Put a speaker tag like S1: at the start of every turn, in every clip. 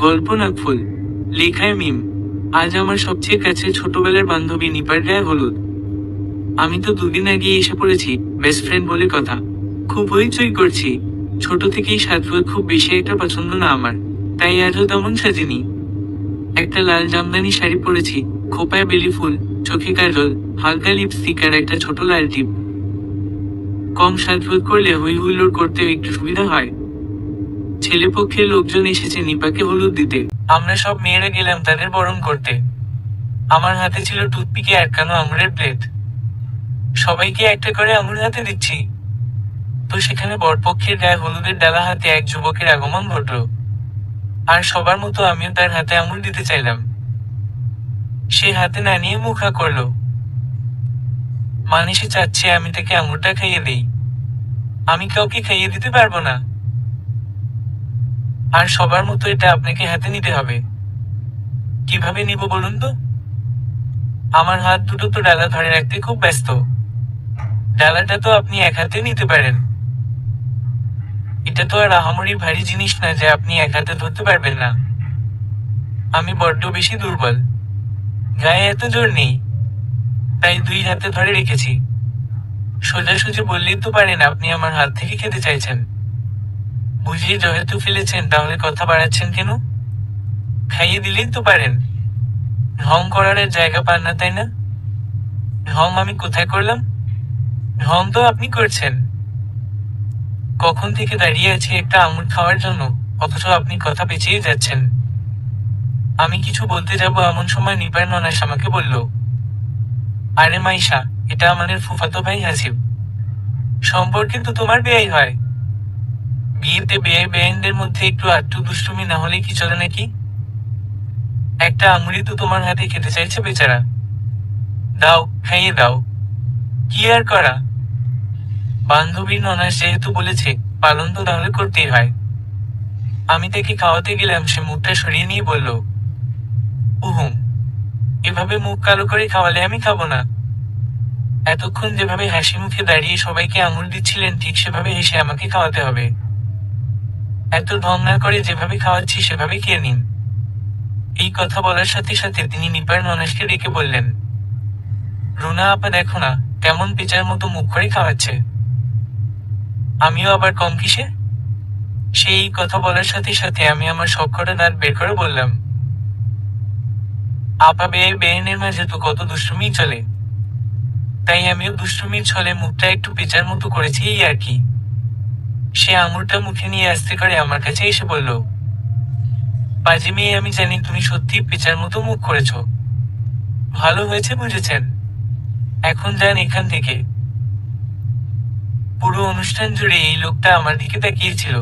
S1: গল্প নাকফুল, লেখায় মিম। আজ আমার সবচেয়ে কাছের ছোটবেলার বান্ধবী নিপার গায়ে হলুদ। আমি তো দুদিন আগে এসে পড়েছি, বেস্ট ফ্রেন্ড বলে কথা। খুব হইচই করছি। ছোট থেকেই সাজগোজ খুব বেশি একটা পছন্দ না আমার, তাই আজও তেমন সাজিনি। একটা লাল জামদানি শাড়ি পরেছি, খোপায় বেলি ফুল, চোখে কাজল, হালকা লিপস্টিক আর একটা ছোট লাল টিপ। কম সাজগোজ করলে হই হুল্লোড় করতেও একটু সুবিধা হয়। ছেলেপক্ষের লোকজন এসেছে নিপাকে হলুদ দিতে। আমরা সব মেয়েরা গেলাম তাদের বরণ করতে। আমার হাতে ছিল টুথপিকে আটকানো আঙুরের প্লেট। সবাইকে একটা করে আঙুর হাতে দিচ্ছি। তো সেখানে বরপক্ষের গায়ে হলুদের ডালা হাতে এক যুবকের আগমন ঘটল। আর সবার মতো আমিও তার হাতে আঙুর দিতে চাইলাম। সে হাতে না নিয়ে মুখা করলো, মানে সে চাচ্ছে আমি তাকে আঙুরটা খাইয়ে দেই। আমি কাউকে খাইয়ে দিতে পারবো না। আর সবার মতো এটা আপনাকে হাতে নিতে হবে। কিভাবে নিব বলুন তো? আমার হাত দুটো তো ডালা ধরে রাখতে খুব ব্যস্ত। ডালাটা তো আপনি এক হাতে নিতে পারেন। এটা তো আর আহামরি ভারী জিনিস না যে আপনি এক হাতে ধরতে পারবেন না। আমি বড্ড বেশি দুর্বল, গায়ে এত জোর নেই, তাই দুই হাতে ধরে রেখেছি। সোজাসুজি বললেই তো পারেন আপনি আমার হাত থেকে খেতে চাইছেন। বুঝিয়ে যেহেতু ফেলেছেন তাহলে কথা বাড়াচ্ছেন কেন? খাইয়ে দিলেই তো পারেন। ঢং করার আর জায়গা পান না, তাই না? ঢং আমি কোথায় করলাম? ঢং তো আপনি করছেন। কখন থেকে দাঁড়িয়ে আছি একটা আঙুর খাওয়ার জন্য, অথচ আপনি কথা পেঁচিয়ে যাচ্ছেন। আমি কিছু বলতে যাব এমন সময় নিপার ননাস আমাকে বলল, আরে মাইশা, এটা আমাদের ফুফাতো ভাই হাসিব। সম্পর্কে তো তোমার বেয়াই হয়। বিয়েতে বেয়াই বেআইনদের মধ্যে একটু আটটু দুষ্টুমি না হলে কি চলে নাকি? একটা আঙুরই তো তোমার হাতে খেতে চাইছে বেচারা। দাও, খাইয়ে দাও। কি আর করা? বান্ধবীর ননাস যেহেতু বলেছে, পালন তো তাহলে করতেই হয়। আমি তাকে খাওয়াতে গেলাম, সে মুখটা সরিয়ে নিয়ে বলল, উহুম, এভাবে মুখ কালো করে খাওয়ালে আমি খাবো না। এতক্ষণ যেভাবে হাসি মুখে দাঁড়িয়ে সবাইকে আঙুল দিচ্ছিলেন ঠিক সেভাবে হেসে আমাকে খাওয়াতে হবে। এত ঢং না করে যেভাবে খাওয়াচ্ছি সেভাবে খেয়ে নিন। এই কথা বলার সাথে সাথে তিনি নিপার ননাসকে ডেকে বললেন, রুনা আপা দেখো না, কেমন পেঁচার মতো মুখ করে খাওয়াচ্ছে। আমিও আবার কম কিসে? সেই কথা বলার সাথে সাথে আমি আমার সবকটা দাঁত বের করে বললাম, আপা বেয়ে বেয়েনের মাঝে তো কত দুষ্টুমি চলে, তাই আমিও দুষ্টুমির ছলে মুখটা একটু পেঁচার মতো করেছি, এই আর কি। সে আঙুরটা মুখে নিয়ে আস্তে করে আমার কাছে এসে বলল, পাজি মেয়ে, আমি জানি তুমি সত্যি পেঁচার মতো মুখ করেছ। ভালো হয়েছে, বুঝেছেন? এখন যান এখান থেকে। পুরো অনুষ্ঠান জুড়ে এই লোকটা আমার দিকে তাকিয়েছিল।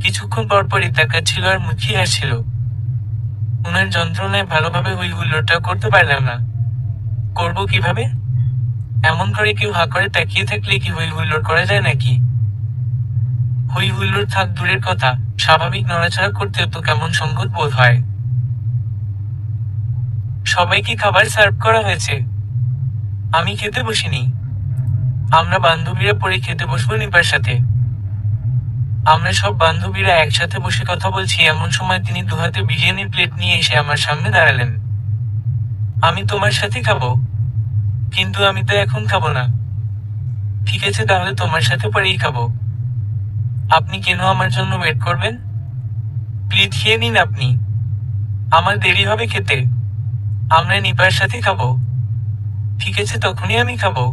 S1: কিছুক্ষণ পর পরই তাকাচ্ছিল আর মুখিয়ে হাসছিল। উনার যন্ত্রণায় ভালোভাবে হই হুল্লোড়টা করতে পারলাম না। করব কিভাবে? এমন করে কেউ হা করে তাকিয়ে থাকলে কি হই হুল্লোড় করা যায় নাকি? হই হুল্লোড় থাক দূরের কথা, স্বাভাবিক নড়াচড়া করতেও তো কেমন সংকট বোধ হয়। সবাইকে খাবার সার্ভ করা হয়েছে। আমি খেতে বসিনি। আমরা বান্ধবীরা পরে খেতে বসবো নিপার সাথে। আমরা সব বান্ধবীরা একসাথে বসে কথা বলছি এমন সময় তিনি দুহাতে বিরিয়ানির প্লেট নিয়ে এসে আমার সামনে দাঁড়ালেন। আমি তোমার সাথে খাবো, কিন্তু আমি তো এখন খাবো না। ঠিক আছে, তাহলে তোমার সাথে পরেই খাবো। আপনি কেন আমার জন্য ওয়েট করবেন? প্লিজ খেয়ে নিন আপনি, আমার দেরি হবে খেতে। আমরা নিপার সাথে খাবো। ঠিক আছে, তখনই আমি খাবো।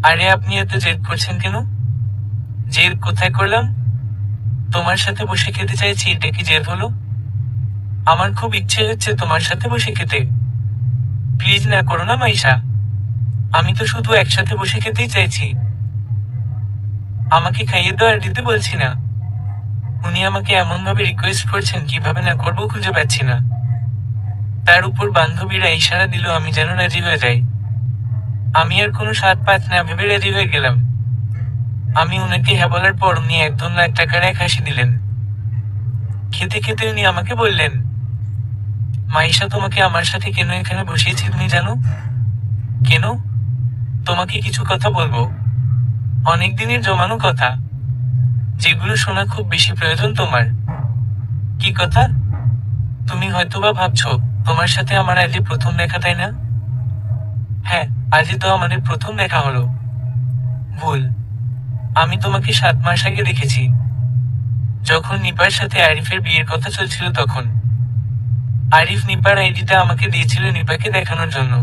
S1: আরে আপনি এত জেদ করছেন কেন? জেদ কোথায় করলাম? তোমার সাথে বসে খেতে চাইছি, এটা কি জেদ হলো? আমার খুব ইচ্ছে হচ্ছে তোমার সাথে বসে খেতে। প্লিজ না করো না মাইশা, আমি তো শুধু একসাথে বসে খেতেই চাইছি। আমাকে খাইয়ে দাও আর দিতে বলছি না। উনি আমাকে এমন ভাবে রিকোয়েস্ট করছেন, কিভাবে না করবো খুঁজে পাচ্ছি না। তার উপর বান্ধবীরা ইশারা দিল আমি যেন রাজি হয়ে যাই। আমি আর কোনো সাত পাঁচ না ভেবে রাজি হয়ে গেলাম। আমি উনাকে হ্যাঁ বলার পর উনি 1,2 লাখ টাকার এক হাসি দিলেন। খেতে খেতে উনি আমাকে বললেন, মাইশা, তোমাকে আমার সাথে কেন এখানে বসিয়েছি তুমি জানো? কেন? তোমাকে কিছু কথা বলবো, অনেক দিনের জমানো কথা, যেগুলো শোনা খুব বেশি প্রয়োজন তোমার। কি কথা? তুমি হয়তোবা ভাবছো তোমার সাথে আমার আজই প্রথম দেখা, তাই না? হ্যাঁ, আজই তো আমাদের প্রথম দেখা হলো। ভুল। আমি তোমাকে 7 মাস আগে দেখেছি, যখন নিপার সাথে আরিফের বিয়ের কথা চলছিল তখন। আরিফ নিপার আইডিটা আমাকে দিয়েছিল নিপাকে দেখানোর জন্য।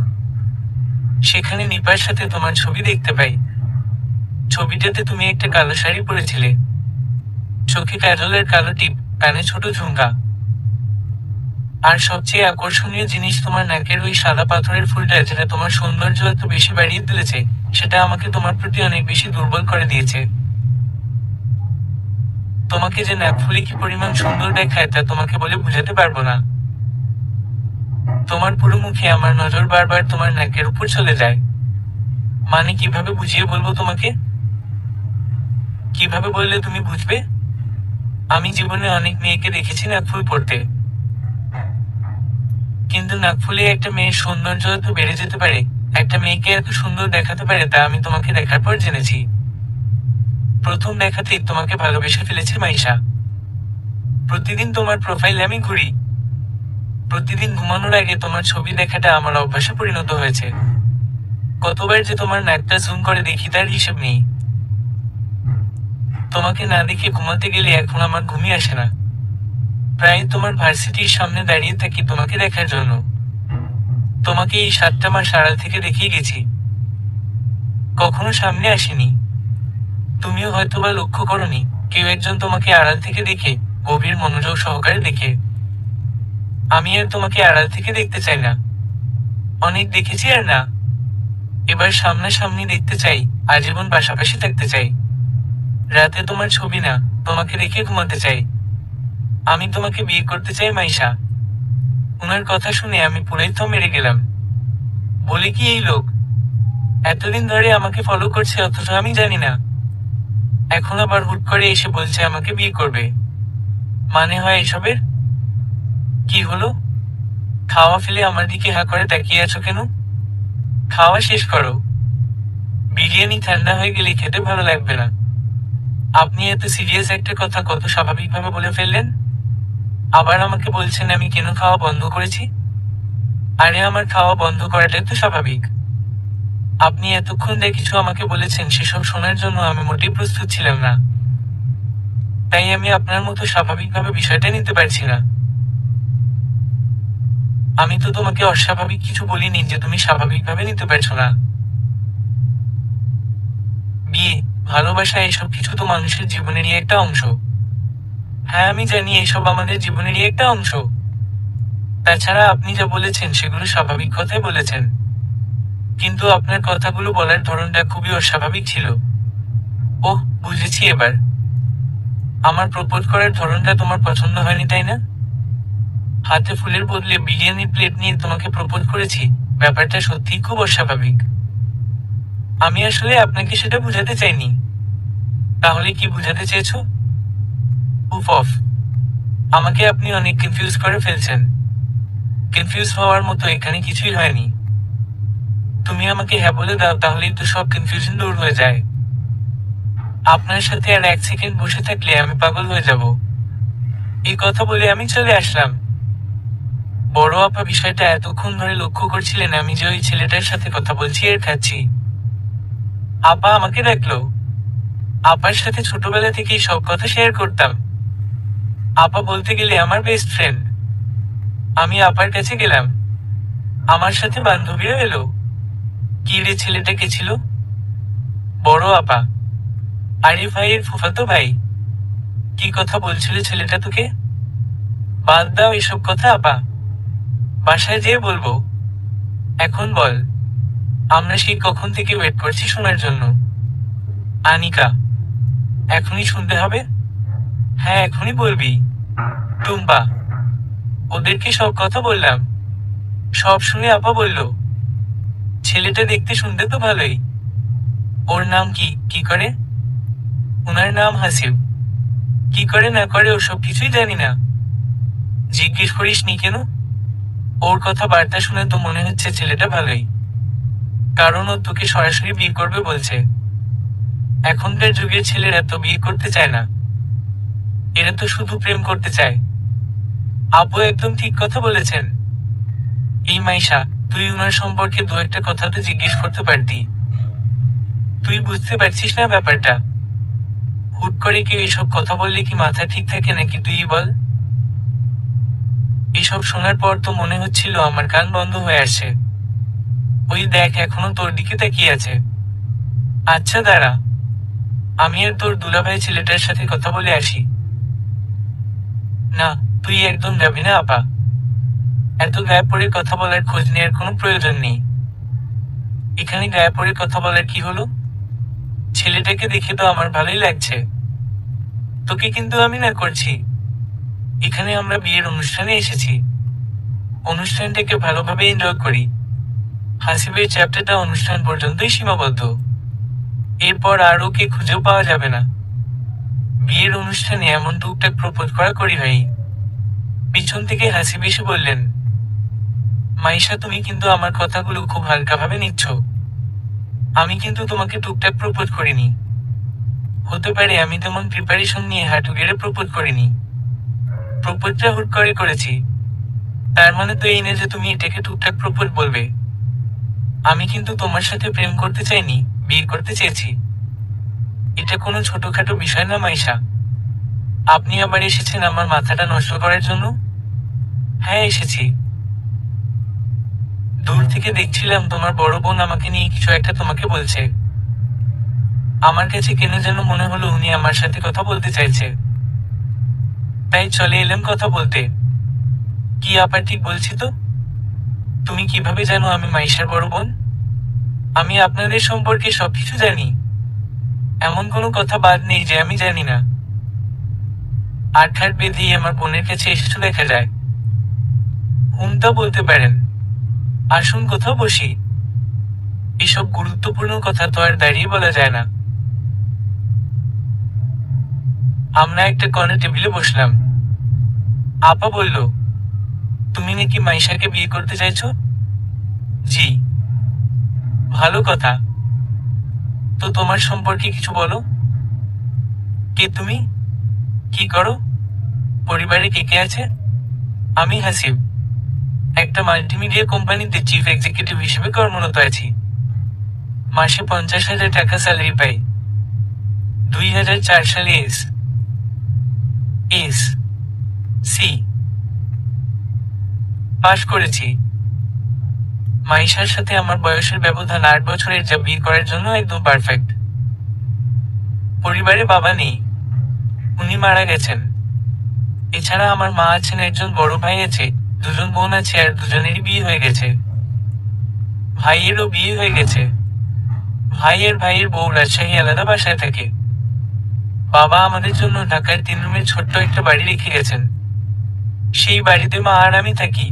S1: সেখানে নিপার সাথে তোমার ছবি দেখতে পাই। ছবিটাতে তুমি একটা কালো শাড়ি পরেছিলে, চোখে কাজলের কালো টিপ, কানে ছোট ঝুমকা। আর সবচেয়ে আকর্ষণীয় জিনিস, তোমার নাকের ওই সাদা পাথরের ফুলটা, যেটা তোমার সৌন্দর্য এত বেশি বাড়িয়ে তুলেছে, সেটা আমাকে তোমার প্রতি অনেক বেশি দুর্বল করে দিয়েছে। তোমাকে যে নাক ফুলে কি পরিমাণ সুন্দর দেখায় তা তোমাকে বলে বুঝাতে পারবো না। তোমার পুরো মুখে আমার নজর বারবার তোমার নাকের উপর চলে যায়। মানে কিভাবে বুঝিয়ে বলবো তোমাকে? কিভাবে বললে তুমি বুঝবে? আমি জীবনে অনেক মেয়েকে দেখেছি নাকফুল পরতে, কিন্তু নাকফুলে একটা মেয়ের সৌন্দর্য এত বেড়ে যেতে পারে, একটা মেয়েকে এত সুন্দর দেখাতে পারে, তা আমি তোমাকে দেখার পর জেনেছি। প্রথম দেখাতেই তোমাকে ভালোবেসে ফেলেছি মাইশা। প্রতিদিন তোমার প্রোফাইলে আমি ঘুরি, প্রতিদিন ঘুমানোর আগে তোমার ছবি দেখাটা আমার অভ্যাসে পরিণত হয়েছে। কতবার যে তোমার নাকটা জুম করে দেখি তার হিসেব নেই। তোমাকে না দেখে ঘুমাতে গেলে এখন আমার ঘুমই আসে না। প্রায় তোমার ভার্সিটির সামনে দাঁড়িয়ে থাকি তোমাকে দেখার জন্য। তোমাকে এই 7টা মাস আড়াল থেকে দেখেই গেছি, কখনো সামনে আসেনি। তুমিও হয়তোবা লক্ষ্য করনি, কেউ একজন তোমাকে আড়াল থেকে দেখে, গভীর মনোযোগ সহকারে দেখে। আমি আর তোমাকে আড়াল থেকে দেখতে চাই না। অনেক দেখেছি আর না, এবার সামনাসামনি দেখতে চাই, আজীবন পাশাপাশি থাকতে চাই। রাতে তোমার ছবি না, তোমাকে রেখে ঘুমাতে চাই। আমি তোমাকে বিয়ে করতে চাই মাইশা। উনার কথা শুনে আমি পুরাই তো মেরে গেলাম। বলে কি এই লোক এতদিন ধরে আমাকে ফলো করছে, অথচ আমি জানি না। এখন আবার হুট করে এসে বলছে আমাকে বিয়ে করবে। মানে হয় এসবের? কি হলো? খাওয়া ফেলে আমার দিকে হা করে তাকিয়ে আছো কেন? খাওয়া শেষ করো। বিরিয়ানি ঠান্ডা হয়ে গেলে খেতে ভালো লাগবে না। আপনি এত সিরিয়াস একটা কথা কত স্বাভাবিকভাবে বলে ফেললেন। আবার আমাকে বলছেন আমি কেন খাওয়া বন্ধ করেছি। আরে আমার খাওয়া বন্ধ করাটাই তো স্বাভাবিক। আপনি এতক্ষণ যা কিছু আমাকে বলেছেন সেসব শোনার জন্য আমি মোটেই প্রস্তুত ছিলাম না। তাই আমি আপনার মতো স্বাভাবিকভাবে বিষয়টা নিতে পারছি না। আমি তো তোমাকে অস্বাভাবিক কিছু বলিনি যে তুমি স্বাভাবিকভাবে নিতে পারছো না। বিয়ে, ভালোবাসা, এসব কিছু তো মানুষের জীবনেরই একটা অংশ। হ্যাঁ আমি জানি এসব আমাদের জীবনেরই একটা অংশ। তাছাড়া আপনি যা বলেছেন সেগুলো স্বাভাবিক কথাই বলেছেন, কিন্তু আপনার কথাগুলো বলার ধরনটা খুবই অস্বাভাবিক ছিল। ওহ, বুঝেছি এবার। আমার প্রপোজ করার ধরনটা তোমার পছন্দ হয়নি, তাই না? হাতে ফুলের বদলে বিরিয়ানির প্লেট নিয়ে তোমাকে প্রপোজ করেছি, ব্যাপারটা সত্যিই খুব অস্বাভাবিক। আমি আসলে আপনাকে সেটা বুঝাতে চাইনি। তাহলে কি বুঝাতে চেয়েছো? উফ অফ, আমাকে আপনি অনেক কনফিউজ করে ফেলছেন। কনফিউজ হওয়ার মতো এখানে কিছুই হয়নি। তুমি আমাকে হ্যাঁ বলে দাও, তাহলেই তো সব কনফিউশন দূর হয়ে যায়। আপনার সাথে আর 1 সেকেন্ড বসে থাকলে আমি পাগল হয়ে যাব। এই কথা বলে আমি চলে আসলাম। বড় আপা বিষয়টা এতক্ষণ ধরে লক্ষ্য করছিলেন আমি যে ওই ছেলেটার সাথে কথা বলছি আর খাচ্ছি। আপা আমাকে ডাকলো। আপার সাথে ছোটবেলা থেকেই সব কথা শেয়ার করতাম। আপা বলতে গেলে আমার বেস্ট ফ্রেন্ড। আমি আপার কাছে গেলাম, আমার সাথে বান্ধবীরা এলো। কি রে, ছেলেটা কে ছিল? বড় আপা, আরিফ ভাইয়ের ফুফাতো ভাই। কি কথা বলছিল ছেলেটা তোকে? বাদ দাও এসব কথা আপা, বাসায় যেয়ে বলবো। এখন বল, আমরা সেই কখন থেকে ওয়েট করছি শোনার জন্য। আনিকা, এখনই শুনতে হবে? হ্যাঁ এখনই বলবি। টুম্পা, ওদেরকে সব কথা বললাম। সব শুনে আপা বলল, ছেলেটা দেখতে শুনতে তো ভালোই। ওর নাম কি? কি করে? ওনার নাম হাসিব। কি করে না করে ওসব কিছুই জানি না। জিজ্ঞেস করিস নি কেন? ওর কথা বার্তা শুনে তো মনে হচ্ছে ছেলেটা ভালোই, কারণ ও তোকে সরাসরি বিয়ে করবে বলছে। এখনকার যুগের ছেলেরা তো বিয়ে করতে চায় না, এরা তো শুধু প্রেম করতে চায়। আপু একদম ঠিক কথা বলেছেন। এই মাইশা, তুই উনার সম্পর্কে দু একটা কথা তো জিজ্ঞেস করতে পারতি। তুই বুঝতে পারছিস না ব্যাপারটা? হুট করে কেউ এসব কথা বললে কি মাথা ঠিক থাকে নাকি তুই বল? এসব শোনার পর তো মনে হচ্ছিল আমার কান বন্ধ হয়ে আসছে। ওই দেখ এখনো তোর দিকে তাকিয়ে আছে। আচ্ছা দাঁড়া, আমি আর তোর দুলাভাই ছেলেটার সাথে কথা বলে আসি। না, তুই একদম যাবি না আপা। এত গায়ে পড়ে কথা বলার খোঁজ নেওয়ার কোনো প্রয়োজন নেই। এখানে গায়ে পড়ে কথা বলার কি হলো? ছেলেটাকে দেখে তো আমার ভালোই লাগছে। তোকে কিন্তু আমি না করছি। এখানে আমরা বিয়ের অনুষ্ঠানে এসেছি। অনুষ্ঠানটাকে ভালোভাবে এনজয় করি। হাসিবের চ্যাপ্টারটা অনুষ্ঠান পর্যন্তই সীমাবদ্ধ। এরপর আর ওকে খুঁজেও পাওয়া যাবে না। বিয়ের অনুষ্ঠানে এমন টুকটাক প্রপোজ করা করি ভাই। পিছন থেকে হাসিব এসে বললেন, মাইশা তুমি কিন্তু আমার কথাগুলো খুব হালকাভাবে নিচ্ছ। আমি কিন্তু তোমাকে টুকটাক প্রপোজ করিনি। হতে পারে আমি তেমন প্রিপারেশন নিয়ে হাঁটু গেড়ে প্রপোজ করিনি। প্রপোজটা হুট করে করেছি। তার মানে তো এই না যে তুমি এটাকে টুকটাক প্রপোজ বলবে। আমি কিন্তু তোমার সাথে প্রেম করতে চাইনি, বিয়ে করতে চেয়েছি। এটা কোনো ছোটখাটো বিষয় না মাইশা। আপনি আবার এসেছেন আমার মাথাটা নষ্ট করার জন্য? হ্যাঁ এসেছি। দূর থেকে দেখছিলাম তোমার বড় বোন আমাকে নিয়ে কিছু একটা তোমাকে বলছে। আমার কাছে কেন যেন মনে হলো উনি আমার সাথে কথা বলতে চাইছে। তাই চলে এলাম কথা বলতে। কি আবার ঠিক বলছি তো? তুমি কিভাবে জানো আমি মাইশার বড় বোন? আমি আপনাদের সম্পর্কে সবকিছু জানি। এমন কোনো কথা বাদ নেই যে আমি জানি না। আটঘাট বেঁধেই আমার বোনের কাছে এসেছো দেখা যায়। হুমটা বলতে পারেন। আসুন কোথাও বসি। এসব গুরুত্বপূর্ণ কথা তো আর দাঁড়িয়ে বলা যায় না। আমরা একটা কর্নার টেবিলে বসলাম। আপা বলল, তুমি নাকি মাইশাকে বিয়ে করতে চাইছো? জি। ভালো কথা। তো তোমার সম্পর্কে কিছু বলো। কে তুমি? কি করো? পরিবারে কে কে আছে? আমি হাসিব। একটা মাল্টিমিডিয়া কোম্পানিতে চিফ এক্সিকিউটিভ হিসেবে কর্মরত আছি। মাসে 50,000 টাকা স্যালারি পাই। 2004 সালে এস সি পাশ করেছি। মাইশার সাথে আমার বয়সের ব্যবধান 8 বছরের, যা বিয়ে করার জন্য একদম পারফেক্ট। পরিবারে বাবা নেই, উনি মারা গেছেন। এছাড়া আমার মা আছেন, একজন বড় ভাই আছে, দুজন বোন আছে আর দুজনেরই বিয়ে হয়ে গেছে। ভাইয়েরও বিয়ে হয়ে গেছে। ভাইয়ের ভাইয়ের বউ রাজশাহী আলাদা বাসায় থাকে। বাবা আমাদের জন্য ঢাকার 3 রুমের ছোট্ট একটা বাড়ি রেখে গেছেন। সেই বাড়িতে মা আর আমি থাকি।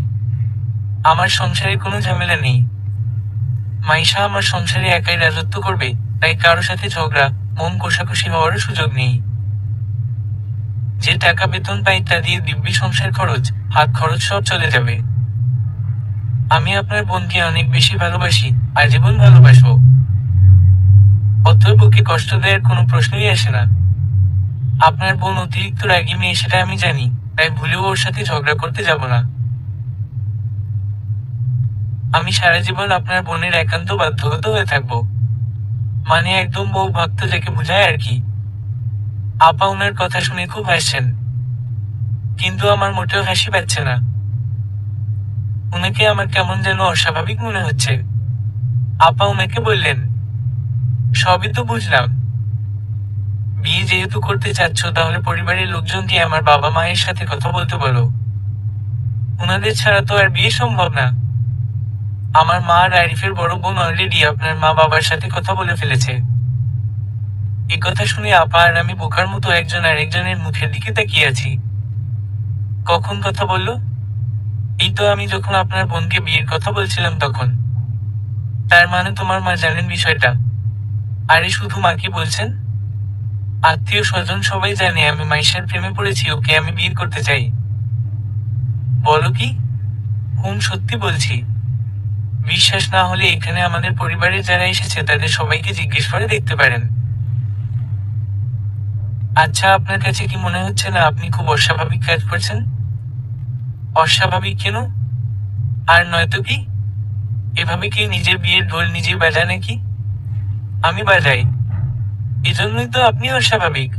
S1: আমার সংসারে কোনো ঝামেলা নেই। মাইশা আমার সংসারে একাই রাজত্ব করবে, তাই কারো সাথে ঝগড়া, মন কষাকষি হওয়ারও সুযোগ নেই। যে টাকা বেতন পাই তা দিয়ে দিব্যি সংসার খরচ, হাত খরচ সব চলে যাবে। আমি আপনার বোনকে অনেক বেশি ভালোবাসি, আজীবন ভালোবাসবো। অতএব ওকে কষ্ট দেওয়ার কোনো প্রশ্নই আসে না। আপনার বোন অতিরিক্ত রাগী মেয়ে সেটা আমি জানি, তাই ভুলেও ওর সাথে ঝগড়া করতে যাব না। আমি সারা জীবন আপনার বোনের একান্ত বাধ্যগত হয়ে থাকবো। মানে একদম বউ ভক্ত যাকে বোঝায় আর কি। আপা ওনার কথা শুনে খুব হাসছেন, কিন্তু আমার মোটেও হাসি পাচ্ছে না। উনাকে আমার কেমন যেন অস্বাভাবিক মনে হচ্ছে। আপা ওনাকে বললেন, সবই তো বুঝলাম। বিয়ে যেহেতু করতে চাচ্ছ, তাহলে পরিবারের লোকজনকে আমার বাবা মায়ের সাথে কথা বলতে বলো। উনাদের ছাড়া তো আর বিয়ে সম্ভব না। আমার মা আর আরিফের বড় বোন অলরেডি আপনার মা বাবার সাথে কথা বলে ফেলেছে। এ কথা শুনে আপা আর আমি বোকার মতো একজন আরেকজনের মুখের দিকে তাকিয়ে আছি। কখন কথা বললো? এই তো আমি যখন আপনার বোনকে বিয়ের কথা বলছিলাম তখন। তার মানে তোমার মা জানেন বিষয়টা? আরে শুধু মাকে বলছেন? আত্মীয় স্বজন সবাই জানে আমি মাইশার প্রেমে পড়েছি, ওকে আমি বিয়ে করতে চাই। বলো কি? সত্যি বলছি। বিশ্বাস না হলে এখানে আমাদের পরিবারের যারা এসেছে তাদের সবাইকে জিজ্ঞেস করে দেখতে পারেন। আচ্ছা, আপনার কাছে কি মনে হচ্ছে না আপনি খুব অস্বাভাবিক কাজ করছেন? অস্বাভাবিক কেন? আর নয়তো কি? এভাবে কি নিজের বিয়ের ঢোল নিজে বাজায় নাকি? আমি বাজাই। এজন্যই তো আপনি অস্বাভাবিক।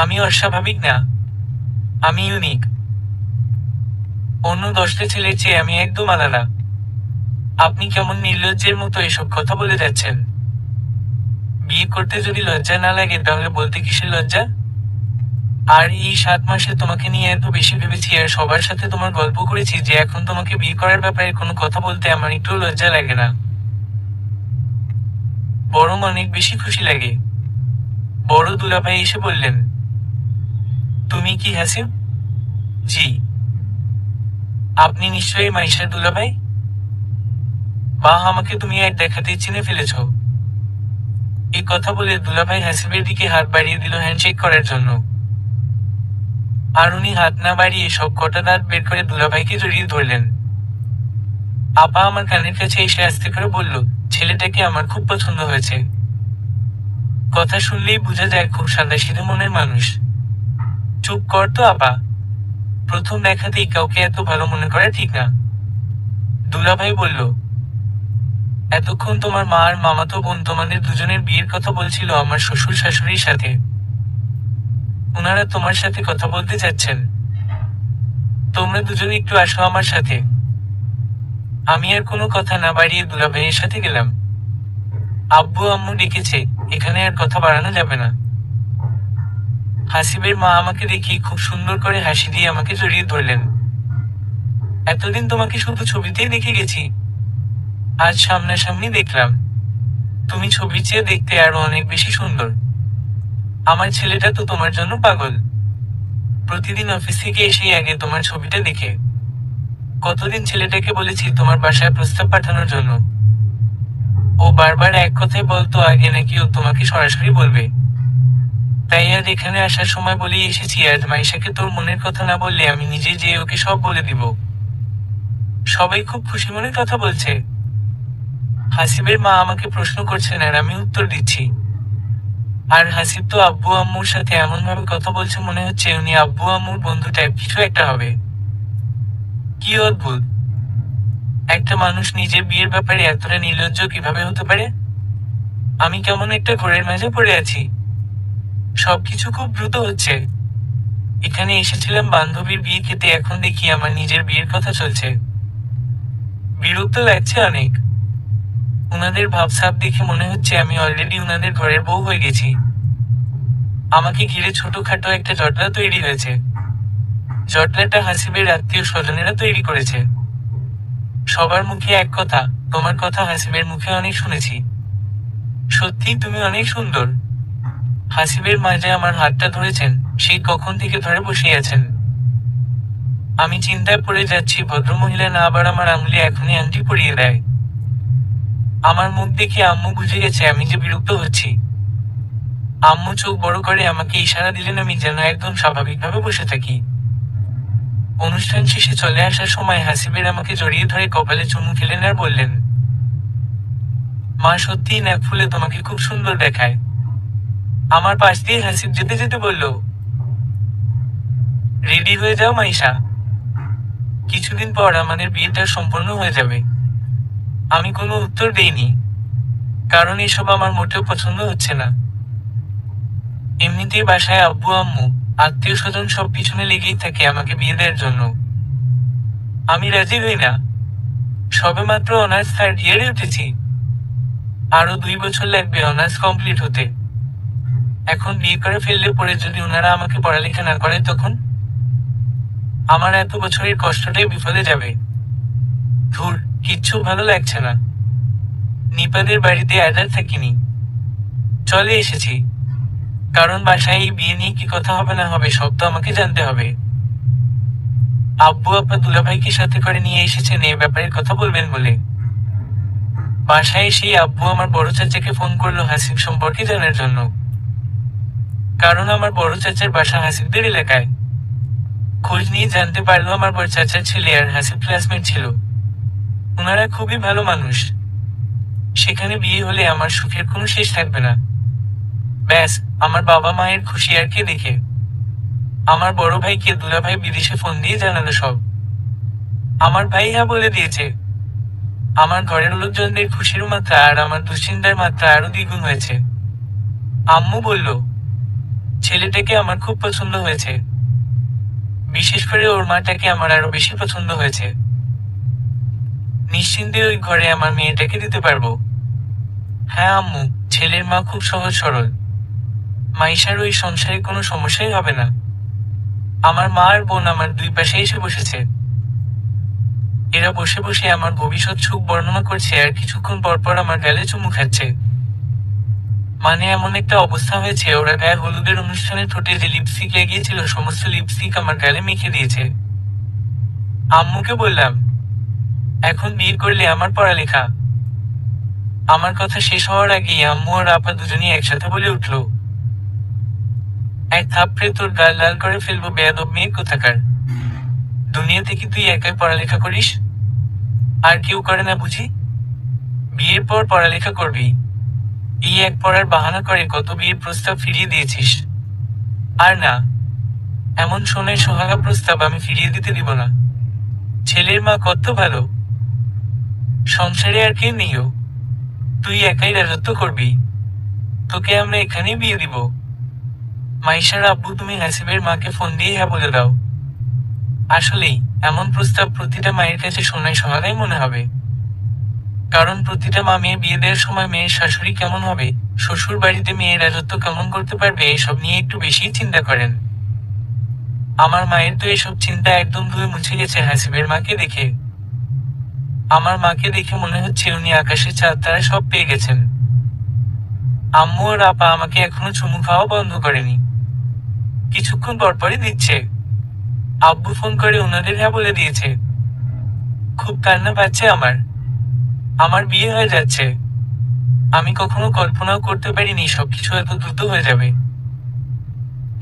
S1: আমি অস্বাভাবিক না, আমি ইউনিক। অন্য 10টা ছেলের চেয়ে আমি একদম আলাদা। আপনি কেমন নির্লজ্জের মতো এসব কথা বলে যাচ্ছেন? বিয়ে করতে যদি লজ্জা না লাগে তাহলে বলতে কিসের লজ্জা? আর এই 7 মাসে তোমাকে নিয়ে এত বেশি ভেবেছি আর সবার সাথে তোমার গল্প করেছি যে এখন তোমাকে বিয়ে করার ব্যাপারে কোনো কথা বলতে আমার একটু লজ্জা লাগে না, বরং অনেক বেশি খুশি লাগে। বড় দুলাভাই এসে বললেন, তুমি কি হাসিব? জি। আপনি নিশ্চয়ই মাইশার দুলাভাই? বা আমাকে তুমি এক দেখাতেই চিনে ফেলেছ। এই কথা বলে দুলাভাই হাসিবের দিকে হাত বাড়িয়ে দিল হ্যান্ডশেক করার জন্য। আর উনি হাত না বাড়িয়ে সব কটা দাঁত বের করে দুলাভাইকে জড়িয়ে ধরলেন। আপা আমার কানের কাছে এসে আস্তে করে বলল, ছেলেটাকে আমার খুব পছন্দ হয়েছে। কথা শুনলেই বোঝা যায় খুব সাদাসিধে মনের মানুষ। চুপ কর তো আপা, প্রথম দেখাতেই কাউকে এত ভালো মনে করা ঠিক না। দুলাভাই বলল, এতক্ষণ তোমার মা আর মামাতো বোন তোমাদের দুজনের বিয়ের কথা বলছিল আমার শ্বশুর শাশুড়ির সাথে। ওনারা তোমার সাথে কথা বলতে যাচ্ছেন। তোমরা দুজনে একটু আসো আমার সাথে। আমি আর কোনো কথা না বাড়িয়ে দুলাভাইয়ের সাথে গেলাম। আব্বু আম্মু ডেকেছে, এখানে আর কথা বাড়ানো যাবে না। হাসিবের মা আমাকে দেখি খুব সুন্দর করে হাসি দিয়ে আমাকে জড়িয়ে ধরলেন। এতদিন তোমাকে শুধু ছবিতেই দেখে গেছি, আজ সামনাসামনি দেখলাম। তুমি ছবির চেয়ে দেখতে আরো অনেক বেশি সুন্দর। আমার ছেলেটা তো তোমার জন্য পাগল। প্রতিদিন অফিস থেকে এসেই আগে তোমার ছবিটা দেখে। কতদিন ছেলেটাকে বলেছি তোমার বাসায় প্রস্তাব পাঠানোর জন্য। ও বারবার এক কথাই বলতো আগে নাকি ও তোমাকে সরাসরি বলবে। তাই আজ এখানে আসার সময় বলেই এসেছি, আজ মাইশাকে তোর মনের কথা না বললে আমি নিজে যেয়ে ওকে সব বলে দিব। সবাই খুব খুশি মনে কথা বলছে। হাসিবের মা আমাকে প্রশ্ন করছেন আর আমি উত্তর দিচ্ছি। আর হাসিব তো আব্বু আম্মুর সাথে এমন ভাবে কথা বলছে মনে হচ্ছে উনি আব্বু আম্মুর বন্ধু টাইপ কিছু একটা হবে। কি অদ্ভুত, একটা মানুষ নিজের বিয়ের ব্যাপারে এতটা নির্লজ্জ কিভাবে হতে পারে? আমি কেমন একটা ঘোরের মাঝে পড়ে আছি। সবকিছু খুব দ্রুত হচ্ছে। এখানে এসেছিলাম বান্ধবীর বিয়ে খেতে, এখন দেখি আমার নিজের বিয়ের কথা চলছে। বিরক্ত লাগছে অনেক। উনাদের ভাবসাব দেখে মনে হচ্ছে আমি অলরেডি উনাদের ঘরের বউ হয়ে গেছি। আমাকে ঘিরে ছোটখাটো একটা জটলা তৈরি হয়েছে। জটলাটা হাসিবের আত্মীয় স্বজনেরা তৈরি করেছে। সবার মুখে এক কথা, তোমার কথা হাসিবের মুখে অনেক শুনেছি। সত্যি তুমি অনেক সুন্দর। হাসিবের মাঝে আমার হাতটা ধরেছেন, সেই কখন থেকে ধরে বসে আছেন। আমি চিন্তায় পড়ে যাচ্ছি, ভদ্রমহিলা না আবার আমার আঙুলে এখনই আংটি পরিয়ে দেয়। আমার মুখ দেখে আম্মু বুঝে গেছে আমি যে বিরক্ত হচ্ছি। আম্মু চোখ বড় করে আমাকে ইশারা দিলেন আমি যেন একদম স্বাভাবিকভাবে বসে থাকি। অনুষ্ঠান শেষে চলে আসার সময় হাসিবের আমাকে জড়িয়ে ধরে কপালে চুমু খেলেন আর বললেন, মা সত্যিই নাক ফুলে তোমাকে খুব সুন্দর দেখায়। আমার পাশ দিয়ে হাসিব যেতে যেতে বলল, রেডি হয়ে যাও মাইশা, কিছুদিন পর আমাদের বিয়েটা সম্পূর্ণ হয়ে যাবে। আমি কোনো উত্তর দেইনি, কারণ এসব আমার মোটেও পছন্দ হচ্ছে না। এমনিতেই বাসায় আব্বু আম্মু আত্মীয় স্বজন সব পিছনে লেগেই থাকে আমাকে বিয়ে দেওয়ার জন্য। আমি রাজি হই না। সবেমাত্র অনার্স 3rd ইয়ারে উঠেছি। আরো 2 বছর লাগবে অনার্স কমপ্লিট হতে। এখন বিয়ে করে ফেললে পরে যদি ওনারা আমাকে পড়ালেখা না করে তখন আমার এত বছরের কষ্টটাই বিফলে যাবে। ধুর, কিচ্ছু ভালো লাগছে না। নিপাদের বাড়িতে আজ আর থাকিনি, চলে এসেছি। কারণ বাসায় এই বিয়ে নিয়ে কি কথা হবে না হবে সব তো আমাকে জানতে হবে। আব্বু আপা দুলাভাইকে সাথে করে নিয়ে এসেছেন এই ব্যাপারে কথা বলবেন বলে। বাসায় এসেই আব্বু আমার বড় চাচাকে ফোন করলো হাসিব সম্পর্কে জানার জন্য। কারণ আমার বড় চাচার বাসা হাসিবদের এলাকায়। খোঁজ নিয়ে জানতে পারলো আমার বড় চাচার ছেলে আর হাসিব ক্লাসমেট ছিল। ওনারা খুবই ভালো মানুষ। সেখানে বিয়ে হলে আমার সুখের কোনো শেষ থাকবে না। ব্যাস, আমার বাবা মায়ের খুশি আর কে দেখে। আমার বড় ভাইকে দুলাভাই বিদেশে ফোন দিয়ে জানালো সব। আমার ভাই হ্যাঁ বলে দিয়েছে। আমার ঘরের লোকজনদের খুশির মাত্রা আর আমার দুশ্চিন্তার মাত্রা আরো দ্বিগুণ হয়েছে। আম্মু বলল, ছেলেটাকে আমার খুব পছন্দ হয়েছে। বিশেষ করে ওর মাটাকে আমার আরো বেশি পছন্দ হয়েছে। নিশ্চিন্তে ওই ঘরে আমার মেয়েটাকে দিতে পারবো। হ্যাঁ আম্মু, ছেলের মা খুব সহজ সরল। মাইশার ওই সংসারে কোনো সমস্যাই হবে না। আমার মা আর বোন আমার দুই পাশে এসে বসেছে। এরা বসে বসে আমার ভবিষ্যৎ সুখ বর্ণনা করছে আর কিছুক্ষণ পর পর আমার গালে চুমু খাচ্ছে। মানে এমন একটা অবস্থা হয়েছে, ওরা গায়ে হলুদের অনুষ্ঠানে ঠোঁটে যে লিপস্টিক লেগিয়েছিল সমস্ত লিপস্টিক আমার গালে মেখে দিয়েছে। আম্মুকে বললাম, এখন বিয়ে করলে আমার পড়ালেখা। আমার কথা শেষ হওয়ার আগেই আম্মু আর আপা দুজনেই একসাথে বলে উঠল, এক থাপড়ে তোর গাল লাল করে ফেলবো বেয়াদব মেয়ে কোথাকার। দুনিয়াতে কি তুই একাই পড়ালেখা করিস? আর কেউ করে না বুঝি? বিয়ের পর পড়ালেখা করবি, এই এক পড়ার বাহানা করে কত বিয়ের প্রস্তাব ফিরিয়ে দিয়েছিস। আর না, এমন সোনায় সোহাগা প্রস্তাব আমি ফিরিয়ে দিতে দিব না। ছেলের মা কত ভালো, সংসারে আর কেউ নেইও, তুই একাই রাজত্ব করবি, তোকে আমরা এখানেই বিয়ে দিব। মাইশার আব্বু, তুমি হাসিবের মাকে ফোন দিয়ে হ্যাঁ বলে দাও। আসলেই এমন প্রস্তাব প্রতিটা মায়ের কাছে সোনায় সোহাগাই মনে হবে। কারণ প্রতিটা মা মেয়ে বিয়ে দেওয়ার সময় মেয়ের শাশুড়ি কেমন হবে, শ্বশুর বাড়িতে মেয়ের রাজত্ব কেমন করতে পারবে, এসব নিয়ে একটু বেশি চিন্তা করেন। আমার মায়ের তো এসব চিন্তা একদম ধুয়ে মুছে গেছে হাসিবের মাকে দেখে। আমার মাকে দেখে মনে হচ্ছে উনি আকাশে চাঁদ তারা সব পেয়ে গেছেন। আম্মু আর আপা আমাকে এখনো চুমু খাওয়া বন্ধ করেনি, কিছুক্ষণ পরপরই দিচ্ছে। আব্বু ফোন করে ওনাদের হ্যাঁ বলে দিয়েছে। খুব কান্না পাচ্ছে আমার। আমার বিয়ে হয়ে যাচ্ছে। আমি কখনো কল্পনাও করতে পারিনি সবকিছু এত দ্রুত হয়ে যাবে।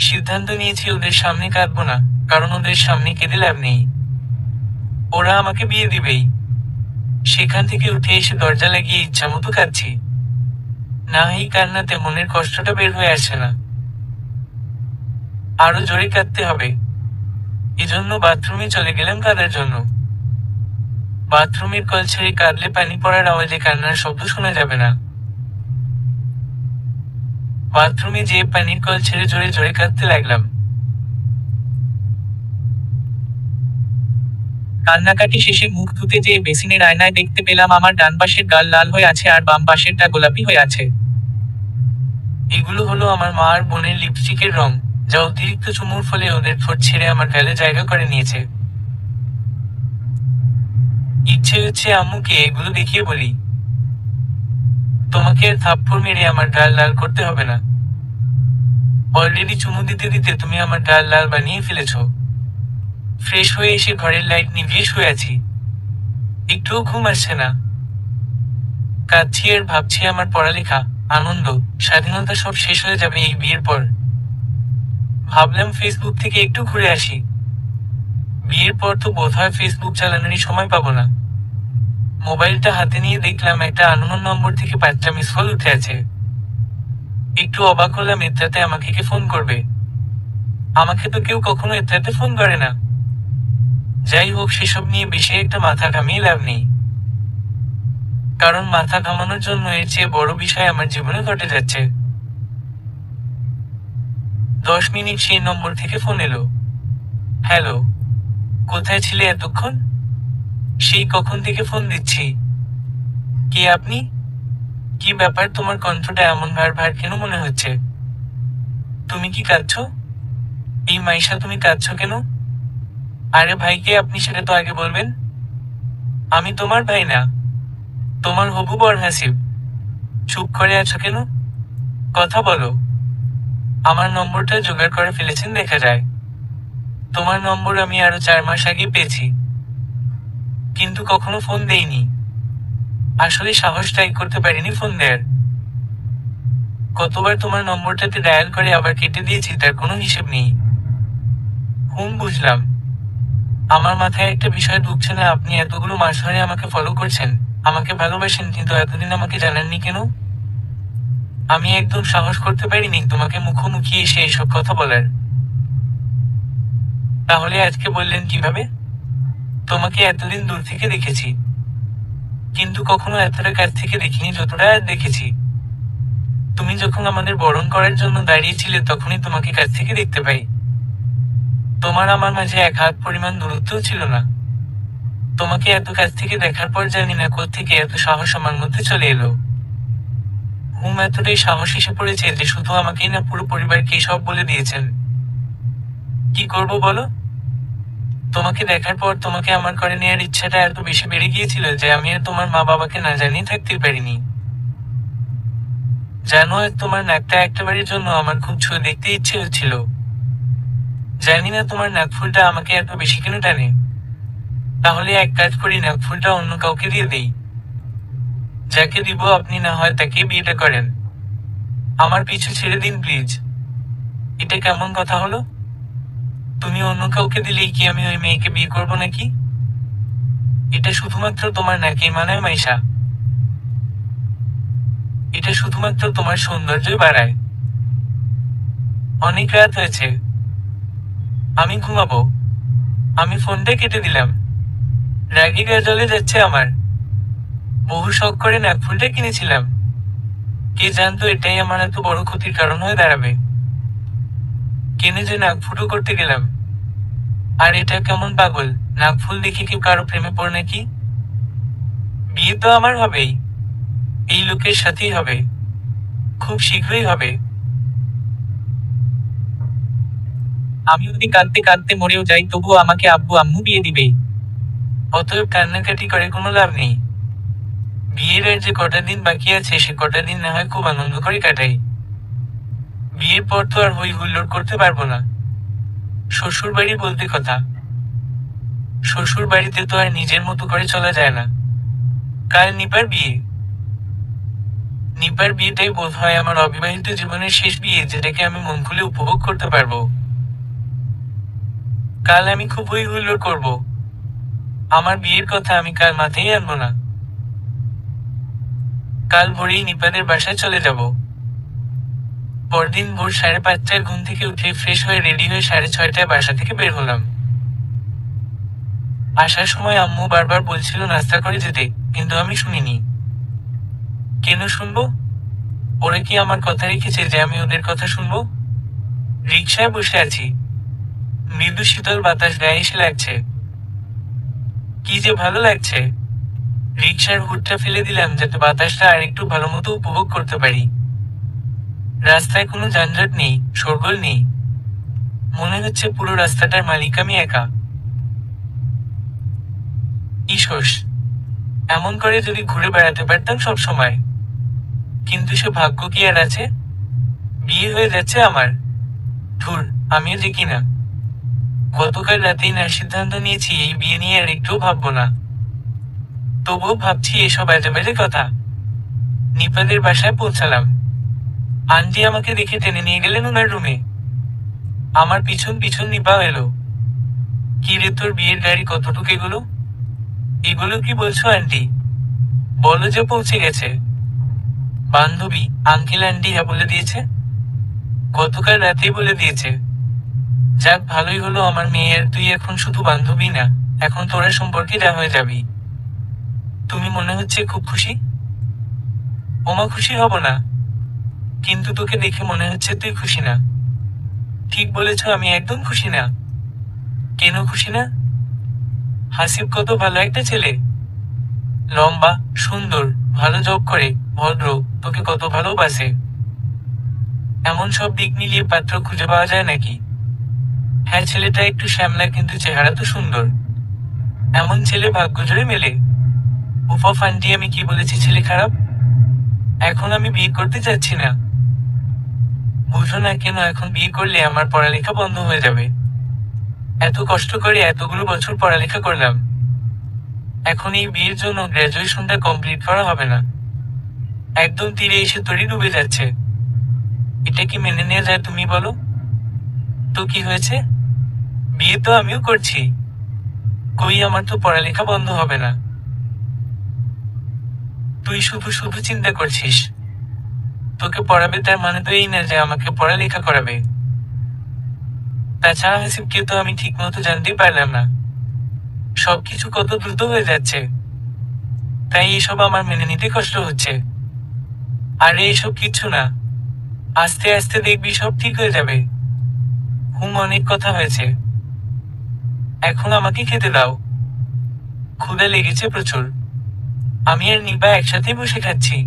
S1: সিদ্ধান্ত নিয়েছি ওদের সামনে কাঁদবো না, কারণ ওদের সামনে কেঁদে লাভ নেই। ওরা আমাকে বিয়ে দিবেই। সেখান থেকে উঠে এসে দরজা লাগিয়ে ইচ্ছামতো কাঁদছি। না, এই কান্নাতে মনের কষ্টটা বের হয়ে আসছে না, আরো জোরে কাঁদতে হবে। এজন্য বাথরুমে চলে গেলাম কাঁদার জন্য। বাথরুমের কল ছেড়ে কাঁদলে পানি পড়ার আওয়াজে কান্নার শব্দ শোনা যাবে না। বাথরুমে যেয়ে পানির কল ছেড়ে জোরে জোরে কাঁদতে লাগলাম। কান্নাকাটি শেষে মুখ ধুতে যেয়ে বেসিনের আয়নায় দেখতে পেলাম আমার ডান পাশের গাল লাল হয়ে আছে আর বাম পাশেরটা গোলাপি হয়ে আছে। এগুলো হলো আমার মা আর বোনের লিপস্টিকের রং, যা অতিরিক্ত চুমুর ফলে ওদের ঠোঁট ছেড়ে আমার গালে জায়গা করে নিয়েছে। ইচ্ছে হচ্ছে আম্মুকে এগুলো দেখিয়ে বলি, তোমাকে আর থাপ্পড় মেরে আমার গাল লাল করতে হবে না। অলরেডি চুমু দিতে দিতে তুমি আমার গাল লাল বানিয়ে ফেলেছ। ফ্রেশ হয়ে এসে ঘরের লাইট নিভিয়ে শুয়ে আছি, একটুও ঘুম আসছে না। কাঁদছি আর ভাবছি আমার পড়ালেখা, আনন্দ, স্বাধীনতা সব শেষ হয়ে যাবে এই বিয়ের পর। ভাবলাম ফেসবুক থেকে একটু ঘুরে আসি। বিয়ের পর তো বোধহয় ফেসবুক চালানোরই সময় পাবো না। মোবাইলটা হাতে নিয়ে দেখলাম একটা আননোন নম্বর থেকে 5টা মিস কল উঠে আছে। একটু অবাক হলাম, এটাতে আমাকে কে ফোন করবে? আমাকে তো কেউ কখনো এটাতে ফোন করে না। যাই হোক, সেসব নিয়ে বেশি একটা মাথা ঘামিয়ে লাভ নেই, কারণ মাথা ঘামানোর জন্য এর চেয়ে বড় বিষয় আমার জীবনে ঘটে যাচ্ছে। 10 মিনিট সেই নম্বর থেকে ফোন এলো। হ্যালো, কোথায় ছিলে এতক্ষণ? সেই কখন থেকে ফোন দিচ্ছি। কে আপনি? কি ব্যাপার, তোমার কণ্ঠটা এমন ভার ভার কেন মনে হচ্ছে? তুমি কি কাঁদছো? এই মাইশা, তুমি কাঁদছো কেন? আরে ভাইকে আপনি সেটা তো আগে বলবেন। আমি তোমার ভাই না, তোমার হবু বর হাসিব। চুপ করে আছো কেন? কথা বলো। আমার নম্বরটা জোগাড় করে ফেলেছেন দেখা যায়। তোমার নম্বর আমি আরো 4 মাস আগে পেয়েছি, কিন্তু কখনো ফোন দেইনি। আসলে সাহসটাই করতে পারিনি ফোন দেয়ার। কতবার তোমার নম্বরটাতে ডায়াল করে আবার কেটে দিয়েছি তার কোনো হিসেব নেই। বুঝলাম। আমার মাথায় একটা বিষয় ঢুকছে না, আপনি এতগুলো মাস ধরে আমাকে ফলো করছেন, আমাকে ভালোবাসেন, কিন্তু এতদিন আমাকে জানাননি কেন? আমি একদম সাহস করতে পারিনি তোমাকে মুখোমুখি এসে এসব কথা বলার। তাহলে আজকে বললেন কিভাবে? তোমাকে এতদিন দূর থেকে দেখেছি, কিন্তু কখনো এতটা কাছ থেকে দেখিনি যতটা আজ দেখেছি। তুমি যখন আমাদের বরণ করার জন্য দাঁড়িয়েছিলে তখনই তোমাকে কাছ থেকে দেখতে পাই। তোমার আমার মাঝে এক হাত পরিমাণ দূরত্বও ছিল না। তোমাকে এত কাছ থেকে দেখার পর জানি না কোত্থেকে এত সাহস আমার মধ্যে চলে এলো। এতটাই সাহস এসে পড়েছে যে শুধু আমাকেই না পুরো পরিবারকেই সব বলে দিয়েছেন। কি করব বলো? তোমাকে দেখার পর তোমাকে আমার করে নেওয়ার ইচ্ছাটা এত বেশি বেড়ে গিয়েছিল যে আমি আর তোমার মা বাবাকে না জানিয়ে থাকতে পারিনি। জানো, আর তোমার নাকটা একটাবারের জন্য আমার খুব ছুঁয়ে দেখতে ইচ্ছে হচ্ছিল। জানি না তোমার নাক ফুলটা আমাকে এত বেশি কেন টানে। তাহলে এক কাজ করি, নাক ফুলটা অন্য কাউকে দিয়ে দেই। যাকে দিব আপনি না হয় তাকে বিয়েটা করেন। আমার পিছু ছেড়ে দিন প্লিজ। এটা কেমন কথা হলো? তুমি অন্য কাউকে দিলেই কি আমি ওই মেয়েকে বিয়ে করব নাকি? এটা শুধুমাত্র তোমার নাকেই মানায় মাইশা। এটা শুধুমাত্র তোমার সৌন্দর্যই বাড়ায়। অনেক রাত হয়েছে, আমি ঘুমাবো। আমি ফোনটা কেটে দিলাম। রাগে গা জ্বলে যাচ্ছে আমার। বহু শখ করে নাক ফুলটা কিনেছিলাম। কে জানতো এটাই আমার এত বড় ক্ষতির কারণ হয়ে দাঁড়াবে। কেনে যে নাক ফুটো করতে গেলাম। আর এটা কেমন পাগল, নাক ফুল দেখে কেউ কারো প্রেমে পড়ে নাকি? বিয়ে তো আমার হবেই, এই লোকের সাথেই হবে, খুব শীঘ্রই হবে। আমি যদি কাঁদতে কাঁদতে মরেও যাই তবুও আমাকে আব্বু আম্মু বিয়ে দিবেই। অতএব কান্নাকাটি করে কোনো লাভ নেই। বিয়ের আর যে কটা দিন বাকি আছে সে কটা দিন না হয় খুব আনন্দ করে কাটাই। বিয়ের পর তো আর হই হুল্লোড় করতে পারবো না। শ্বশুর বাড়ি বলতে কথা, শ্বশুর বাড়িতে তো আর নিজের মতো করে চলা যায় না। কাল নিপার বিয়ে। নিপার বিয়েটাই বোধ হয় আমার অবিবাহিত জীবনের শেষ বিয়ে, যেটাকে আমি মন খুলে উপভোগ করতে পারবো। কাল আমি খুব হই হুল্লোড় করবো। আমার বিয়ের কথা আমি কাল মাথায় আনবো না। কাল ভোরেই নিপাদের বাসায় চলে যাব। পরদিন ভোর 5:30টায় ঘুম থেকে উঠে ফ্রেশ হয়ে রেডি হয়ে 6:30টায় বাসা থেকে বের হলাম। আসার সময় আম্মু বারবার বলছিল নাস্তা করে যেতে, কিন্তু আমি শুনিনি। কেন শুনবো? ওরা কি আমার কথা রেখেছে যে আমি ওদের কথা শুনবো? রিকশায় বসে আছি, মৃদু শীতল বাতাস গায়ে এসে লাগছে। কি যে ভালো লাগছে। রিকশার হুডটা ফেলে দিলাম যাতে বাতাসটা আর একটু ভালো মতো উপভোগ করতে পারি। রাস্তায় কোনো যানজট নেই, শোরগোল নেই। মনে হচ্ছে পুরো রাস্তাটার মালিক আমি একা। ইসোস, এমন করে যদি ঘুরে বেড়াতে পারতাম সব সময়। কিন্তু সে ভাগ্য কি আর আছে? বিয়ে হয়ে যাচ্ছে আমার। ধুর, আমিও যে কিনা। গতকাল রাতেই না সিদ্ধান্ত নিয়েছি এই বিয়ে নিয়ে আর একটুও ভাববো না। তবুও ভাবছি এসব আজে বাজে কথা। নিপাদের বাসায় পৌঁছালাম। আন্টি আমাকে দেখে টেনে নিয়ে গেলেন ওনার রুমে। আমার পিছন পিছন নিপাও এলো। কি রে, তোর বিয়ের গাড়ি কতটুকু এগুলো? এগুলো কি বলছো আন্টি? বলো যে পৌঁছে গেছে। বান্ধবী, আঙ্কেল আন্টি বলে দিয়েছে। গতকাল রাতেই বলে দিয়েছে। যাক, ভালোই হলো আমার মেয়ে আর তুই এখন শুধু বান্ধবী না, এখন তোরা সম্পর্কে যা হয়ে যাবি। তুমি মনে হচ্ছে খুব খুশি। ওমা, খুশি হব না? কিন্তু তোকে দেখে মনে হচ্ছে তুই খুশি না। ঠিক বলেছ, আমি একদম খুশি না। কেন খুশি না? হাসিব কত ভালো একটা ছেলে। লম্বা, সুন্দর, ভালো জব করে, ভদ্র, তোকে কত ভালোবাসে। এমন সব দিক মিলিয়ে পাত্র খুঁজে পাওয়া যায় নাকি? হ্যাঁ, ছেলেটা একটু শ্যামলা কিন্তু চেহারা তো সুন্দর। এমন ছেলে ভাগ্য জোরে মেলে। উফ আন্টি, আমি কি বলেছি ছেলে খারাপ? এখন আমি বিয়ে করতে চাচ্ছি না। বুঝো না কেন, এখন বিয়ে করলে আমার পড়ালেখা বন্ধ হয়ে যাবে। এত কষ্ট করে এতগুলো বছর পড়ালেখা করলাম, এখন এই বিয়ের জন্য গ্রাজুয়েশনটা কমপ্লিট করা হবে না। একদম তীরে এসে তরি ডুবে যাচ্ছে। এটা কি মেনে নেওয়া যায় তুমি বলো? তো কি হয়েছে? বিয়ে তো আমিও করছি। কই, আমার তো পড়ালেখা বন্ধ হবে না। তুই শুধু শুধু চিন্তা করছিস। তোকে পড়াবে তার মানে তো এই না যে আমাকে পড়ালেখা করাবে। তাছাড়া হাসিবকে তো আমি ঠিক মতো জানতেই পারলাম না। সবকিছু কত দ্রুত হয়ে যাচ্ছে, তাই এসব আমার মেনে নিতে কষ্ট হচ্ছে। আরে এসব কিচ্ছু না, আস্তে আস্তে দেখবি সব ঠিক হয়ে যাবে। অনেক কথা হয়েছে, এখন আমাকে খেতে দাও, ক্ষুধা লেগেছে প্রচুর। আমি আর নিপা একসাথে বসে খাচ্ছি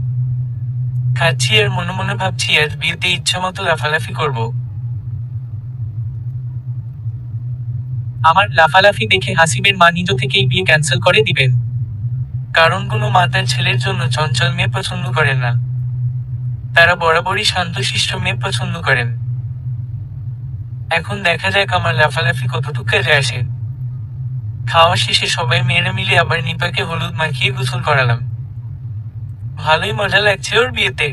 S1: আর মনে মনে ভাবছি আজ বিয়েতে ইচ্ছা মতো লাফালাফি করব। আমার লাফালাফি দেখে হাসিবের মা নিজ থেকেই বিয়ে ক্যান্সেল করে দিবেন, কারণ কোনো মা তার ছেলের জন্য চঞ্চল মেয়ে পছন্দ করেন না। তারা বরাবরই শান্তশিষ্ট মেয়ে পছন্দ করেন। এখন দেখা যাক আমার লাফালাফি কতটুকু কাজে আসে। খাওয়া শেষে সবাই মেয়েরা মিলে আবার নিপাকে হলুদ মাখিয়ে গোসল করালাম। ভালোই মজা লাগছে ওর বিয়েতে।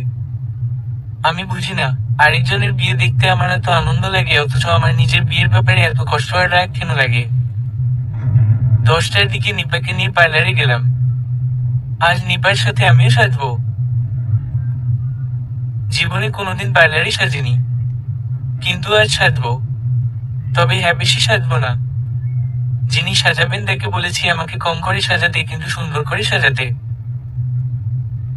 S1: আমি বুঝি না আরেকজনের বিয়ে দেখতে আমার এত আনন্দ লাগে, অথচ আমার নিজের বিয়ের ব্যাপারে এত কষ্ট আর রাগ কেন লাগে। 10টার দিকে নিপাকে নিয়ে পার্লারে গেলাম। আজ নিপার সাথে আমিও সাজবো। জীবনে কোনোদিন পার্লারে সাজিনি, কিন্তু আজ সাজবো। তবে হ্যাঁ, বেশি সাজবো না। যিনি সাজাবেন তাকে বলেছি আমাকে কম করে সাজাতে, কিন্তু সুন্দর করে সাজাতে।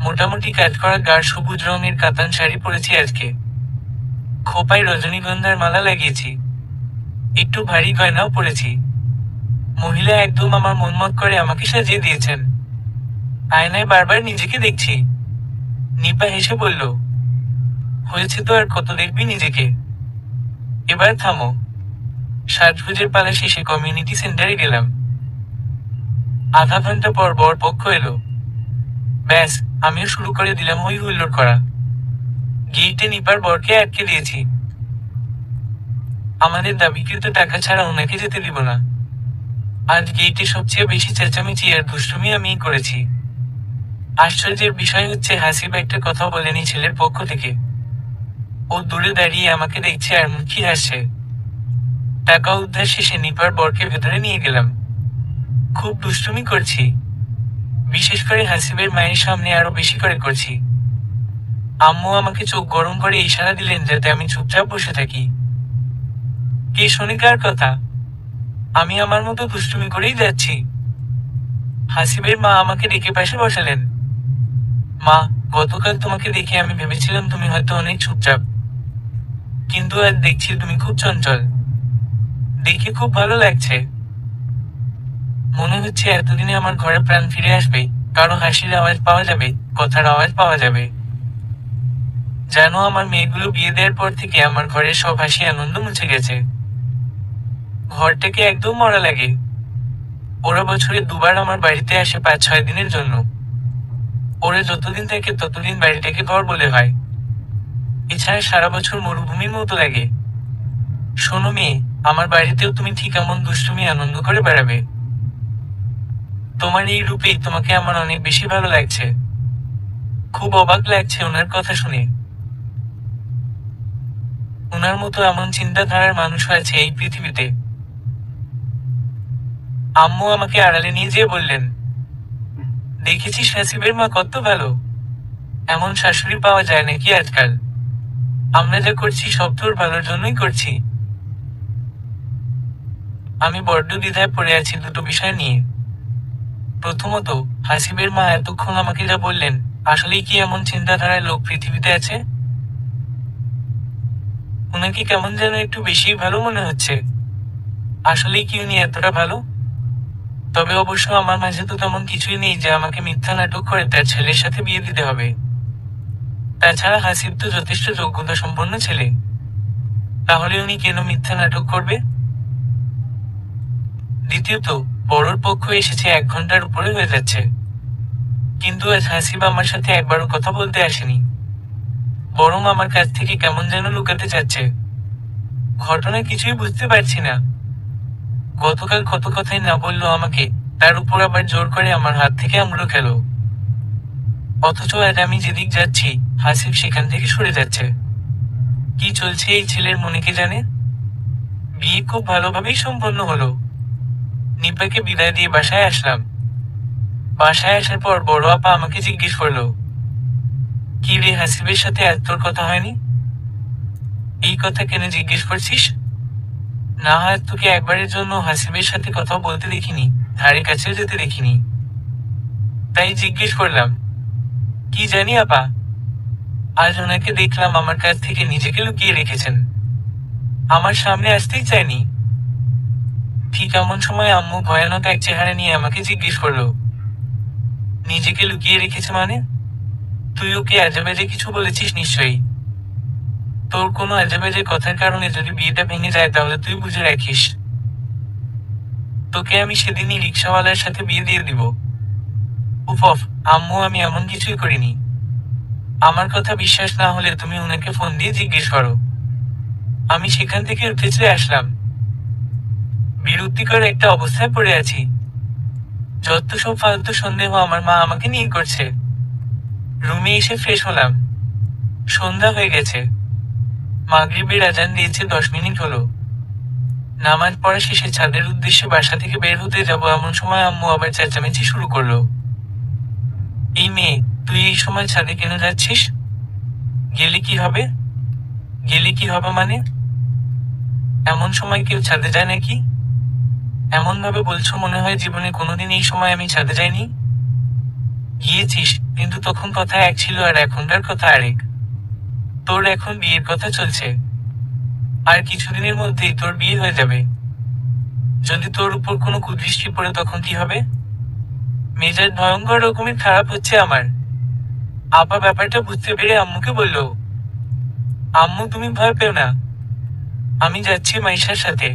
S1: মোটামুটি কাজ করা গাঢ় সবুজ রঙের কাতান শাড়ি পরেছি আজকে। খোপায় রজনীগন্ধার মালা লাগিয়েছি, একটু ভারী গয়নাও পরেছি। মহিলা একদম আমার মনমত করে আমাকে সাজিয়ে দিয়েছেন। আয়নায় বারবার নিজেকে দেখছি। নিপা হেসে বলল, হয়েছে তো, আর কত দেখবি নিজেকে, এবার থামো। সাজগোজের পালা শেষে কমিউনিটি সেন্টারে গেলাম। আধা ঘন্টা পর বর পক্ষ এলো। ব্যাস, আমিও শুরু করে দিলাম হই হুল্লোড় করা। গেইটে নিপার বরকে আটকে দিয়েছি। আমাদের দাবিকৃত টাকা ছাড়া ওনাকে যেতে দিব না। আজ গেইটে সবচেয়ে বেশি চেঁচামেচি আর দুষ্টুমি আমিই করেছি। আশ্চর্যের বিষয় হচ্ছে হাসিব একটা কথাও বলেনি ছেলের পক্ষ থেকে। ও দূরে দাঁড়িয়ে আমাকে দেখছে আর মুখি হাসছে। টাকা উদ্ধার শেষে নিপার বরকে ভেতরে নিয়ে গেলাম। খুব দুষ্টুমি করছি, বিশেষ করে হাসিবের মায়ের সামনে আরো বেশি করে করছি। আম্মু আমাকে চোখ গরম করে ইশারা দিলেন যাতে আমি চুপচাপ বসে থাকি। কে শোনে কার কথা? আমি আমার মতো দুষ্টুমি করেই যাচ্ছি। হাসিবের মা আমাকে ডেকে পাশে বসালেন। মা, গতকাল তোমাকে দেখে আমি ভেবেছিলাম তুমি হয়তো অনেক চুপচাপ, কিন্তু আজ দেখছি তুমি খুব চঞ্চল। দেখে খুব ভালো লাগছে। মনে হচ্ছে এতদিনে আমার ঘরে প্রাণ ফিরে আসবে, কারো হাসির আওয়াজ পাওয়া যাবে, কথার আওয়াজ পাওয়া যাবে। জানো, আমার মেয়েগুলো বিয়ে দেওয়ার পর থেকে আমার ঘরের সব হাসি আনন্দ মুছে গেছে। ঘরটাকে একদম মরা লাগে। ওরা বছরে দুবার আমার বাড়িতে আসে 5-6 দিনের জন্য। ওরা যতদিন থাকে ততদিন বাড়িটাকে ঘর বলে হয়। এছাড়া সারা বছর মরুভূমির মতো লাগে। শোনো মেয়ে, আমার বাড়িতেও তুমি ঠিক এমন দুষ্টুমি আনন্দ করে বেড়াবে। তোমার এই রূপেই তোমাকে আমার অনেক বেশি ভালো লাগছে। খুব অবাক লাগছে ওনার কথা শুনে। ওনার মতো এমন চিন্তাধারার মানুষ আছে এই পৃথিবীতে। আম্মু আমাকে আড়ালে নিয়ে যেয়ে বললেন, দেখেছিস হাসিবের মা কত ভালো। এমন শাশুড়ি পাওয়া যায় নাকি আজকাল। আমরা যা করছি সব তোর ভালোর জন্যই করছি। আমি বড্ড দ্বিধায় পড়ে আছি দুটো বিষয় নিয়ে। প্রথমত, হাসিবের মা এতক্ষণ আমাকে যা বললেন, আসলেই কি এমন চিন্তাধারার লোক পৃথিবীতে আছে? উনাকে কেমন যেন একটু বেশি ভালো মনে হচ্ছে। আসলেই কি উনি এতটা ভালো? তবে অবশ্য আমার মাঝে তো তেমন কিছুই নেই যে আমাকে মিথ্যা নাটক করে তার ছেলের সাথে বিয়ে দিতে হবে। তাছাড়া হাসিব তো যথেষ্ট যোগ্যতা সম্পন্ন ছেলে। তাহলে উনি কেন মিথ্যা নাটক করবে? দ্বিতীয়ত, বড়র পক্ষ এসেছে 1 ঘন্টার উপরে হয়ে যাচ্ছে, কিন্তু আজ হাসিব আমার সাথে একবারও কথা বলতে আসেনি, বরং আমার কাছ থেকে কেমন যেন লুকাতে চাচ্ছে। ঘটনা কিছুই বুঝতে পারছি না। গতকাল কত কথাই না বললো আমাকে, তার উপর আবার জোর করে আমার হাত থেকে আঙুলো খেলো। অথচ আজ আমি যেদিক যাচ্ছি হাসিব সেখান থেকে সরে যাচ্ছে। কি চলছে এই ছেলের মনে কে জানে। বিয়ে খুব ভালোভাবেই সম্পন্ন হলো। নিপাকে বিদায় দিয়ে বাসায় আসলাম। বাসায় আসার পর বড় আপা আমাকে জিজ্ঞেস করলো, কি রে, হাসিবের সাথে আজ তোর কথা হয়নি? এই কথা কেন জিজ্ঞেস করছিস? না হয় তোকে একবারের জন্য হাসিবের সাথে কথা বলতে দেখিনি, ধারে কাছেও যেতে দেখিনি। তাই জিজ্ঞেস করলাম, কি জানি আপা, আজ ওনাকে দেখলাম আমার কাছ থেকে নিজেকে লুকিয়ে রেখেছেন, আমার সামনে আসতেই চায়নি। ঠিক এমন সময় আম্মু ভয়ানক এক চেহারা নিয়ে আমাকে জিজ্ঞেস করলো, নিজেকে লুকিয়ে রেখেছে মানে? তুই ওকে আজেবাজে কিছু বলেছিস নিশ্চয়ই। তোর কোনো আজেবাজে কথার কারণে যদি বিয়েটা ভেঙে যায় তাহলে তুই বুঝে রাখিস, তোকে আমি সেদিনই রিক্সাওয়ালার সাথে বিয়ে দিয়ে দিব। উফ, আম্মু আমি এমন কিছুই করিনি। আমার কথা বিশ্বাস না হলে তুমি ওনাকে ফোন দিয়ে জিজ্ঞেস করো। আমি সেখান থেকে উঠে চলে আসলাম। বিরক্তিকর একটা অবস্থায় পড়ে আছি। যত সব ফালতু সন্দেহ আমার মা আমাকে নিয়ে করছে। রুমে এসে ফ্রেশ হলাম। সন্ধ্যা হয়ে গেছে। মাগরিবের আজান দিয়েছে 10 মিনিট হলো। নামাজ পড়া শেষে ছাদের উদ্দেশ্যে বাসা থেকে বের হতে যাব এমন সময় আম্মু আবার চেঁচামেচি শুরু করলো। এই মেয়ে, তুই এই সময় ছাদে কেন যাচ্ছিস? গেলে কি হবে? গেলে কি হবে মানে? এমন সময় কেউ ছাদে যায় নাকি? এমন ভাবে বলছো মনে হয় জীবনে কোনোদিন এই সময় আমি ছাদে যাইনি। গিয়েছিস, কিন্তু তখন কথা এক ছিল আর এখনকার কথা আরেক। তোর এখন বিয়ের কথা চলছে, আর কিছুদিনের মধ্যেই তোর বিয়ে হয়ে যাবে। যদি তোর উপর কোনো কুদৃষ্টি পড়ে তখন কি হবে? মেজাজ ভয়ঙ্কর রকমের খারাপ হচ্ছে আমার। আপা ব্যাপারটা বুঝতে পেরে আম্মুকে বলল, আম্মু তুমি ভয় পেও না, আমি যাচ্ছি মাইশার সাথে,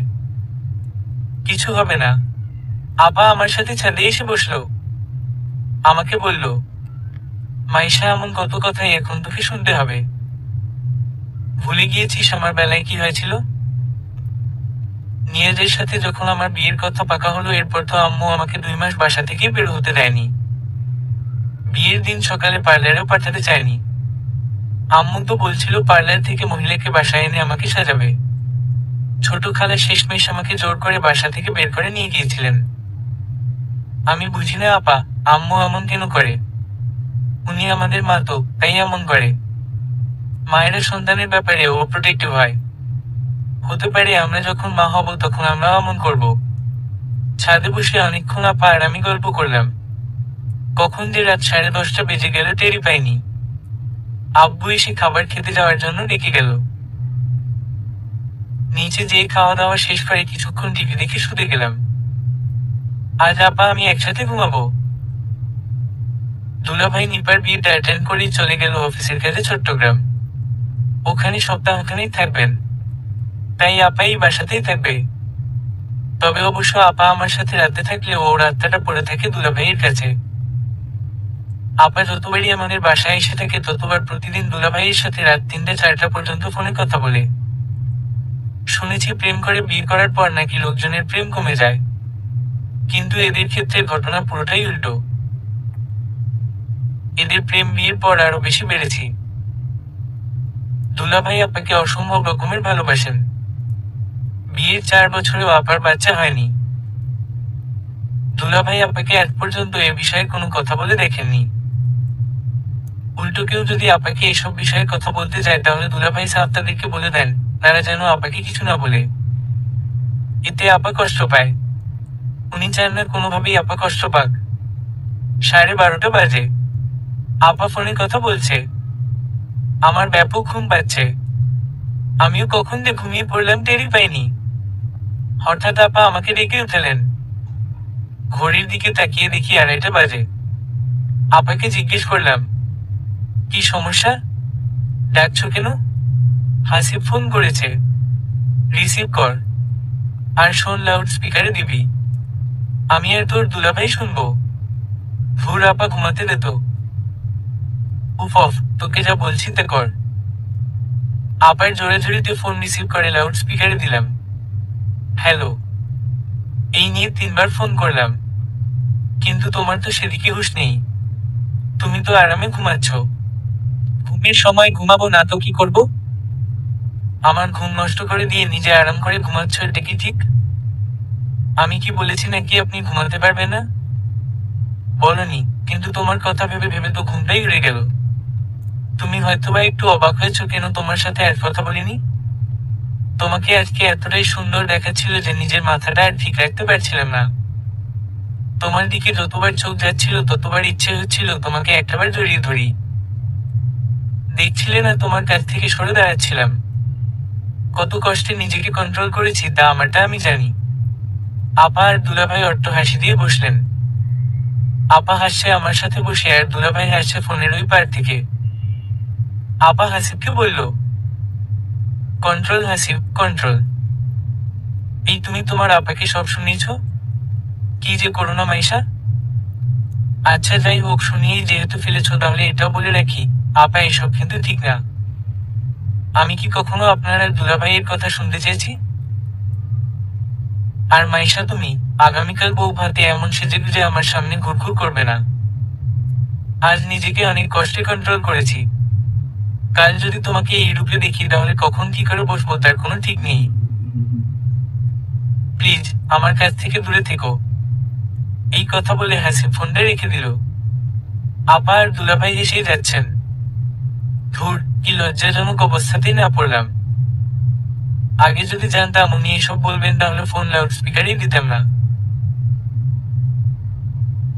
S1: কিছু হবে না। আপা আমার সাথে ছাদে এসে বসলো। আমাকে বলল, মাইশা এমন কত কথাই এখন তোকে শুনতে হবে। ভুলে গিয়েছিস আমার বেলায় কি হয়েছিল? নিয়াজের সাথে যখন আমার বিয়ের কথা পাকা হলো এরপর তো আম্মু আমাকে 2 মাস বাসা থেকে বের হতে দেয়নি। বিয়ের দিন সকালে পার্লারেও পাঠাতে চায়নি। আম্মু তো বলছিল পার্লার থেকে মহিলাকে বাসায় এনে আমাকে সাজাবে। ছোট খালা শেষমেশ আমাকে জোর করে বাসা থেকে বের করে নিয়ে গিয়েছিলেন। আমি বুঝি না আপা, আম্মু এমন কেন করে? উনি আমাদের মা তো, তাই এমন করে। মায়েরা সন্তানের ব্যাপারে ও প্রোটেক্টিভ হয়। হতে পারে আমরা যখন মা হব তখন আমরা এমন করব। ছাদে বসে অনেকক্ষণ আপা আর আমি গল্প করলাম। কখন যে রাত 10:30 বেজে গেল টেরই পাইনি। আব্বু এসে খাবার খেতে যাওয়ার জন্য ডেকে গেল। নিচে যেয়ে খাওয়া দাওয়া শেষ করে কিছুক্ষণ টিভি দেখে শুতে গেলাম। আজ আপা আমি একসাথে ঘুমাবো। দুলাভাই নিপার বিয়েটা অ্যাটেন্ড করেই চলে গেল অফিসের কাজে চট্টগ্রাম। ওখানে সপ্তাহখানেক থাকবেন, তাই আপা এই বাসাতেই থাকবে। তবে অবশ্য আপা আমার সাথে রাতে থাকলে ও রাতটা পড়ে থাকে দুলাভাইয়ের কাছে। আপা যতবারই আমাদের বাসায় এসে থাকে ততবার প্রতিদিন দুলাভাইয়ের সাথে রাত 3টা-4টা পর্যন্ত ফোনে কথা বলে। শুনেছি প্রেম করে বিয়ে করার পর নাকি লোকজনের প্রেম কমে যায়, কিন্তু এদের ক্ষেত্রে ঘটনা পুরোটাই উল্টো। এদের প্রেম বিয়ের পর আরো বেশি বেড়েছি। দুলাভাই আপাকে অসম্ভব রকমের ভালোবাসেন। বিয়ের 4 বছরেও আপার বাচ্চা হয়নি। দুলাভাই আপাকে আজ পর্যন্ত এ বিষয়ে কোনো কথা বলে দেখেননি। উল্টো কেউ যদি আপাকে এসব বিষয়ে কথা বলতে যায় তাহলে দুলাভাই সাহেব তাদেরকে বলে দেন তারা যেন আপাকে কিছু না বলে। এতে আপা কষ্ট পায়। উনি চান না কোনোভাবেই আপা কষ্ট পাক। 12:30 বাজে। আপা ফোনে কথা বলছে। আমার ব্যাপক ঘুম পাচ্ছে। আমিও কখন যে ঘুমিয়ে পড়লাম টেরই পাইনি। হঠাৎ আপা আমাকে ডেকে উঠালেন। ঘড়ির দিকে তাকিয়ে দেখি 2:30 বাজে। আপাকে জিজ্ঞেস করলাম, কি সমস্যা? ডাকছো কেন? হাসিব ফোন করেছে, রিসিভ কর, আর শোন লাউড স্পিকারে দিবি। আমি আর তোর দুলাভাই শুনবো। ভোর আপা ঘুমাতে দে তো। উফ, তোকে যা বলছি তা কর। আপার জোরাজুরিতে ফোন রিসিভ করে লাউড স্পিকারে দিলাম। হ্যালো। এই নিয়ে 3বার ফোন করলাম, কিন্তু তোমার তো সেদিকে হুঁশ নেই। তুমি তো আরামে ঘুমাচ্ছ। ঘুমের সময় ঘুমাবো না তো কি করব? আমার ঘুম নষ্ট করে দিয়ে নিজে আরাম করে ঘুমাচ্ছ, এটা কি ঠিক? আমি কি বলেছি নাকি আপনি ঘুমাতে পারবেন না? বলনি, কিন্তু তোমার কথা ভেবে ভেবে তো ঘুমটাই উড়ে গেল। তুমি হয়তোবা একটু অবাক হয়েছো কেন তোমার সাথে আর কথা বলিনি। তোমাকে আজকে এতটাই সুন্দর দেখাচ্ছিল যে নিজের মাথাটা আর ঠিক রাখতে পারছিলাম না। তোমার দিকে যতবার চোখ যাচ্ছিল ততবার ইচ্ছে হচ্ছিল তোমাকে একটাবার জড়িয়ে ধরি। দেখছিলে না তোমার কাছ থেকে সরে দাঁড়াচ্ছিলাম। কত কষ্টে নিজেকে কন্ট্রোল করেছি তা আমারটা আমি জানি। আপা আর দুলাভাই অট্ট হাসি দিয়ে বসলেন। আপা হাসছে আমার সাথে বসে আর দুলাভাই হাসছে ফোনের ওই পার থেকে। আপা হাসিবকে বলল, কন্ট্রোল হাসিব, কন্ট্রোল। এই তুমি তোমার আপাকে সব শুনিয়েছ? কি যে করো না মাইশা। আচ্ছা যাই হোক, শুনিয়েই যেহেতু ফেলেছ তাহলে এটাও বলে রাখি, আপা এসব কিন্তু ঠিক না। আমি কি কখনো আপনার আর দুলাভাইয়ের কথা শুনতে চেয়েছি? আর মাইশা তুমি আগামীকাল বউ ভাতে এমন সেজেগুজে আমার সামনে ঘুরঘুর করবে না। আজ নিজেকে অনেক কষ্টে কন্ট্রোল করেছি। কাল যদি তোমাকে এই রূপে দেখি তাহলে কখন কি করে বসবো তার কোনো ঠিক নেই। প্লিজ আমার কাছ থেকে দূরে থেকো। এই কথা বলে হাসিব ফোনটা রেখে দিল। আপা আর দুলাভাই এসে যাচ্ছেন। ধুর, কি লজ্জাজনক অবস্থাতেই না পড়লাম। আগে যদি জানতাম উনি এসব বলবেন তাহলে ফোন লাউড স্পিকারই দিতাম না।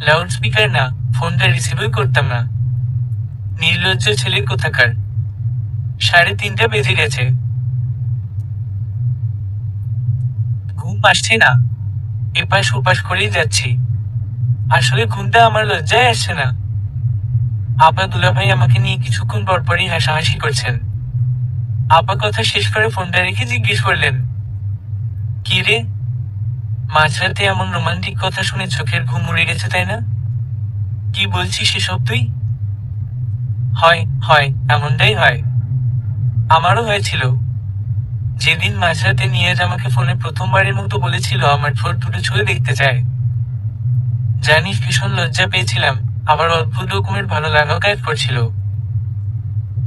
S1: লাউড স্পিকার না, ফোনটা রিসিভই করতাম না। নির্লজ্জ ছেলে কোথাকার। 3:30 বেজে গেছে। ঘুম আসছে না। এপাশ ওপাশ করেই যাচ্ছি। আসলে ঘুমটা আমার লজ্জায় আসছে না। আপা দুলাভাই আমাকে নিয়ে কিছুক্ষণ পরপরই হাসাহাসি করছেন। আপা কথা শেষ করে ফোনটা রেখে জিজ্ঞেস করলেন, কি রে, মাঝরাতে এমন রোমান্টিক কথা শুনে চোখের ঘুম উড়ে গেছে তাই না? কি বলছিস সেসব তুই? হয় হয়, এমনটাই হয়। আমারও হয়েছিল। যেদিন মাঝরাতে নিয়াজ আমাকে ফোনে প্রথমবারের মতো বলেছিল আমার ঠোঁট দুটো ছুঁয়ে দেখতে চায়। জানিস ভীষণ লজ্জা পেয়েছিলাম, আবার অদ্ভুত রকমের ভালো লাগাও কাজ করছিল।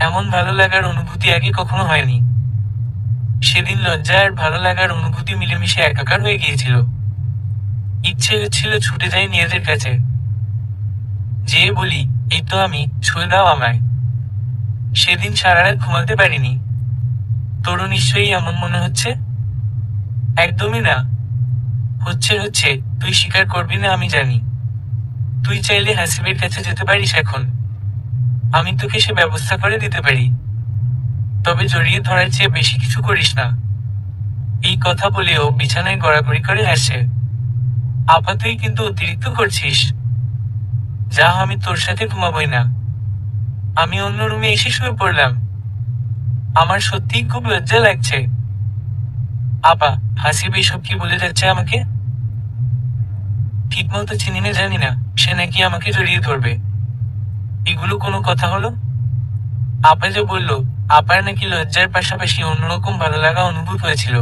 S1: এমন ভালো লাগার অনুভূতি আগে কখনো হয়নি। সেদিন লজ্জা আর ভালো লাগার অনুভূতি মিলেমিশে একাকার হয়ে গিয়েছিল। ইচ্ছে হচ্ছিল ছুটে যাই নিয়াজের কাছে, যেয়ে বলি, এই তো আমি, ছুঁয়ে দাও আমায়। সেদিন সারা রাত ঘুমাতে পারিনি। তোরও নিশ্চয়ই এমন মনে হচ্ছে? একদমই না। হচ্ছে হচ্ছে, তুই স্বীকার করবি না আমি জানি। তুই চাইলে হাসিবের কাছে যেতে পারিস এখন। আমি তোকে সে ব্যবস্থা করে দিতে পারি। তবে জড়িয়ে ধরার চেয়ে বেশি কিছু করিস না। এই কথা বলে ও বিছানায় গড়াগড়ি করে হাসে। আপা তুই কিন্তু অতিরিক্ত করছিস। যা, আমি তোর সাথে ঘুমাবই না। আমি অন্য রুমে এসে শুয়ে পড়লাম। আমার সত্যিই খুব লজ্জা লাগছে। আপা, হাসিব এসব কি বলে যাচ্ছে আমাকে? ঠিক মতো চিনি না জানি না, সে নাকি আমাকে জড়িয়ে ধরবে। এগুলো কোনো কথা হলো? আপা যে বলল, আপার নাকি লজ্জার পাশাপাশি অন্যরকম ভালো লাগা অনুভূত হয়েছিল।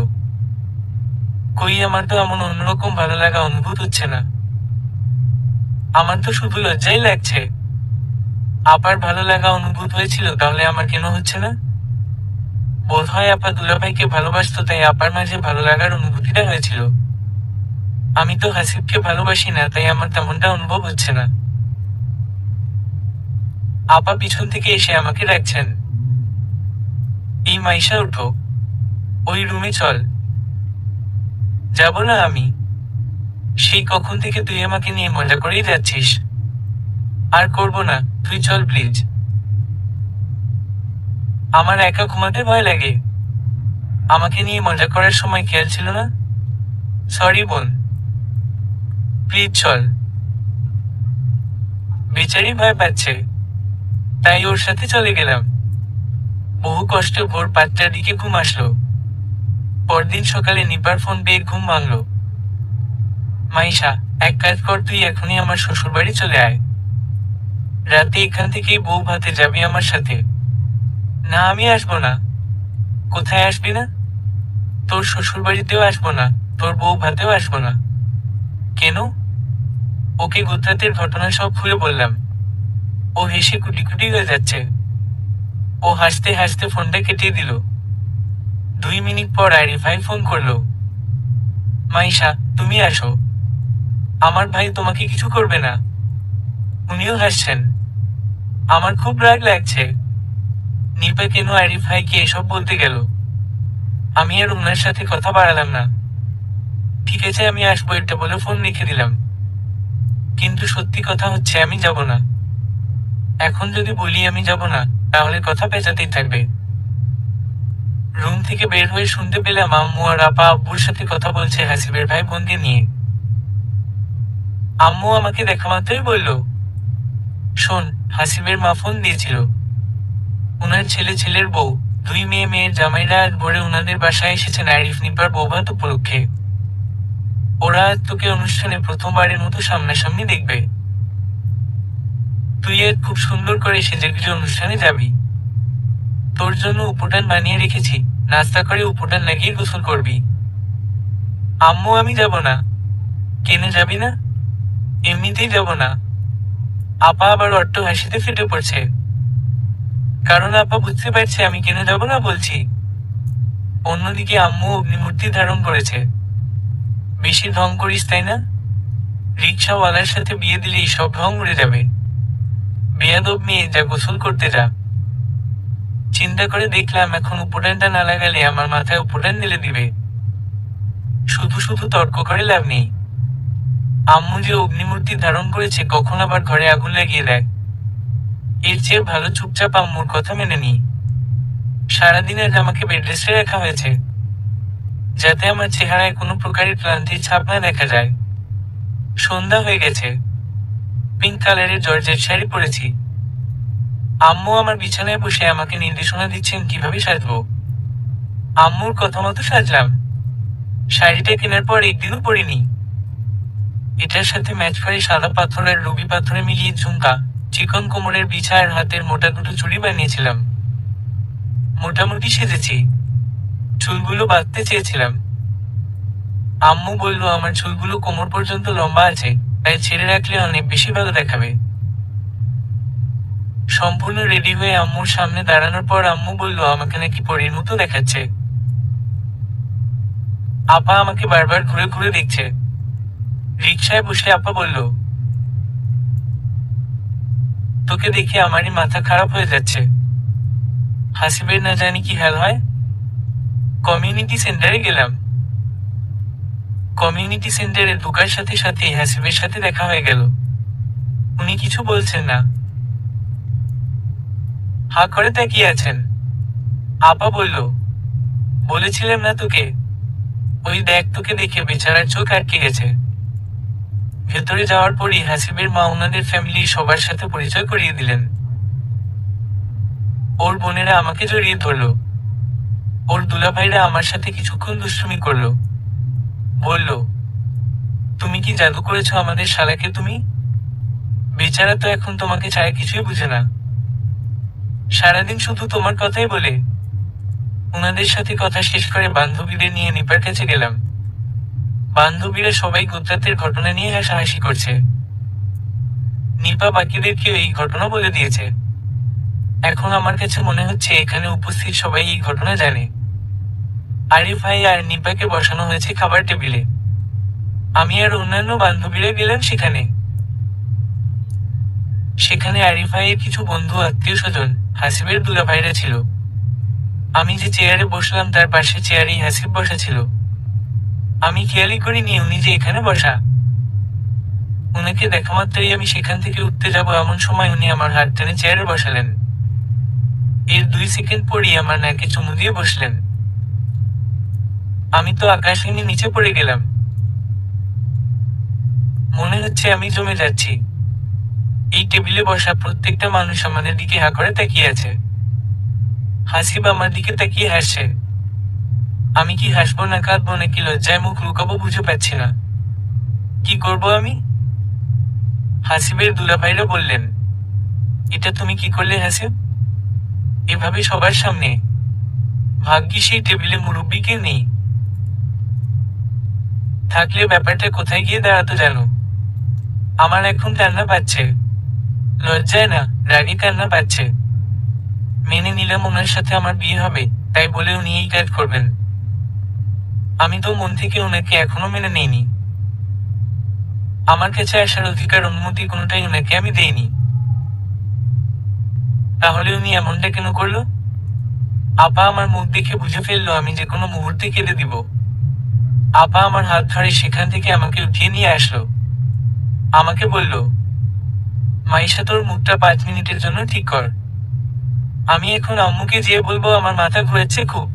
S1: কই, আমার তো এমন অন্যরকম ভালো লাগা অনুভূত হচ্ছে না। আমার তো শুধু লজ্জাই লাগছে। আপার ভালো লাগা অনুভূত হয়েছিল, তাহলে আমার কেন হচ্ছে না? বোধ হয় আপা দুলাভাইকে ভালোবাসতো তাই আপার মাঝে ভালো লাগার অনুভূতিটা হয়েছিল। আমি তো হাসিবকে ভালোবাসি না তাই আমার তেমনটা অনুভব হচ্ছে না। আপা পিছন থেকে এসে আমাকে ডাকছেন, এই মাইশা উঠো, ওই রুমে চল। যাব না আমি। সেই কখন থেকে তুই আমাকে নিয়ে মজা করেই যাচ্ছিস। আর করব না, তুই চল প্লিজ। আমার একা ঘুমাতে ভয় লাগে। আমাকে নিয়ে মজা করার সময় খেয়াল ছিল না। সরি বোন, প্লিজ চল। বেচারি ভয় পাচ্ছে, তাই ওর সাথে চলে গেলাম। বহু কষ্টে ভোর 5টার দিকে ঘুম আসলো। পরদিন সকালে নিপার ফোন পেয়ে ঘুম ভাঙলো। মাইশা, এক কাজ কর, তুই এখনই আমার শ্বশুর বাড়ি চলে আয়। রাতে এখান থেকেই বউ ভাতে যাবি আমার সাথে। না, আমি আসবো না। কোথায় আসবি না? তোর শ্বশুর বাড়িতেও আসবো না, তোর বউ ভাতেও আসবো না। কেন? ওকে গুজরাতের ঘটনা সব খুলে বললাম। ও হেসে কুটি কুটি হয়ে যাচ্ছে। ও হাসতে হাসতে ফোনটা কেটে দিল। 2 মিনিট পর আরিফ ভাই ফোন করলো। মাইশা, তুমি আসো। আমার ভাই তোমাকে কিছু করবে না। উনিও হাসছেন। আমার খুব রাগ লাগছে। নিপা কেন আরিফ ভাইকে এসব বলতে গেল? আমি আর ওনার সাথে কথা বাড়ালাম না। ঠিক আছে, আমি আসবো এটা বলে ফোন রেখে দিলাম। কিন্তু সত্যি কথা হচ্ছে আমি যাব না। এখন যদি বলি আমি যাব না, তাহলে কথা পেঁচাতেই থাকবে। রুম থেকে বের হয়ে শুনতে পেলাম আম্মু আর আপা আব্বুর সাথে কথা বলছে হাসিবের ভাই বোনকে নিয়ে। আম্মু আমাকে দেখা মাত্রই বলল, শোন, হাসিবের মা ফোন দিয়েছিল। ওনার ছেলে ছেলের বউ, দুই মেয়ে মেয়ের জামাইরা আজ ভোরে ওনাদের বাসায় এসেছেন আরিফ নিপার বৌভাত উপলক্ষে। ওরা আজ তোকে অনুষ্ঠানে প্রথমবারের মতো সামনাসামনি দেখবে। তুই আজ খুব সুন্দর করে সেজেগুজে অনুষ্ঠানে যাবি। তোর জন্য উপটান বানিয়ে রেখেছি, নাস্তা করে উপটান লাগিয়ে গোসল করবি। আম্মু আমি যাব না। কেন যাবি না? এমনিতেই যাব না। আপা আবার অট্ট হাসিতে ফেটে পড়ছে। কারণ আপা বুঝতে পারছে আমি কেন যাব না বলছি। অন্যদিকে আম্মু অগ্নিমূর্তি ধারণ করেছে। বেশি ঢং করিস তাই না? রিক্সাওয়ালার সাথে বিয়ে দিলেই সব ঢং উড়ে যাবে। বেয়াদব মেয়ে, যা গোসল করতে যা। চিন্তা করে দেখলাম এখন উপটানটা না লাগালে আমার মাথায় উপটান ঢেলে দিবে। শুধু শুধু তর্ক করে লাভ নেই। আম্মু যে অগ্নিমূর্তি ধারণ করেছে কখন আবার ঘরে আগুন লাগিয়ে দেয়। এর চেয়ে ভালো চুপচাপ আম্মুর কথা মেনে নি। সারাদিন আজ আমাকে বেড রেস্টে রাখা হয়েছে, যাতে আমার চেহারায় কোনো প্রকারের ক্লান্তির ছাপ না দেখা যায়। সন্ধ্যা হয়ে গেছে। পিঙ্ক কালারের জর্জেট শাড়ি পরেছি। আম্মু আমার বিছানায় বসে আমাকে নির্দেশনা দিচ্ছেন কিভাবে সাজবো। আম্মুর কথা মতো সাজলাম। শাড়িটা কেনার পর একদিনও পরিনি। এটার সাথে ম্যাচ করে সাদা পাথর আর রুবি পাথরে মিলিয়ে ঝুমকা, চিকন কোমরের বিছা আর হাতের মোটা দুটো চুড়ি বানিয়েছিলাম। মোটামুটি সেজেছি। চুলগুলো বাঁধতে চেয়েছিলাম। আম্মু বলল আমার চুলগুলো কোমর পর্যন্ত লম্বা আছে, তাই ছেড়ে রাখলে অনেক বেশি ভালো দেখাবে। সম্পূর্ণ রেডি হয়ে আম্মুর সামনে দাঁড়ানোর পর আম্মু বলল আমাকে নাকি পরীর মতো দেখাচ্ছে। আপা আমাকে বারবার ঘুরে ঘুরে দেখছে। রিকশায় বসে আপা বলল, তোকে দেখে আমারই মাথা খারাপ হয়ে যাচ্ছে। হাসিবের না জানি কি হাল হয়। কমিউনিটি সেন্টারে গেলাম। কমিউনিটি সেন্টারে ঢোকার সাথে সাথে হাসিবের সাথে দেখা হয়ে গেল। উনি কিছু বলছেন না, হা করে তাকিয়ে আছেন। আপা বলল, বলেছিলাম না তোকে, ওই দেখ তোকে দেখে বেচারার চোখ আটকে গেছে। ভেতরে যাওয়ার পরই হাসিবের মা ওনাদের ফ্যামিলির সবার সাথে পরিচয় করিয়ে দিলেন। ওর বোনেরা আমাকে জড়িয়ে ধরলো। ওর দুলাভাইরা আমার সাথে কিছুক্ষণ দুষ্টুমি করলো। বলল, তুমি কি জাদু করেছো আমাদের শালাকে তুমি? বেচারা তো এখন তোমাকে ছাড়া কিছুই বুঝে না। সারাদিন শুধু তোমার কথাই বলে। ওনাদের সাথে কথা শেষ করে বান্ধবীদের নিয়ে নিপার কাছে গেলাম। বান্ধবীরা সবাই গুজরাতের ঘটনা নিয়ে হাসাহাসি করছে। নিপা বাকিদেরকেও এই ঘটনা বলে দিয়েছে। এখন আমার কাছে মনে হচ্ছে এখানে উপস্থিত সবাই এই ঘটনা জানে। আরিফ ভাই আর নিপাকে বসানো হয়েছে খাবার টেবিলে। আমি আর অন্যান্য বান্ধবীরা গেলাম সেখানে। সেখানে আরিফ ভাইয়ের কিছু বন্ধু, আত্মীয় স্বজন, হাসিবের দুলাভাইরা ছিল। আমি যে চেয়ারে বসলাম তার পাশে চেয়ারেই হাসিব বসা ছিল। আমি খেয়ালই করিনি উনি যে এখানে বসা। উনাকে দেখা মাত্রই আমি সেখান থেকে উঠতে যাব এমন সময় উনি আমার হাত টেনে চেয়ারে বসালেন। এর 2 সেকেন্ড পরই আমার নাকে চুমু দিয়ে বসলেন। আমি তো আকাশ ভেঙে নিচে পড়ে গেলাম। মনে হচ্ছে আমি জমে যাচ্ছি। এই টেবিলে বসা প্রত্যেকটা মানুষ আমাদের দিকে হা করে তাকিয়ে আছে। হাসিব আমার দিকে তাকিয়ে হাসছে। আমি কি হাসবো না কাঁদবো নাকি লজ্জায় মুখ লুকাবো বুঝে পাচ্ছি না। কি করব আমি? হাসিবের দুলাভাইরা বললেন, এটা তুমি কি করলে হাসিব? এভাবে সবার সামনে? ভাগ্যি সেই টেবিলে মুরব্বি কেউ নেই। থাকলে ব্যাপারটা কোথায় গিয়ে দাঁড়াতো জানো? আমার এখন কান্না পাচ্ছে। লজ্জায় না, রাগে কান্না পাচ্ছে। মেনে নিলাম ওনার সাথে আমার বিয়ে হবে, তাই বলে উনি এই কাজ করবেন। আমি তো মন থেকে ওনাকে এখনো মেনে নেইনি। আমার কাছে আসার অধিকার, অনুমতি কোনোটাই ওনাকে আমি দেইনি। তাহলে উনি এমনটা কেন করলো? আপা আমার মুখ দেখে বুঝে ফেললো আমি যে কোনো মুহূর্তে কেঁদে দিব। আপা আমার হাত ধরে সেখান থেকে আমাকে উঠিয়ে নিয়ে আসলো। আমাকে বলল, মাইশা তোর মুখটা 5 মিনিটের জন্য ঠিক কর। আমি এখন আম্মুকে যেয়ে বলবো আমার মাথা ঘুরেছে খুব।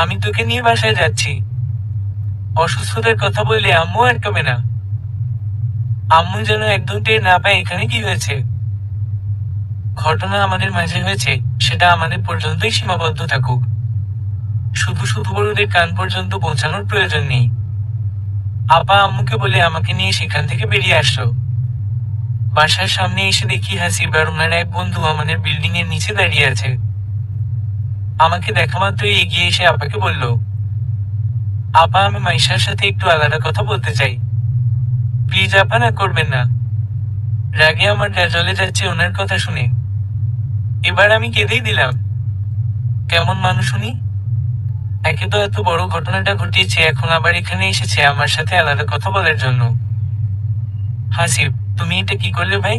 S1: আমি তোকে নিয়ে বাসায় যাচ্ছি। অসুস্থতার কথা বললে আম্মু আটকাবে না। আম্মু যেন একদম টের না পায় এখানে কি হয়েছে। ঘটনা আমাদের মাঝে হয়েছে, সেটা আমাদের পর্যন্তই সীমাবদ্ধ থাকুক। শুধু শুধু বড়দের কান পর্যন্ত পৌঁছানোর প্রয়োজন নেই। আপা আম্মুকে বলে আমাকে নিয়ে সেখান থেকে বেরিয়ে আসলো। বাসার সামনে এসে দেখি হাসিব আর ওনার এক বন্ধু আমাদের বিল্ডিং এর নিচে দাঁড়িয়ে আছে। আমাকে দেখা মাত্রই এগিয়ে এসে আপাকে বলল, আপা আমি মাইশার সাথে একটু আলাদা কথা বলতে চাই। প্লিজ আপা না করবেন না। রাগে আমার গা জ্বলে যাচ্ছে ওনার কথা শুনে। এবার আমি কেঁদেই দিলাম। কেমন মানুষ উনি! একে তো এত বড় ঘটনাটা ঘটিয়েছে, এখন আবার এখানে এসেছে আমার সাথে আলাদা কথা বলার জন্য। হাসিব, তুমি এটা কি করলে ভাই?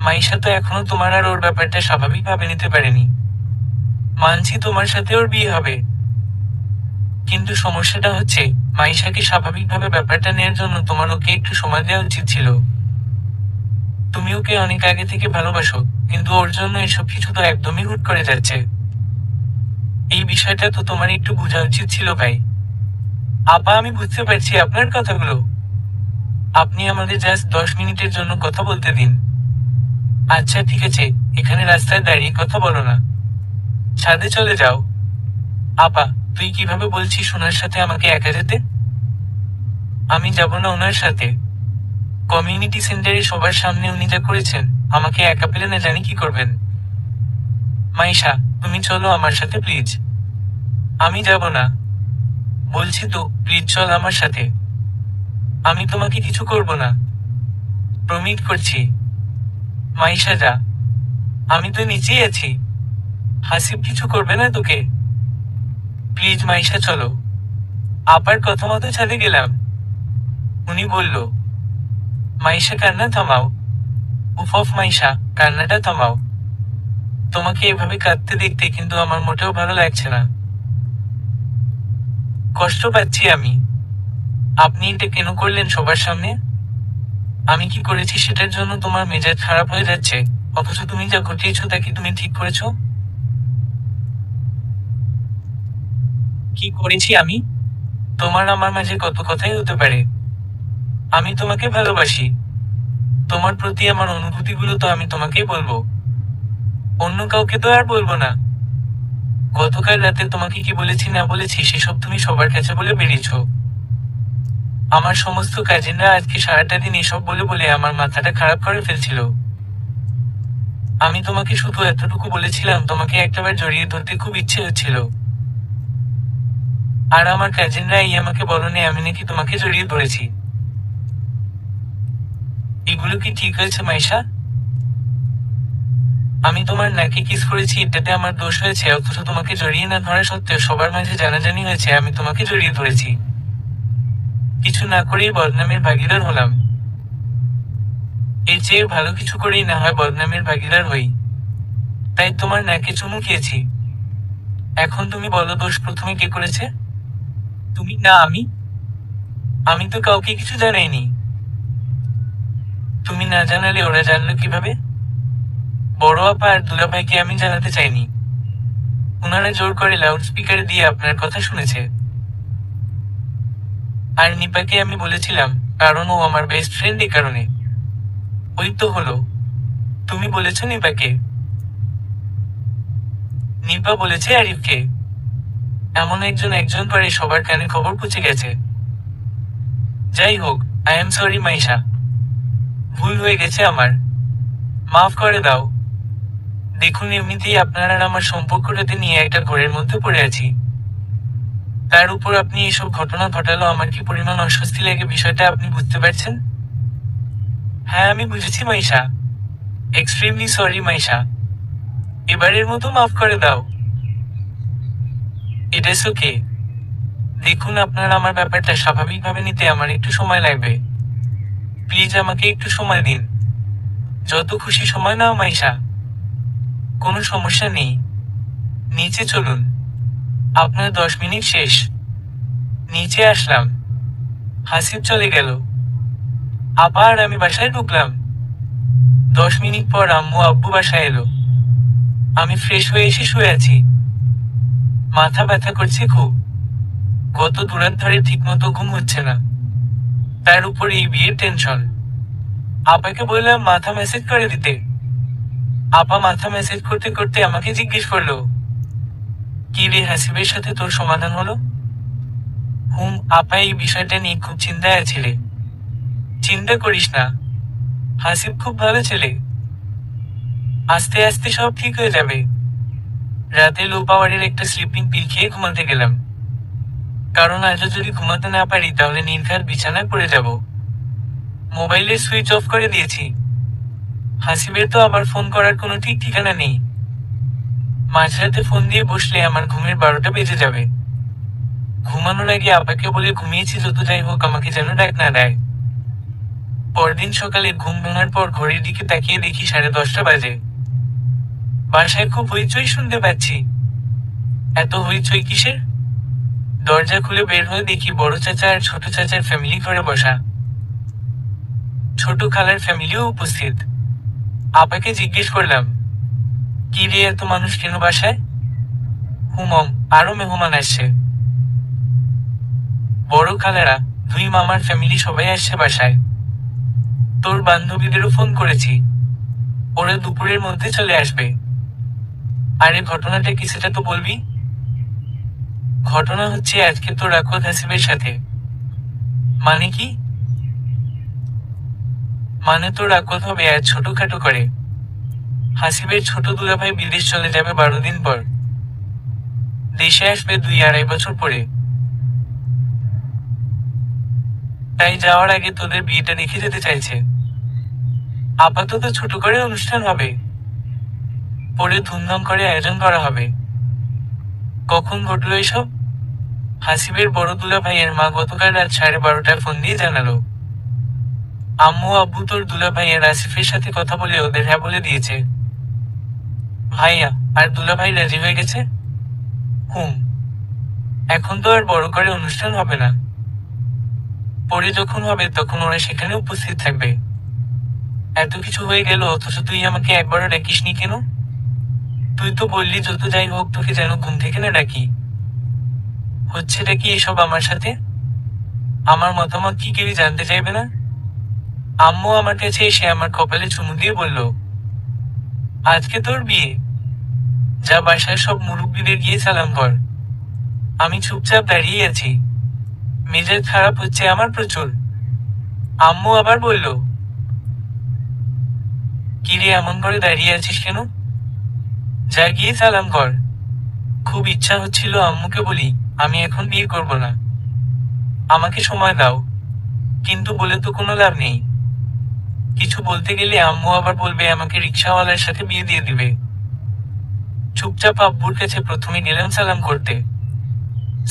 S1: মাইশা তো এখনো তোমার আর ওর ব্যাপারটা স্বাভাবিকভাবে নিতে পারেনি। মানছি তোমার সাথে ওর বিয়ে হবে, কিন্তু সমস্যাটা হচ্ছে মাইশাকে স্বাভাবিকভাবে ব্যাপারটা নেয়ার জন্য তোমার ওকে একটু সময় দেওয়া উচিত ছিল। তুমি ওকে অনেক আগে থেকে ভালোবাসো, কিন্তু ওর জন্য এসব কিছু তো একদমই হুট করে যাচ্ছে। এই বিষয়টা তো তোমার একটু বোঝা উচিত ছিল ভাই। আপা আমি বুঝতে পারছি আপনার কথাগুলো। আপনি আমাদের জাস্ট 10 মিনিটের জন্য কথা বলতে দিন। আচ্ছা ঠিক আছে, এখানে রাস্তায় দাঁড়িয়ে কথা বলো না, ছাদে চলে যাও। আপা, তুই কিভাবে বলছিস ওনার সাথে আমাকে একা যেতে? আমি যাব না ওনার সাথে। কমিউনিটি সেন্টারে সবার সামনে উনি যা করেছেন, আমাকে একা পেলে না জানি কি করবেন। মাইশা, তুমি চলো আমার সাথে প্লিজ। আমি যাব না। বলছি তো, প্লিজ চল আমার সাথে। আমি তোমাকে কিছু করব না, প্রমিট করছি। মাইশা যা, আমি তো নিচেই আছি। হাসিব কিছু করবে না তোকে। প্লিজ মাইশা চলো। আপার কথা মতো ছাদে গেলাম। উনি বলল, মাইশা কান্না থামাও। উফ অফ মাইশা, কান্নাটা থামাও। তোমাকে এভাবে কাঁদতে দেখতে কিন্তু আমার মোটেও ভালো লাগছে না। কষ্ট পাচ্ছি আমি। আপনি এটা কেন করলেন সবার সামনে? আমি কি করেছি সেটার জন্য তোমার মেজাজ খারাপ হয়ে যাচ্ছে, অথচ তুমি যা ঘটিয়েছো তা কি তুমি ঠিক করেছো? কি করেছি আমি? তোমার আমার মাঝে কত কথাই হতে পারে। আমি তোমাকে ভালোবাসি। তোমার প্রতি আমার অনুভূতিগুলো তো আমি তোমাকেই বলবো, অন্য কাউকে তো আর বলবো না। গতকাল রাতে তোমাকে কি বলেছি না বলেছি সেসব তুমি সবার কাছে বলে বেরিয়েছো। আমার সমস্ত কাজিনরা আজকে সারাটা দিন এসব বলে বলে আমার মাথাটা খারাপ করে ফেলছিল। আমি তোমাকে শুধু এতটুকু বলেছিলাম তোমাকে একটাবার জড়িয়ে ধরতে খুব ইচ্ছে হচ্ছিল। আর আমার কাজিনরা এই আমাকে বলনে আমি নাকি তোমাকে জড়িয়ে ধরেছি। এগুলো কি ঠিক হয়েছে মাইশা? আমি তোমার নাকে কিস করেছি এটাতে আমার দোষ হয়েছে, অথচ তোমাকে জড়িয়ে না ধরা সত্ত্বেও সবার মাঝে জানাজানি হয়েছে আমি তোমাকে জড়িয়ে ধরেছি। কিছু না করেই বদনামের ভাগিদার হলাম। এর চেয়ে ভালো কিছু করেই না হয় বদনামের ভাগিদার হই। তাই তোমার নাকে চুমু খেয়েছি। এখন তুমি বলো দোষ প্রথমে কে করেছে? তুমি না আমি? আমি তো কাউকে কিছু জানাইনি। তুমি না জানালে ওরা জানলো কিভাবে? বড় আপা আর দুলাভাইকে আমি জানাতে চাইনি। ওনারা জোর করে লাউড স্পিকারে দিয়ে আপনার কথা শুনেছে। আর নিপাকে আমি বলেছিলাম, কারণ ও আমার বেস্ট ফ্রেন্ড এই কারণে। ওই তো হলো। তুমি বলেছ নিপাকে? নিপা বলেছে আরিফকে। এমন একজন পরে সবার কানে খবর পৌঁছে গেছে। যাই হোক, আই এম সরি মাইশা। ভুল হয়ে গেছে আমার। মাফ করে দাও। দেখুন এমনিতেই আপনার আর আমার সম্পর্কটাতে নিয়ে একটা ঘোরের মধ্যে পড়ে আছি। তার উপর আপনি এসব ঘটনা ঘটালো আমার কি পরিমাণ অস্বস্তি লাগে বিষয়টা আপনি বুঝতে পারছেন? হ্যাঁ আমি বুঝেছি মাইশা। Extremely sorry Maisha. এবারের মতো মাফ করে দাও। It's okay. দেখুন আপনার আমার ব্যাপারটা স্বাভাবিকভাবে নিতে আমার একটু সময় লাগবে। প্লিজ আমাকে একটু সময় দিন। যত খুশি সময় নাও মাইশা, কোনো সমস্যা নেই। নিচে চলুন, আপনার 10 মিনিট শেষ। নিচে আসলাম। হাসিব চলে গেল। আপা আর আমি বাসায় ঢুকলাম। 10 মিনিট পর আম্মু আব্বু বাসায় এলো। আমি ফ্রেশ হয়ে এসে শুয়ে আছি। মাথা ব্যথা করছে খুব। গত দুরাত ধরে ঠিকমতো ঘুম হচ্ছে না, তার উপর এই বিয়ের টেনশন। আপাকে বললাম মাথা মেসেজ করে দিতে। আপা মাথা মেসেজ করতে করতে আমাকে জিজ্ঞেস করলো, কি রে হাসিবের সাথে তোর সমাধান হলো? আপা এই বিষয়টা নিয়ে খুব চিন্তায় আছিলে। চিন্তা করিস না, হাসিব খুব ভালো ছেলে। আস্তে আস্তে সব ঠিক হয়ে যাবে। রাতে লো পাওয়ারের একটা স্লিপিং পিল খেয়ে ঘুমাতে গেলাম, কারণ আজও যদি ঘুমাতে না পারি তাহলে নির্ঘাত বিছানায় পড়ে যাব। মোবাইলের সুইচ অফ করে দিয়েছি। হাসিবের তো আবার ফোন করার কোনো ঠিক ঠিকানা নেই। মাঝরাতে ফোন দিয়ে বসলে আমার ঘুমের 12টা বেজে যাবে। ঘুমানোর আগে আপাকে বলে ঘুমিয়েছি, যত যাই হোক আমাকে যেন ডাক না দেয়। পরদিন সকালে ঘুম ভাঙার পর ঘড়ির দিকে তাকিয়ে দেখি 10:30 বাজে। বাসায় খুব হইচই শুনতে পাচ্ছি। এত হইচই কিসের? দরজা খুলে বের হয়ে দেখি বড় চাচা আর ছোট চাচার ফ্যামিলি ঘরে বসা। ছোট খালার ফ্যামিলিও উপস্থিত। আপাকে জিজ্ঞেস করলাম, কি রে এত মানুষ কেন বাসায়? হুমম, আরো মেহমান আসছে। বড় খালারা, 2 মামার ফ্যামিলি সবাই আসছে বাসায়। তোর বান্ধবীদেরও ফোন করেছি, ওরা দুপুরের মধ্যে চলে আসবে। আরে ঘটনাটা কি সেটা তো বলবি। ঘটনা হচ্ছে আজকে তো রাখত হাসিবের সাথে। মানে কি? মানে তো রাখত হবে আজ ছোটখাটো করে। হাসিবের ছোট দুলাভাই বিদেশ চলে যাবে 12 দিন পর। দেশে আসবে 2-2.5 বছর পরে। তাই যাওয়ার আগে তোদের বিয়েটা দেখে যেতে চাইছে। আপাতত ছোট করে অনুষ্ঠান হবে, পরে ধুমধাম করে আয়োজন করা হবে। কখন ঘটলো এসব? হাসিবের বড় দুলাভাইয়ের মা গতকাল রাত 12:30টায় ফোন দিয়ে জানালো, আম্মু আব্বু তোর দুলাভাইয়ের আসিফের সাথে কথা বলে ওদের হ্যাঁ বলে দিয়েছে। ভাইয়া আর দুলাভাই রাজি হয়ে গেছে। হুম। এখন তো আর বড় করে অনুষ্ঠান হবে না, পরে যখন হবে তখন ওরা সেখানে উপস্থিত থাকবে। এত কিছু হয়ে গেল অথচ তুই আমাকে একবারও ডাকিসনি কেন? তুই তো বললি যত যাই হোক তোকে যেন ঘুম থেকে না ডাকি। হচ্ছেটা কি এসব আমার সাথে? আমার মতামত কি কেউই জানতে চাইবে না? আম্মু আমার কাছে এসে আমার কপালে চুমু দিয়ে বলল, আজকে তোর বিয়ে, যা বাসায় সব মুরব্বীদের গিয়ে সালাম কর। আমি চুপচাপ দাঁড়িয়ে আছি। মেজাজ খারাপ হচ্ছে আমার প্রচুর। আম্মু আবার বলল, কিরে এমন করে দাঁড়িয়ে আছিস কেন? যা গিয়ে সালাম কর। খুব ইচ্ছা হচ্ছিল আম্মুকে বলি আমি এখন বিয়ে করব না, আমাকে সময় দাও, কিন্তু বলে তো কোনো লাভ নেই। কিছু বলতে গেলে আম্মু আবার বলবে আমাকে রিক্সাওয়ালার সাথে বিয়ে দিয়ে দিবে। চুপচাপ আব্বুর কাছে প্রথমে গেলাম সালাম করতে।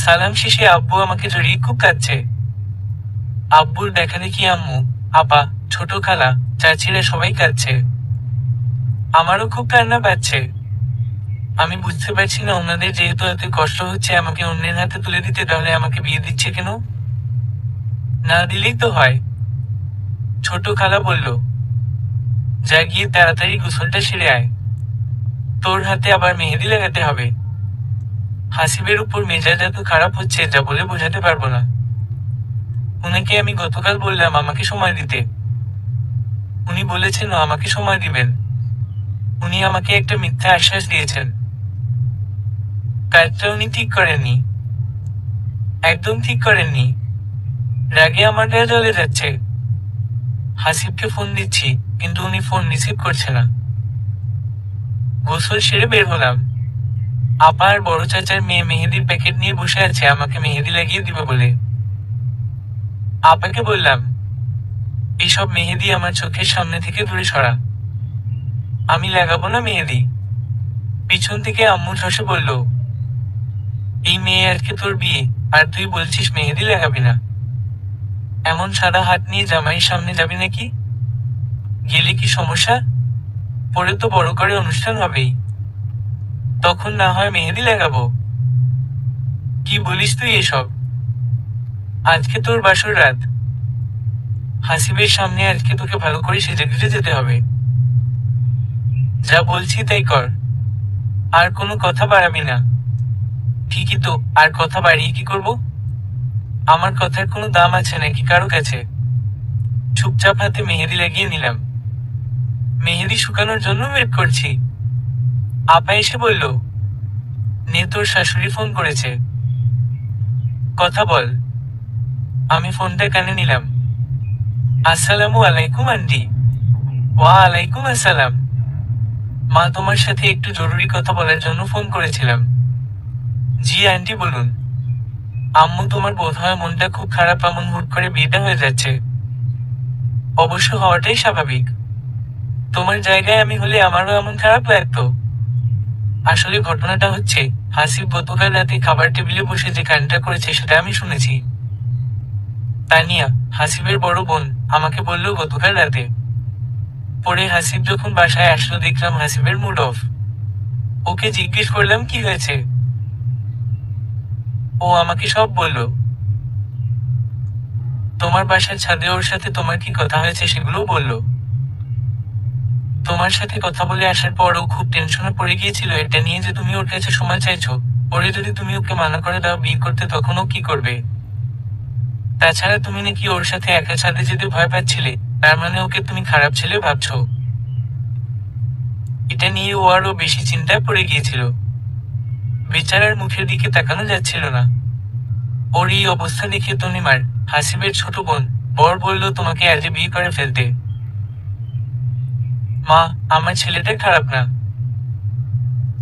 S1: সালাম শেষে আব্বু আমাকে জড়িয়ে খুব কাঁদছে। আব্বুর দেখা দেখি আম্মু, আপা, ছোট খালা, চাচিরা সবাই কাঁদছে। আমারও খুব কান্না পাচ্ছে। আমি বুঝতে পারছি না ওনাদের যেহেতু এত কষ্ট হচ্ছে আমাকে অন্যের হাতে তুলে দিতে, তাহলে আমাকে বিয়ে দিচ্ছে কেন? না দিলেই তো হয়। ছোট খালা বলল, যা গিয়ে তাড়াতাড়ি গোসলটা সেরে আয়, তোর হাতে আবার মেহেদি লাগাতে হবে। হাসিবের উপর মেজাজ এত খারাপ হচ্ছে যা বলে বোঝাতে পারবো না। উনাকে আমি গতকাল বললাম আমাকে সময় দিতে। উনি বলেছেন আমাকে সময় দিবেন। উনি আমাকে একটা মিথ্যা আশ্বাস দিয়েছেন। কাজটা উনি ঠিক করেননি, একদম ঠিক করেননি। রাগে আমার গায়ে জ্বলে যাচ্ছে। হাসিবকে ফোন দিচ্ছি, কিন্তু উনি ফোন রিসিভ করছে না। গোসল সেরে বের হলাম। আপা আর বড় চাচার মেয়ে মেহেদির প্যাকেট নিয়ে বসে আছে আমাকে মেহেদি লাগিয়ে দিবে বলে। আপাকে বললাম, এইসব মেহেদি আমার চোখের সামনে থেকে দূরে সরা, আমি লাগাবো না মেহেদি। পিছন থেকে আম্মু ঠসে বলল, এই মেয়ে আজকে তোর বিয়ে আর তুই বলছিস মেহেদি লাগাবি না? এমন সাদা হাত নিয়ে জামাইয়ের সামনে যাবি নাকি? গেলে কি সমস্যা? পরে তো বড় করে অনুষ্ঠান হবেই। তখন না হয় মেহেদি লাগাবো। কি বলিস তুই এসব? আজকে তোর বাসর রাত। হাসিবের সামনে আজকে তোকে ভালো করে সেজেগুজে যেতে হবে। যা বলছি তাই কর, আর কোনো কথা বাড়াবি না। ঠিকই তো, আর কথা বাড়িয়ে কি করব? আমার কথার কোনো দাম আছে নাকি কারো কাছে? চুপচাপ হাতে মেহেদি লাগিয়ে নিলাম। মেহেদি শুকানোর জন্য ওয়েট করছি। আপা এসে বলল, নে তোর শাশুড়ি ফোন করেছে, কথা বল। আমি ফোনটা কানে নিলাম। আসসালামু আলাইকুম আন্টি। ওয়া আলাইকুম আসসালাম। মা, তোমার সাথে একটু জরুরি কথা বলার জন্য ফোন করেছিলাম। জি আন্টি বলুন। আম্মু, তোমার বোধহয় মনটা খুব খারাপ, এমন হুট করে বিয়েটা হয়ে যাচ্ছে। অবশ্য হওয়াটাই স্বাভাবিক। তোমার জায়গায় আমি হলে আমারও এমন খারাপ লাগতো। আসলে ঘটনাটা হচ্ছে, হাসিব গতকাল রাতে খাবার টেবিলে বসে যে কাণ্ডটা করেছে সেটা আমি শুনেছি। তানিয়া, হাসিবের বড় বোন, আমাকে বলল গতকাল রাতে। পরে হাসিব যখন বাসায় আসলো দেখলাম হাসিবের মুড অফ। ওকে জিজ্ঞেস করলাম কি হয়েছে। ও আমাকে সব বলল। তোমার বাসার ছাদে ওর সাথে তোমার কি কথা হয়েছে সেগুলোও বলল। তোমার সাথে কথা বলে আসার পর ও খুব টেনশনে পড়ে গিয়েছিল এটা নিয়ে যে তুমি ওর কাছে সময় চাইছো। পরে যদি তুমি ওকে মানা করে দাও বিয়ে করতে, তখন ও কি করবে? তাছাড়া তুমি নাকি ওর সাথে একা ছাদে যেতে ভয় পাচ্ছিলে, তার মানে ওকে তুমি খারাপ ছেলে ভাবছো। এটা নিয়ে ও আরো বেশি চিন্তায় পড়ে গিয়েছিল। বেচারার মুখের দিকে তাকানো যাচ্ছিল না। ওর এই অবস্থা দেখে তনিমার, হাসিবের ছোট বোন, বর বলল তোমাকে আজই বিয়ে করে ফেলতে। মা, আমার ছেলেটা খারাপ না,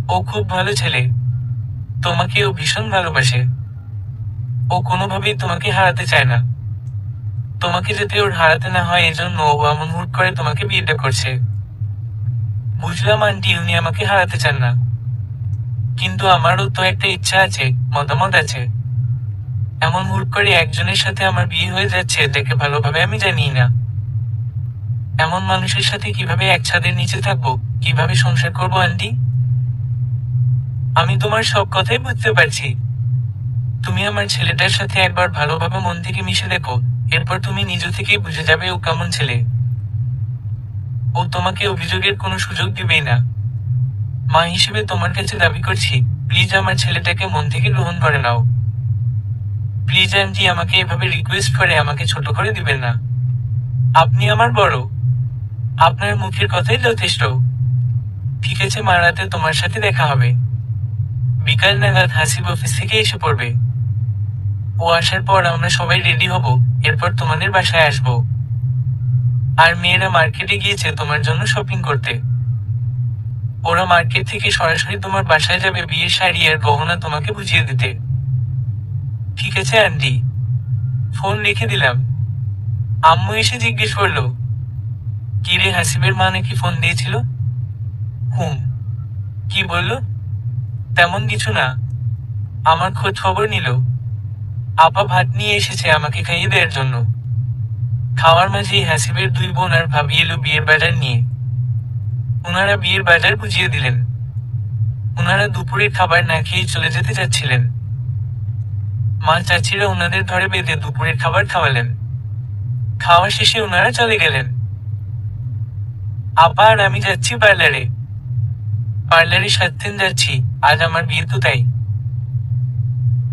S1: ও খুব ভালো ছেলে। তোমাকে ও ভীষণ ভালোবাসে। ও কোনোভাবেই তোমাকে হারাতে চায় না। তোমাকে যাতে ওর হারাতে না হয় এজন্য ও এমন হুট করে তোমাকে বিয়েটা করছে। বুঝলাম আন্টি, উনি আমাকে হারাতে চান না, কিন্তু আমারও তো একটা ইচ্ছা আছে, মতামত আছে। এমন হুট করে একজনের সাথে আমার বিয়ে হয়ে যাচ্ছে দেখে ভালোভাবে আমি জানি না। এমন মানুষের সাথে কিভাবে এক ছাদের নিচে থাকবো, কিভাবে সংসার করবো আন্টি? আমি তোমার সব কথাই বুঝতে পারছি। তুমি আমার ছেলেটার সাথে একবার ভালোভাবে মন থেকে মিশে দেখো, এরপর তুমি নিজ থেকেই বুঝে যাবে ও কেমন ছেলে। ও তোমাকে অভিযোগের কোনো সুযোগ দিবেই না। মা হিসেবে তোমার কাছে দাবি করছি, প্লিজ আমার ছেলেটাকে মন থেকে গ্রহণ করে নাও। প্লিজ আন্টি, আমাকে এভাবে রিকোয়েস্ট করে আমাকে ছোট করে দিবেন না। আপনি আমার বড়, আপনার মুখের কথাই যথেষ্ট। ঠিক আছে মা, রাতে তোমার সাথে দেখা হবে। বিকাল নাগাদ হাসিব অফিস থেকে এসে পড়বে। ও আসার পর আমরা সবাই রেডি হব, এরপর তোমাদের বাসায় আসব। আর মেয়েরা মার্কেটে গিয়েছে তোমার জন্য শপিং করতে। ওরা মার্কেট থেকে সরাসরি তোমার বাসায় যাবে বিয়ের শাড়ি আর গহনা তোমাকে বুঝিয়ে দিতে। ঠিক আছে আন্টি। ফোন রেখে দিলাম। আম্মু এসে জিজ্ঞেস করলো, কি রে, হাসিবের মা নাকি ফোন দিয়েছিল? হুম। কি বললো? তেমন কিছু না, আমার খোঁজ খবর নিল। আপা ভাত নিয়ে এসেছে আমাকে খাইয়ে দেওয়ার জন্য। খাওয়ার মাঝেই হাসিবের দুই বোন আর ভাবি এলো বিয়ের বাজার নিয়ে। ওনারা বিয়ের বাজার বুঝিয়ে দিলেন। ওনারা দুপুরের খাবার না খেয়ে চলে যেতে চাচ্ছিলেন। মা চাচিরা ওনাদের ধরে বেঁধে দুপুরের খাবার খাওয়ালেন। খাওয়া শেষে ওনারা চলে গেলেন। আপা আর আমি যাচ্ছি পার্লারে। পার্লারে 7 দিন যাচ্ছি, আজ আমার বিয়ে তো তাই।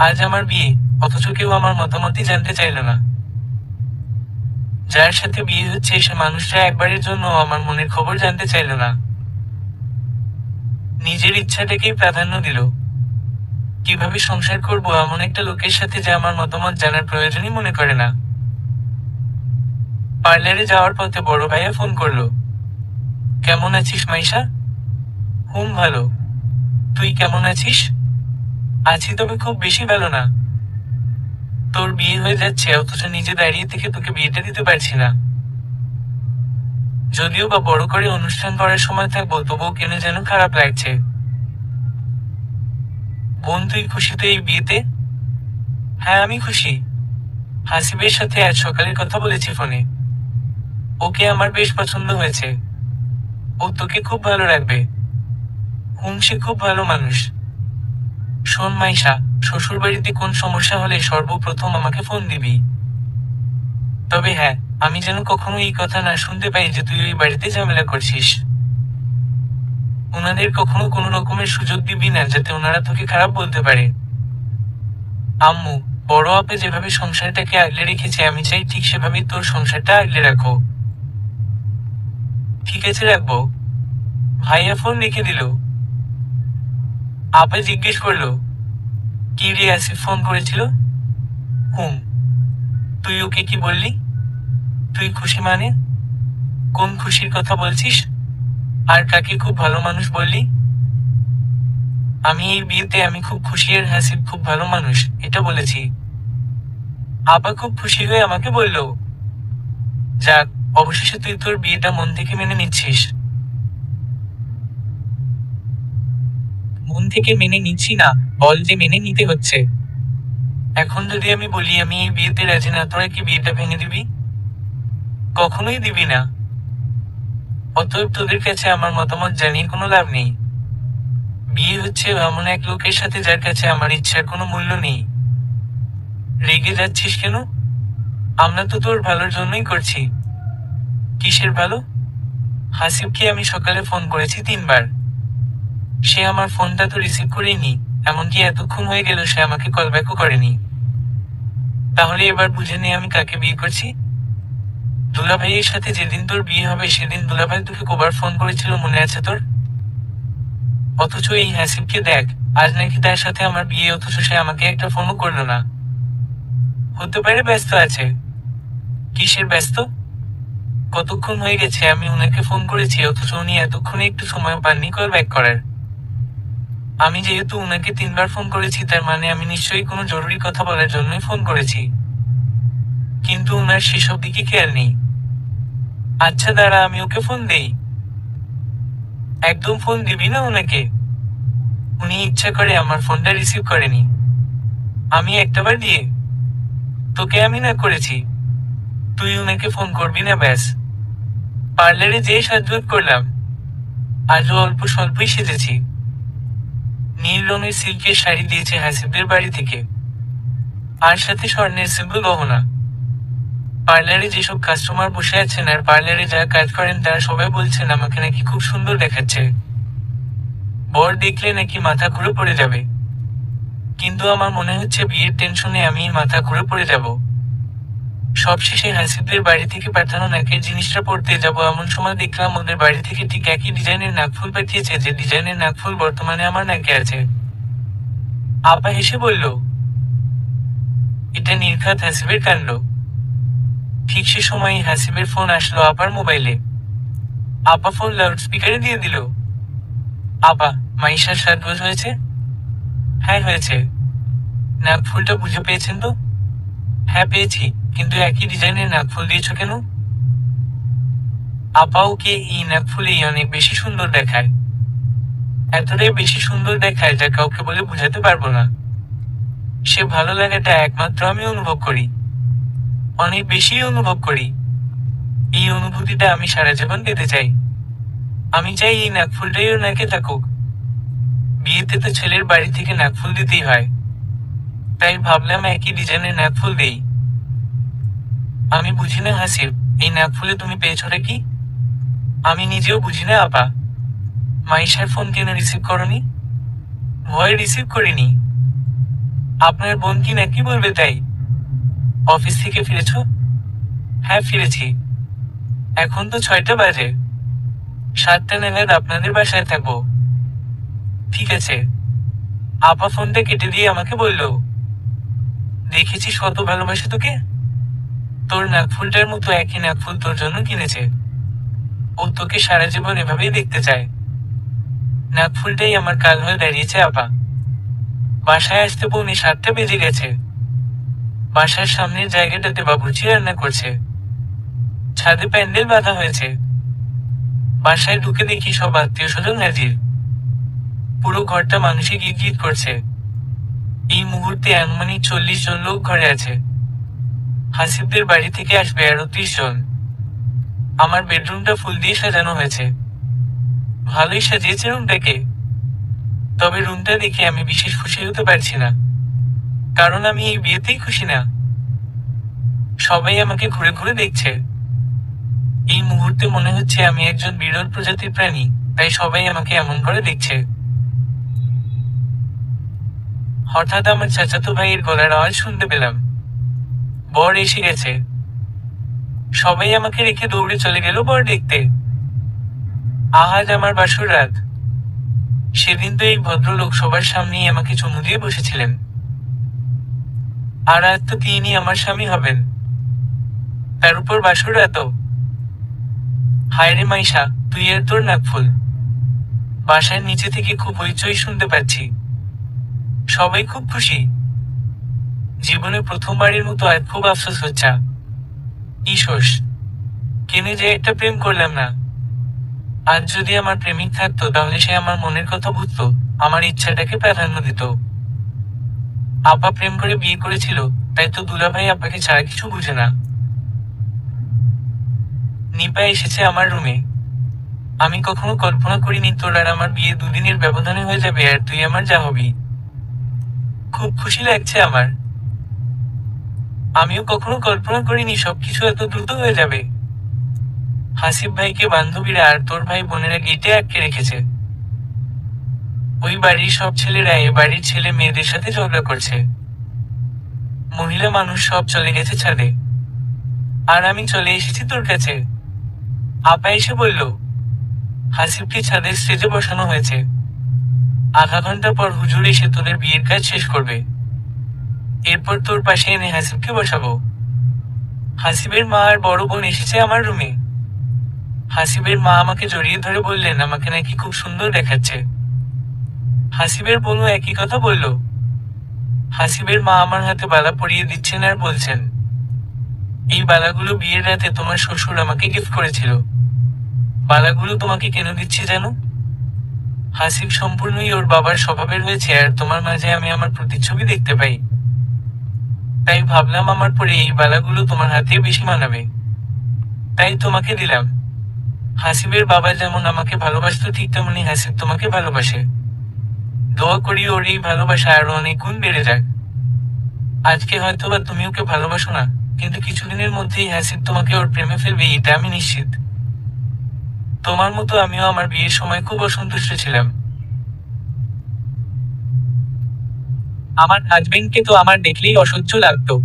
S1: আজ আমার বিয়ে, অথচ কেউ আমার মতামতই জানতে চাইল না। যার সাথে বিয়ে হচ্ছে সে মানুষটা একবারের জন্য আমার মনের খবর জানতে চাইল না। নিজের ইচ্ছাটাকেই প্রাধান্য দিল। কিভাবে সংসার করব এমন একটা লোকের সাথে যে আমার মতামত জানার প্রয়োজনই মনে করে না। পার্লারে যাওয়ার পথে বড় ভাইয়া ফোন করলো, কেমন আছিস মাইশা? হুম ভালো, তুই কেমন আছিস? আছি, তবে খুব বেশি ভালো না। তোর বিয়ে হয়ে যাচ্ছে অথচ নিজে দাঁড়িয়ে থেকে তোকে বিয়েটা দিতে পারছি না। যদিও বা বড় করে অনুষ্ঠান করার সময় থাকবো, তবুও কেন যেন খারাপ লাগছে। বোন, তুই খুশি তো এই বিয়েতে? হ্যাঁ আমি খুশি। হাসিবের সাথে আজ সকালের কথা বলেছি ফোনে। ওকে আমার বেশ পছন্দ হয়েছে। ও তোকে খুব ভালো রাখবে। সে খুব ভালো মানুষ। শোন মাইশা, শ্বশুর বাড়িতে কোন সমস্যা হলে সর্বপ্রথম আমাকে ফোন দিবি। তবে হ্যাঁ, আমি যেন কখনো এই কথা না শুনতে পাই যে তুই ওই বাড়িতে ঝামেলা করছিস। ওনাদের কখনো কোনো রকমের সুযোগ দিবি না যাতে ওনারা তোকে খারাপ বলতে পারে। আম্মু, বড় আপে যেভাবে সংসারটাকে আগলে রেখেছে আমি চাই ঠিক সেভাবেই তোর সংসারটা আগলে রাখো। ঠিক আছে, রাখবো। ভাইয়া ফোন রেখে দিল। আপা জিজ্ঞেস করলো, কি রে আসিফ ফোন করেছিল? হুম। তুই ওকে কি বললি? তুই খুশি মানে? কোন খুশির কথা বলছিস? আর কাকে খুব ভালো মানুষ বললি? আমি এই বিয়েতে আমি খুব খুশি আর হাসিব খুব ভালো মানুষ, এটা বলেছি। আপা খুব খুশি হয়ে আমাকে বলল, যাক, অবশেষে তুই তোর বিয়েটা মন থেকে মেনে নিচ্ছিস। মন থেকে মেনে নিচ্ছি না, বল যে মেনে নিতে হচ্ছে। এখন যদি আমি বলি আমি এই বিয়েতে রাজি না, তোরা কি বিয়েটা ভেঙে দিবি? কখনোই দিবি না। অতএব তোদের কাছে আমার মতামত জানিয়ে কোনো লাভ নেই। বিয়ে হচ্ছে এমন এক লোকের সাথে যার কাছে আমার ইচ্ছার কোনো মূল্য নেই। রেগে যাচ্ছিস কেন? আমরা তো তোর ভালোর জন্যই করছি। কিসের ভালো? হাসিবকে আমি সকালে ফোন করেছি 3 বার। সে আমার ফোনটা তো রিসিভ করেনি, এমনকি এতক্ষণ হয়ে গেল সে আমাকে কল ব্যাকও করেনি। তাহলে এবার বুঝে নে আমি কাকে বিয়ে করছি। দুলাভাইয়ের সাথে যেদিন তোর বিয়ে হবে সেদিন দুলাভাই তোকে কবার ফোন করেছিল মনে আছে তোর? অথচ এই হাসিবকে দেখ, আজ নাকি তার সাথে আমার বিয়ে, অথচ সে আমাকে একটা ফোনও করলো না। হতে পারে ব্যস্ত আছে। কিসের ব্যস্ত? কতক্ষণ হয়ে গেছে আমি উনাকে ফোন করেছি, অথচ উনি এতক্ষণে একটু সময় পাননি কল ব্যাক করার। আমি যেহেতু উনাকে 3 বার ফোন করেছি তার মানে আমি নিশ্চয়ই কোনো জরুরি কথা বলার জন্যই ফোন করেছি। কিন্তু উনার সেসব দিকে খেয়াল নেই। আচ্ছা দাঁড়া, আমি ওকে ফোন দেই। একদম ফোন দিবি না উনাকে। উনি ইচ্ছা করে আমার ফোনটা রিসিভ করেনি। আমি একটাবার দিয়ে তোকে আমি না করেছি। তুই উনাকে ফোন করবি না ব্যাস। পার্লারে যেয়ে সাজগোজ করলাম, আজও অল্প স্বল্পই সেজেছি। নীল রঙের সিল্কের শাড়ি দিয়েছে হাসিবদের বাড়ি থেকে, আর সাথে স্বর্ণের সিম্বল গহনা। পার্লারে যেসব কাস্টমার বসে আছেন আর পার্লারে যারা কাজ করেন তারা সবাই বলছেন আমাকে নাকি খুব সুন্দর দেখাচ্ছে। বর দেখলে নাকি মাথা ঘুরে পড়ে যাবে। কিন্তু আমার মনে হচ্ছে বিয়ের টেনশনে আমি মাথা ঘুরে পড়ে যাব। সবশেষে হাসিবদের বাড়ি থেকে পাঠানো নাকের জিনিসটা পড়তে যাব এমন সময় দেখলাম ওদের বাড়ি থেকে ঠিক একই ডিজাইনের নাকফুল পাঠিয়েছে যে ডিজাইনের নাকফুল বর্তমানে আমার নাকে আছে। আপা হেসে বলল, এটা নির্ঘাত হাসিবের কাণ্ড। ঠিক সে সময়ই হাসিবের ফোন আসলো আপার মোবাইলে। আপা ফোন লাউড স্পিকারে দিয়ে দিল। আপা, মাইশার সাজগোজ হয়েছে? হ্যাঁ হয়েছে। নাকফুলটা বুঝে পেয়েছেন তো? হ্যাঁ পেয়েছি, কিন্তু একই ডিজাইনের নাকফুল দিয়েছো কেন? আপা ওকে এই নাকফুলেই অনেক বেশি সুন্দর দেখায়। এতটাই বেশি সুন্দর দেখায় যা কাউকে বলে বুঝাতে পারবো না। সে ভালো লাগাটা একমাত্র আমি অনুভব করি, অনেক বেশি অনুভব করি। এই অনুভূতিটা আমি সারা জীবন পেতে চাই। আমি চাই এই নাকফুলটাই ওর নাকে থাকুক। বিয়েতে তো ছেলের বাড়ি থেকে নাকফুল দিতেই হয়, তাই ভাবলাম একই ডিজাইনের নাকফুল দেই। আমি বুঝি না হাসিব, এই নাকফুলে তুমি পেয়েছোটা কি? আমি নিজেও বুঝি না আপা। মাইশার ফোন কেন রিসিভ করনি? ভয়ে রিসিভ করিনি। আপনার বোন কি নাকি বলবে তাই? অফিস থেকে ফিরেছ? হ্যাঁ ফিরেছি। এখন তো 6টা বাজে। 7টা নাগাদ আপনাদের বাসায় থাকবো। ঠিক আছে। আপা ফোনটা কেটে দিয়ে আমাকে বলল, দেখেছিস কত ভালোবাসে তোকে। তোর নাকফুলটার মতো একই নাকফুল তোর জন্য কিনেছে। ও তোকে সারা জীবন এভাবেই দেখতে চায়। নাকফুলটাই আমার কাল হয়ে দাঁড়িয়েছে আপা। বাসায় আসতে 6:45 বেজে গেছে। বাসার সামনের জায়গাটাতে বাবুর্চি রান্না করছে। ছাদে প্যান্ডেল বাঁধা হয়েছে। বাসায় ঢুকে দেখি সব আত্মীয় স্বজন হাজির। পুরো ঘরটা মানুষে গিট করছে। এই মুহূর্তে আনুমানিক 40 জন লোক ঘরে আছে। হাসিবদের বাড়ি থেকে আসবে আরো 30 জন। আমার বেডরুমটা ফুল দিয়ে সাজানো হয়েছে। ভালোই সাজিয়েছে রুমটাকে। তবে রুমটা দেখে আমি বিশেষ খুশি হতে পারছি না, কারণ আমি এই বিয়েতেই খুশি না। সবাই আমাকে ঘুরে ঘুরে দেখছে। এই মুহূর্তে মনে হচ্ছে আমি একজন বিরল প্রজাতির প্রাণী, তাই সবাই আমাকে এমন করে দেখছে। হঠাৎ আমার চাচাতো ভাইয়ের গলার আওয়াজ শুনতে পেলাম। বর এসে গেছে। সবাই আমাকে রেখে দৌড়ে চলে গেল বর দেখতে। আজ আমার বাসর রাত। সেদিন তো এই ভদ্রলোক সবার সামনেই আমাকে চুমু দিয়ে বসেছিলেন, আর আজ তো তিনি আমার স্বামী হবেন, তার উপর বাসর রাতও। হায় রে মাইশা, তুই আর তোর নাকফুল। বাসার নিচে থেকে খুব হইচই শুনতে পাচ্ছি। সবাই খুব খুশি। জীবনে প্রথমবারের মতো আজ খুব আফসোস হচ্ছে। ঈশ্বর, কেনে যে একটা প্রেম করলাম না। আজ যদি আমার প্রেমিক থাকতো তাহলে সে আমার মনের কথা বুঝতো, আমার ইচ্ছাটাকে প্রাধান্য দিত। আপা প্রেম করে বিয়ে করেছিল, তাই তো দুলাভাই আপাকে ছাড়া কিছু বুঝে না। নিপা এসেছে আমার রুমে। আমি কখনো কল্পনা করিনি তোর আর আমার বিয়ে দুদিনের ব্যবধানে হয়ে যাবে আর তুই আমার যা হবি। খুব খুশি লাগছে আমার। আমিও কখনো কল্পনা করিনি সবকিছু এত দ্রুত হয়ে যাবে। হাসিব ভাইকে বান্ধবীরা আর তোর ভাই বোনেরা গেটে আটকে রেখেছে। ওই বাড়ির সব ছেলেরা এ বাড়ির ছেলে মেয়েদের সাথে ঝগড়া করছে। মহিলা মানুষ সব চলে গেছে ছাদে, আর আমি চলে এসেছি তোর কাছে। আপা এসে বলল, হাসিবকে ছাদের স্টেজে বসানো হয়েছে। আধা ঘন্টা পর হুজুর এসে তোদের বিয়ের কাজ শেষ করবে। এরপর তোর পাশে এনে হাসিবকে বসাবো। হাসিবের মা আর বড় বোন এসেছে আমার রুমে। হাসিবের মা আমাকে জড়িয়ে ধরে বললেন আমাকে নাকি খুব সুন্দর দেখাচ্ছে। হাসিবের বোনও একই কথা বলল। হাসিবের মা আমার হাতে বালা পরিয়ে দিচ্ছেন আর বলছেন, এই বালাগুলো বিয়ের রাতে তোমার শ্বশুর আমাকে গিফট করেছিল। বালাগুলো তোমাকে কেন দিচ্ছি জানো? হাসিব সম্পূর্ণই ওর বাবার স্বভাবের হয়েছে আর তোমার মাঝে আমি আমার প্রতিচ্ছবি দেখতে পাই। তাই ভাবলাম আমার পরে এই বালাগুলো তোমার হাতে বেশি মানাবে, তাই তোমাকে দিলাম। হাসিবের বাবা যেমন আমাকে ভালোবাসতো ঠিক তেমনি হাসিব তোমাকে ভালোবাসে। দোয়া করি ওর এই ভালোবাসা আরো অনেক গুণ বেড়ে যাক। আজকে হয়তোবা তুমি ওকে ভালোবাসো না, কিন্তু কিছুদিনের মধ্যেই হাসিব তোমাকে ওর প্রেমে ফেলবে এটা আমি নিশ্চিত। তোমার মতো আমিও আমার বিয়ের সময় খুব অসন্তুষ্ট ছিলাম। আমার হাজবেন্ডকে তো আমার দেখলেই অসহ্য লাগতো,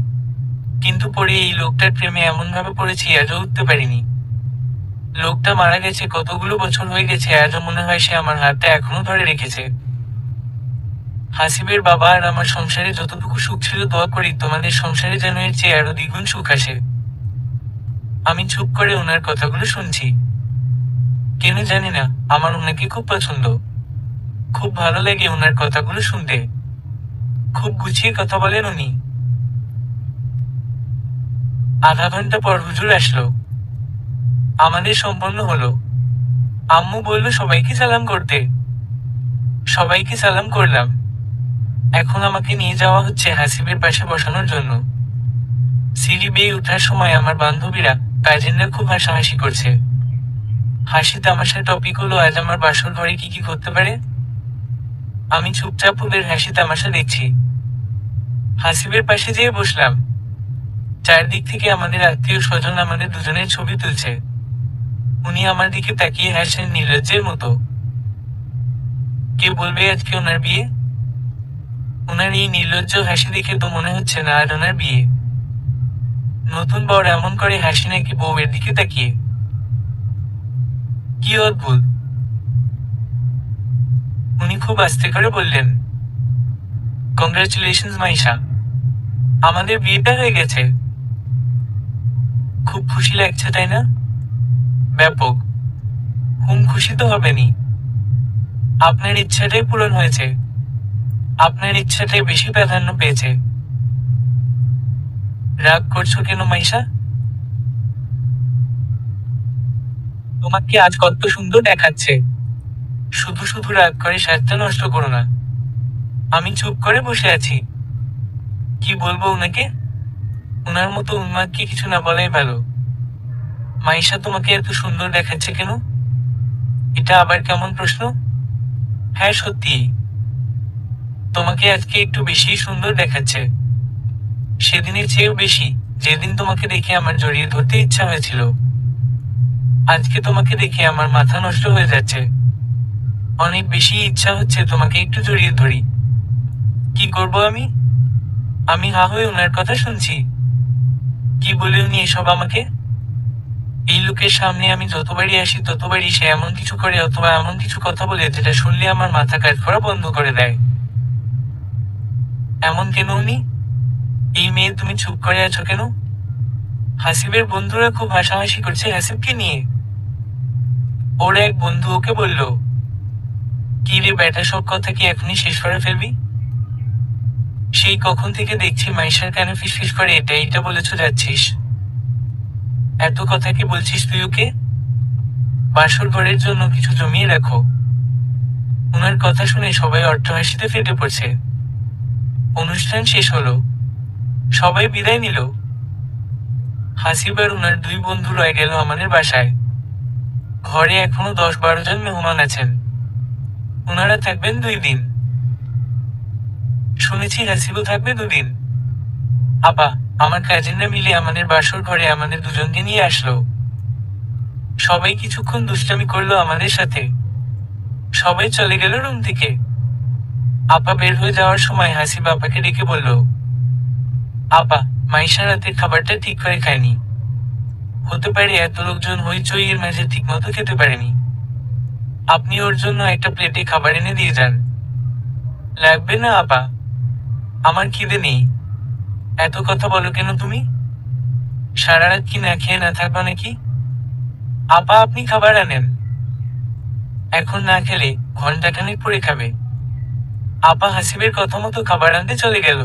S1: কিন্তু পরে এই লোকটার প্রেমে এমন ভাবে পড়েছি আজও উঠতে পারিনি। লোকটা মারা গেছে কতগুলো বছর হয়ে গেছে, আজও মনে হয় সে আমার হাতটা এখনো ধরে রেখেছে। হাসিবের বাবা আর আমার সংসারে যতটুকু সুখ ছিল দোয়া করি তোমাদের সংসারে যেন এর চেয়ে আরো দ্বিগুণ সুখ আসে। আমি চুপ করে ওনার কথাগুলো শুনছি। কেন জানি না, আমার ওনাকে খুব পছন্দ। খুব ভালো লাগে ওনার কথাগুলো শুনতে। খুব গুছিয়ে কথা বলেন উনি। আধা ঘন্টা পর হুজুর আসলো। আমাদের সম্পন্ন হলো। আম্মু বলল সবাইকে সালাম করতে। সবাইকে সালাম করলাম। এখন আমাকে নিয়ে যাওয়া হচ্ছে হাসিবের পাশে বসানোর জন্য। সিঁড়ি বেয়ে ওঠার সময় আমার বান্ধবীরা, কাজিনরা খুব হাসাহাসি করছে। হাসি তামাশার টপিক হলো আজ আমার বাসর ঘরে কি কি করতে পারে। আমি চুপচাপ ওদের হাসি তামাশা দেখছি। হাসিবের পাশে যেয়ে বসলাম। চারদিক থেকে আমাদের আত্মীয় স্বজন আমাদের দুজনের ছবি তুলছে। উনি আমার দিকে তাকিয়ে হাসেন নির্লজ্জের মতো। কে বলবে আজকে ওনার বিয়ে? ওনার এই নির্লজ্জ হাসি দেখে তো মনে হচ্ছে না আজ ওনার বিয়ে। নতুন বর এমন করে হাসি নাকি বউয়ের দিকে তাকিয়ে। কি অদ্ভুত। উনি খুব আস্তে করে বললেন, কংগ্রাচুলেশনস মাইশা, আমাদের বিয়েটা হয়ে গেছে। খুব খুশি লাগছে তাই না? ব্যাপক। খুশি তো হবেনি। আপনার ইচ্ছাটাই পূরণ হয়েছে। আপনার ইচ্ছাটাই বেশি প্রাধান্য পেয়েছে। রাগ করছো কেন মাইশা? তোমাকে আজ কত সুন্দর দেখাচ্ছে। শুধু শুধু রাগ করে স্বাদটা নষ্ট করো না। আমি চুপ করে বসে আছি। কি বলবো উনাকে? উনার মতো উন্মাদকে কিছু না বলাই ভালো। মাইশা তোমাকে এত সুন্দর দেখাচ্ছে কেন? এটা আবার কেমন প্রশ্ন? হ্যাঁ সত্যি, তোমাকে আজকে একটু বেশি সুন্দর দেখাচ্ছে, সেদিনের চেয়েও বেশি। যেদিন তোমাকে দেখে আমার জড়িয়ে ধরতে ইচ্ছা হয়েছিল, আজকে তোমাকে দেখে আমার মাথা নষ্ট হয়ে যাচ্ছে। অনেক বেশি ইচ্ছা হচ্ছে তোমাকে একটু জড়িয়ে ধরি। কি করব আমি? আমি হা হয়ে ওনার কথা শুনছি। কি বলে উনি এসব আমাকে? এই লোকের সামনে আমি যতবারই আসি ততবারই সে এমন কিছু করে অথবা এমন কিছু কথা বলে যেটা শুনলে আমার মাথা কাজ করা বন্ধ করে দেয়। এমন কেন উনি? এই মেয়ে, তুমি চুপ করে আছো কেন? হাসিবের বন্ধুরা খুব হাসাহাসি করছে হাসিবকে নিয়ে। ওর এক বন্ধু ওকে বলল, কি রে বেটা, সব কথা কি এখনই শেষ করে ফেলবি? সেই কখন থেকে দেখছি মাইশার কানে ফিসফিস করে এটা এইটা বলেছ যাচ্ছিস। এত কথা কি বলছিস তুই ওকে? বাসর ঘরের জন্য কিছু জমিয়ে রাখো। ওনার কথা শুনে সবাই অট্টহাসিতে ফেটে পড়ছে। অনুষ্ঠান শেষ হলো, সবাই বিদায় নিল। হাসিব আর ওনার দুই বন্ধু রয়ে গেল আমাদের বাসায়। ঘরে এখনো 10-12 জন মেহমান আছেন। ওনারা থাকবেন 2 দিন। শুনেছি হাসিবও থাকবে 2 দিন। আপা, আমার কাজিনরা মিলে আমাদের বাসর ঘরে আমাদের দুজনকে নিয়ে আসলো। সবাই কিছুক্ষণ দুষ্টামি করলো আমাদের সাথে। সবাই চলে গেল রুম থেকে। আপা বের হয়ে যাওয়ার সময় হাসিব আপাকে ডেকে বলল, আপা, মাইশা রাতের খাবারটা ঠিক করে খায়নি। হতে পারে এত লোকজন হইচই এর মাঝে ঠিক মতো খেতে পারেনি। আপনি ওর জন্য একটা প্লেটে খাবার এনে দিয়ে যান। লাগবে না আপা, আমার খিদে নেই। এত কথা বলো কেন তুমি? সারা রাত কি না খেয়ে না থাকবা নাকি? আপা, আপনি খাবার আনেন। এখন না খেলে ঘন্টাখানেক পরে খাবে। আপা হাসিবের কথা মতো খাবার আনতে চলে গেল।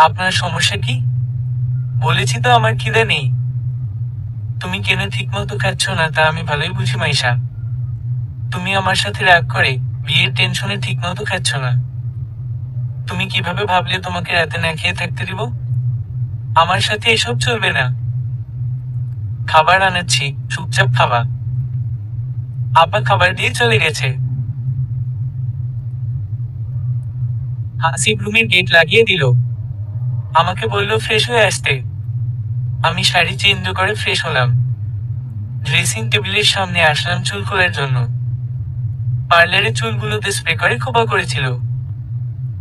S1: আপনার সমস্যা কি? বলেছি তো আমার খিদে নেই। তুমি কেন ঠিক মতো খাচ্ছ না তা আমি ভালোই বুঝি মাইশা। তুমি আমার সাথে রাগ করে বিয়ের টেনশনে ঠিক মতো খাচ্ছ না। তুমি কিভাবে ভাবলে তোমাকে রাতে না খেয়ে থাকতে দিব? আমার সাথে এসব চলবে না। খাবার আনাচ্ছি, চুপচাপ খাবা। আপা খাবার দিয়ে চলে গেছে। হাসিব রুমের গেট লাগিয়ে দিল। আমাকে বলল ফ্রেশ হয়ে আসতে। আমি শাড়ি চেঞ্জ করে ফ্রেশ হলাম। ড্রেসিং টেবিলের সামনে আসলাম চুল খোলার জন্য। পার্লারে চুলগুলোতে স্প্রে করে খোপা করেছিল।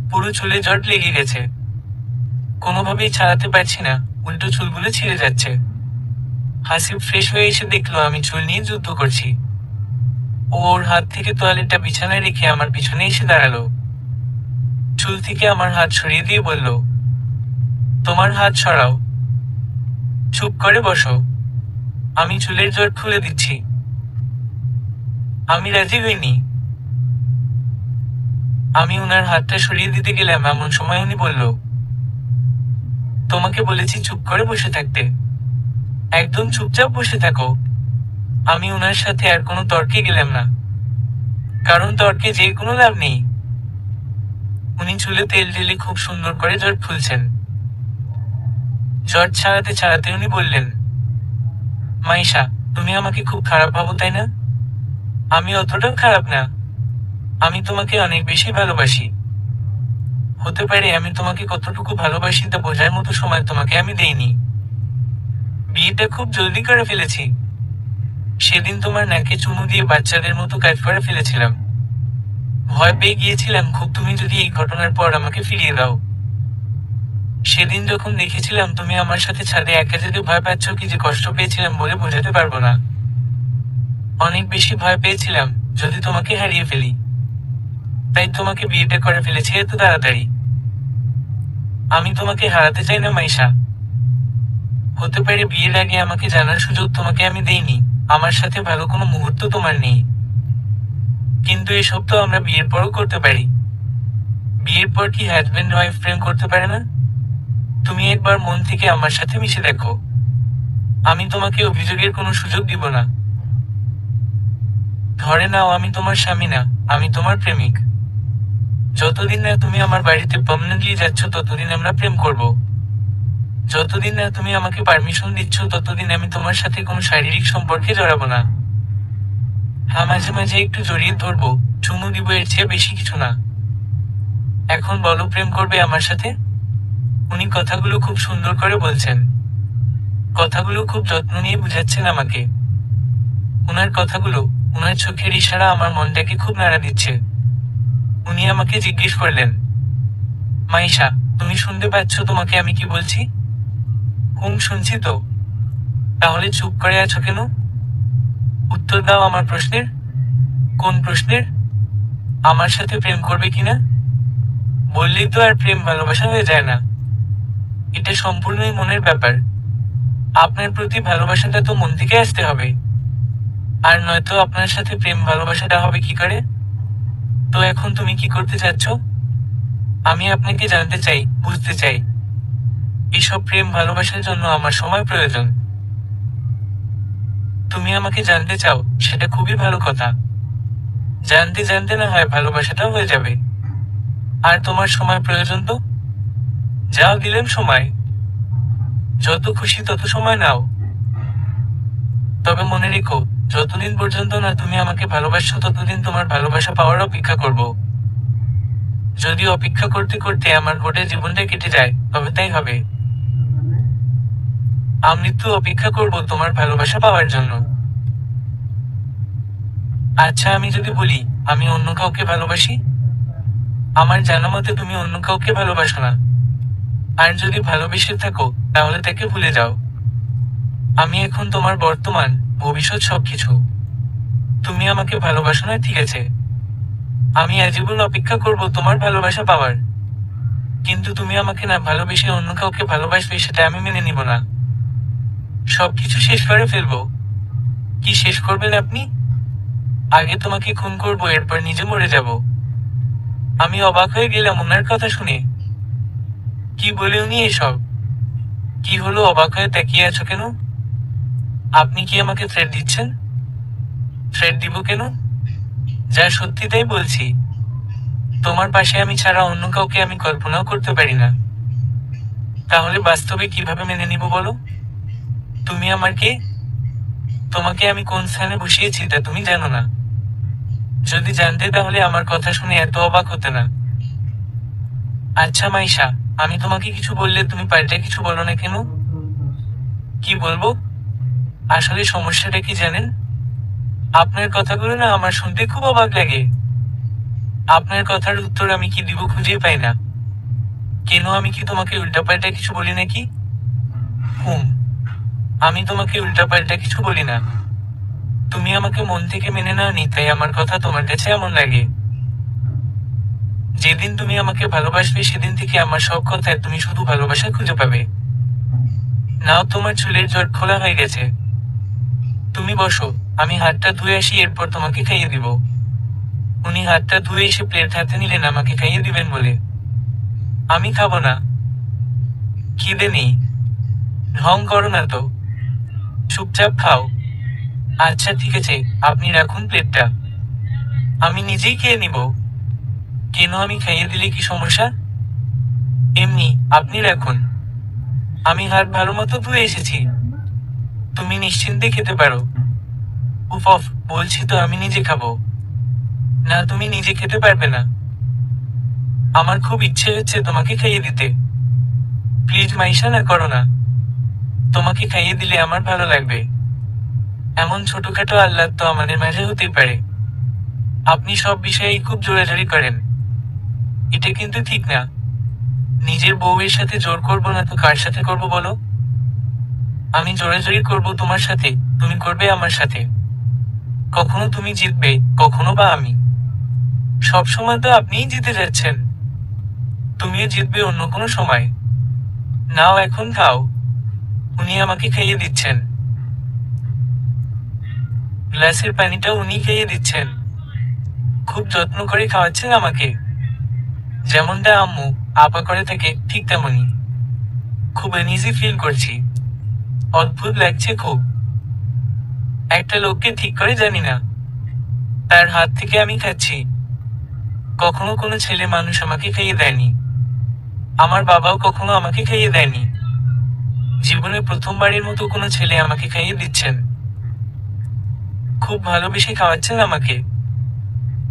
S1: পুরো চুলে জট লেগে গেছে। কোনোভাবেই ছাড়াতে পারছি না, উল্টো চুলগুলো ছিঁড়ে যাচ্ছে। হাসিব ফ্রেশ হয়ে এসে দেখলো আমি চুল নিয়ে যুদ্ধ করছি। ও ওর হাত থেকে তোয়ালেটা বিছানায় রেখে আমার পিছনে এসে দাঁড়ালো। চুল থেকে আমার হাত সরিয়ে দিয়ে বলল, তোমার হাত সরাও। চুপ করে বসো, আমি চুলের জট খুলে দিচ্ছি। আমি রাজি হইনি। আমি উনার হাতটা সরিয়ে দিতে গেলাম এমন সময় উনি বলল, তোমাকে বলেছি চুপ করে বসে থাকতে। একদম চুপচাপ বসে থাকো। আমি উনার সাথে আর কোনো তর্কে গেলাম না, কারণ তর্কে যে কোনো লাভ নেই। উনি চুলে তেল ঢেলে খুব সুন্দর করে জট খুলছেন। জট ছাড়াতে ছাড়াতে উনি বললেন, মাইশা, তুমি আমাকে খুব খারাপ ভাবো তাই না? আমি অতটাও খারাপ না। আমি তোমাকে অনেক বেশি ভালোবাসি। হতে পারে আমি তোমাকে কতটুকু ভালোবাসি তা বোঝার মতো সময় তোমাকে আমি দেইনি। বিয়েটা খুব জলদি করে ফেলেছি। সেদিন তোমার নাকে চুমু দিয়ে বাচ্চাদের মতো কাজ করে ফেলেছিলাম। ভয় পেয়ে গিয়েছিলাম খুব তুমি যদি এই ঘটনার পর আমাকে ফিরিয়ে দাও। সেদিন যখন দেখেছিলাম তুমি আমার সাথে ছাদে একা যেতে ভয় পাচ্ছ কি যে কষ্ট পেয়েছিলাম বলে বোঝাতে পারবো না। অনেক বেশি ভয় পেয়েছিলাম যদি তোমাকে হারিয়ে ফেলি। তাই তোমাকে বিয়েটা করে ফেলেছি এত তাড়াতাড়ি। আমি তোমাকে হারাতে চাই না মাইশা। হতে পারে বিয়ের আগে আমাকে জানার সুযোগ তোমাকে আমি দেইনি, আমার সাথে ভালো কোনো মুহূর্ত তোমার নেই। কিন্তু এসব তো আমরা বিয়ের পরও করতে পারি। বিয়ের পর কি হাজবেন্ড ওয়াইফ প্রেম করতে পারে না? তুমি একবার মন থেকে আমার সাথে মিশে দেখো। আমি তোমাকে অভিযোগের কোনো সুযোগ দিব না। ধরে নাও আমি তোমার স্বামী না, আমি তোমার প্রেমিক। যতদিন না তুমি আমার বাড়িতে পার্মানেন্টলি যাচ্ছ ততদিন আমরা প্রেম করব। যতদিন না তুমি আমাকে পারমিশন দিচ্ছ ততদিন আমি তোমার সাথে কোনো শারীরিক সম্পর্কে জড়াবো না। হ্যাঁ, মাঝে মাঝে একটু জড়িয়ে ধরবো, চুমু দিব, এর চেয়ে বেশি কিছু না। এখন বলো, প্রেম করবে আমার সাথে? উনি কথাগুলো খুব সুন্দর করে বলছেন, কথাগুলো খুব যত্ন নিয়ে বুঝাচ্ছেন আমাকে। উনার কথাগুলো, উনার চোখের ইশারা আমার মনটাকে খুব নাড়া দিচ্ছে। উনি আমাকে জিজ্ঞেস করলেন, মাইশা, তুমি শুনতে পাচ্ছ তোমাকে আমি কি বলছি? শুনছি তো। তাহলে চুপ করে আছো কেন? উত্তর দাও আমার প্রশ্নের। কোন প্রশ্নের? আমার সাথে প্রেম করবে কিনা? বললেই তো আর প্রেম ভালোবাসা হয়ে যায় না। এটা সম্পূর্ণই মনের ব্যাপার। আপনার প্রতি ভালোবাসাটা তো মন থেকে আসতে হবে, আর নয়তো আপনার সাথে প্রেম ভালোবাসাটা হবে কি করে? তো এখন তুমি কি করতে চাচ্ছ? আমি আপনাকে জানতে চাই, বুঝতে চাই। এসব প্রেম ভালোবাসার জন্য আমার সময় প্রয়োজন। তুমি আমাকে জানতে চাও, সেটা খুবই ভালো কথা। জানতে জানতে না হয় ভালোবাসাটাও হয়ে যাবে। আর তোমার সময় প্রয়োজন তো? যাও, দিলেন সময়। যত খুশি তত সময় নাও। তবে মনে রেখো, যতদিন পর্যন্ত না তুমি আমাকে ভালোবাসছো ততদিন তোমার ভালোবাসা পাওয়ার অপেক্ষা করব। যদি অপেক্ষা করতে করতে আমার গোটা জীবনটা কেটে যায়, তবে তাই হবে। আমৃত্যু অপেক্ষা করব তোমার ভালোবাসা পাওয়ার জন্য। আচ্ছা, আমি যদি বলি আমি অন্য কাউকে ভালোবাসি? আমার জানা মতে তুমি অন্য কাউকে ভালোবাসো না। আর যদি ভালোবেসে থাকো, তাহলে তাকে ভুলে যাও। আমি এখন তোমার বর্তমান, ভবিষ্যৎ সবকিছু। তুমি আমাকে ভালোবাসো না, ঠিক আছে। আমি আজীবন অপেক্ষা করব তোমার ভালোবাসা পাওয়ার। কিন্তু তুমি আমাকে না ভালোবেসে অন্য কাউকে ভালোবাসবে, সেটা আমি মেনে নিব না। সবকিছু শেষ করে ফেলবো। কি শেষ করবেন আপনি? আগে তোমাকে খুন করব, এরপর নিজে মরে যাব। আমি অবাক হয়ে গেলাম ওনার কথা শুনে। কি বলে উনি এসব? কি হলো, অবাক হয়ে তাকিয়ে আছো কেন? আপনি কি আমাকে থ্রেট দিচ্ছেন? থ্রেট দিব কেন? যা সত্যি তাই বলছি। তোমার পাশে আমি ছাড়া অন্য কাউকে আমি কল্পনাও করতে পারি না। তাহলে বাস্তবে কিভাবে মেনে নিব বলো? তুমি আমার কে? তোমাকে আমি কোন স্থানে বসিয়েছি তা তুমি জানো না। যদি জানতে তাহলে আমার কথা শুনে এত অবাক হতে না। আচ্ছা মাইশা, আমি তোমাকে কিছু বললে তুমি পাল্টে কিছু বলো না কেন? কি বলবো? আসলে সমস্যাটা কি জানেন? আপনার কথাগুলো না আমার শুনতে খুব অবাক লাগে। আপনার কথার উত্তর আমি কি দিব খুঁজে পাই না। কেন, আমি কি তোমাকে উল্টাপাল্টা কিছু বলি নাকি? হুম, আমি তোমাকে উল্টাপাল্টা কিছু বলি না। তুমি আমাকে মন থেকে মেনে নাওনি, তাই আমার কথা তোমার কাছে এমন লাগে। যেদিন তুমি আমাকে ভালোবাসবে সেদিন থেকে আমার সব কথায় তুমি শুধু ভালোবাসা খুঁজে পাবে। নাও, তোমার চুলের জট খোলা হয়ে গেছে। তুমি বসো, আমি হাতটা ধুয়ে আসি, এরপর তোমাকে খাইয়ে দিব। উনি হাতটা ধুয়ে এসে প্লেট হাতে নিলেন আমাকে খাইয়ে দিবেন বলে। আমি খাবো না। খিদে নেই। ঢং করো না তো, চুপচাপ খাও। আচ্ছা ঠিক আছে, আপনি রাখুন প্লেটটা। আমি নিজেই খেয়ে নিব। কেন, আমি খাইয়ে দিলে কি সমস্যা? এমনি, আপনি রাখুন। আমি হাত ভালো মতো ধুয়ে এসেছি। তুমি নিশ্চিন্তে খেতে পারো। উফ, বলছি তো আমি নিজে খাবো। না, তুমি নিজে খেতে পারবে না। আমার খুব ইচ্ছে হচ্ছে তোমাকে খাইয়ে দিতে। প্লিজ মাইশা, না করো না। তোমাকে খাইয়ে দিলে আমার ভালো লাগবে। এমন ছোটখাটো আহ্লাদ তো আমাদের মাঝে হতেই পারে। আপনি সব বিষয়েই খুব জোরাজোরি করেন। এটা কিন্তু ঠিক না। নিজের বউয়ের সাথে জোর করবো না তো কার সাথে করবো বলো? আমি জোরাজোরি করবো তোমার সাথে, তুমি করবে আমার সাথে। কখনো তুমি জিতবে, কখনো বা আমি। সব সময় তো আপনিই জিতে যাচ্ছেন। তুমিও জিতবে অন্য কোনো সময়। নাও, এখন খাও। উনি আমাকে খাইয়ে দিচ্ছেন। গ্লাসের পানিটাও উনি খাইয়ে দিচ্ছেন। খুব যত্ন করে খাওয়াচ্ছেন আমাকে। যেমনটা আম্মু আপা করে থাকে ঠিক তেমনই। খুব আনইজি ফিল করছি। অদ্ভুত লাগছে খুব। একটা লোককে ঠিক করে জানি না, তার হাত থেকে আমি খাচ্ছি। কখনো কোনো ছেলে মানুষ আমাকে খাইয়ে দেয়নি। আমার বাবাও কখনো আমাকে খাইয়ে দেয়নি। জীবনে প্রথমবারের মতো কোনো ছেলে আমাকে খাইয়ে দিচ্ছেন। খুব ভালোবেসে খাওয়াচ্ছেন আমাকে।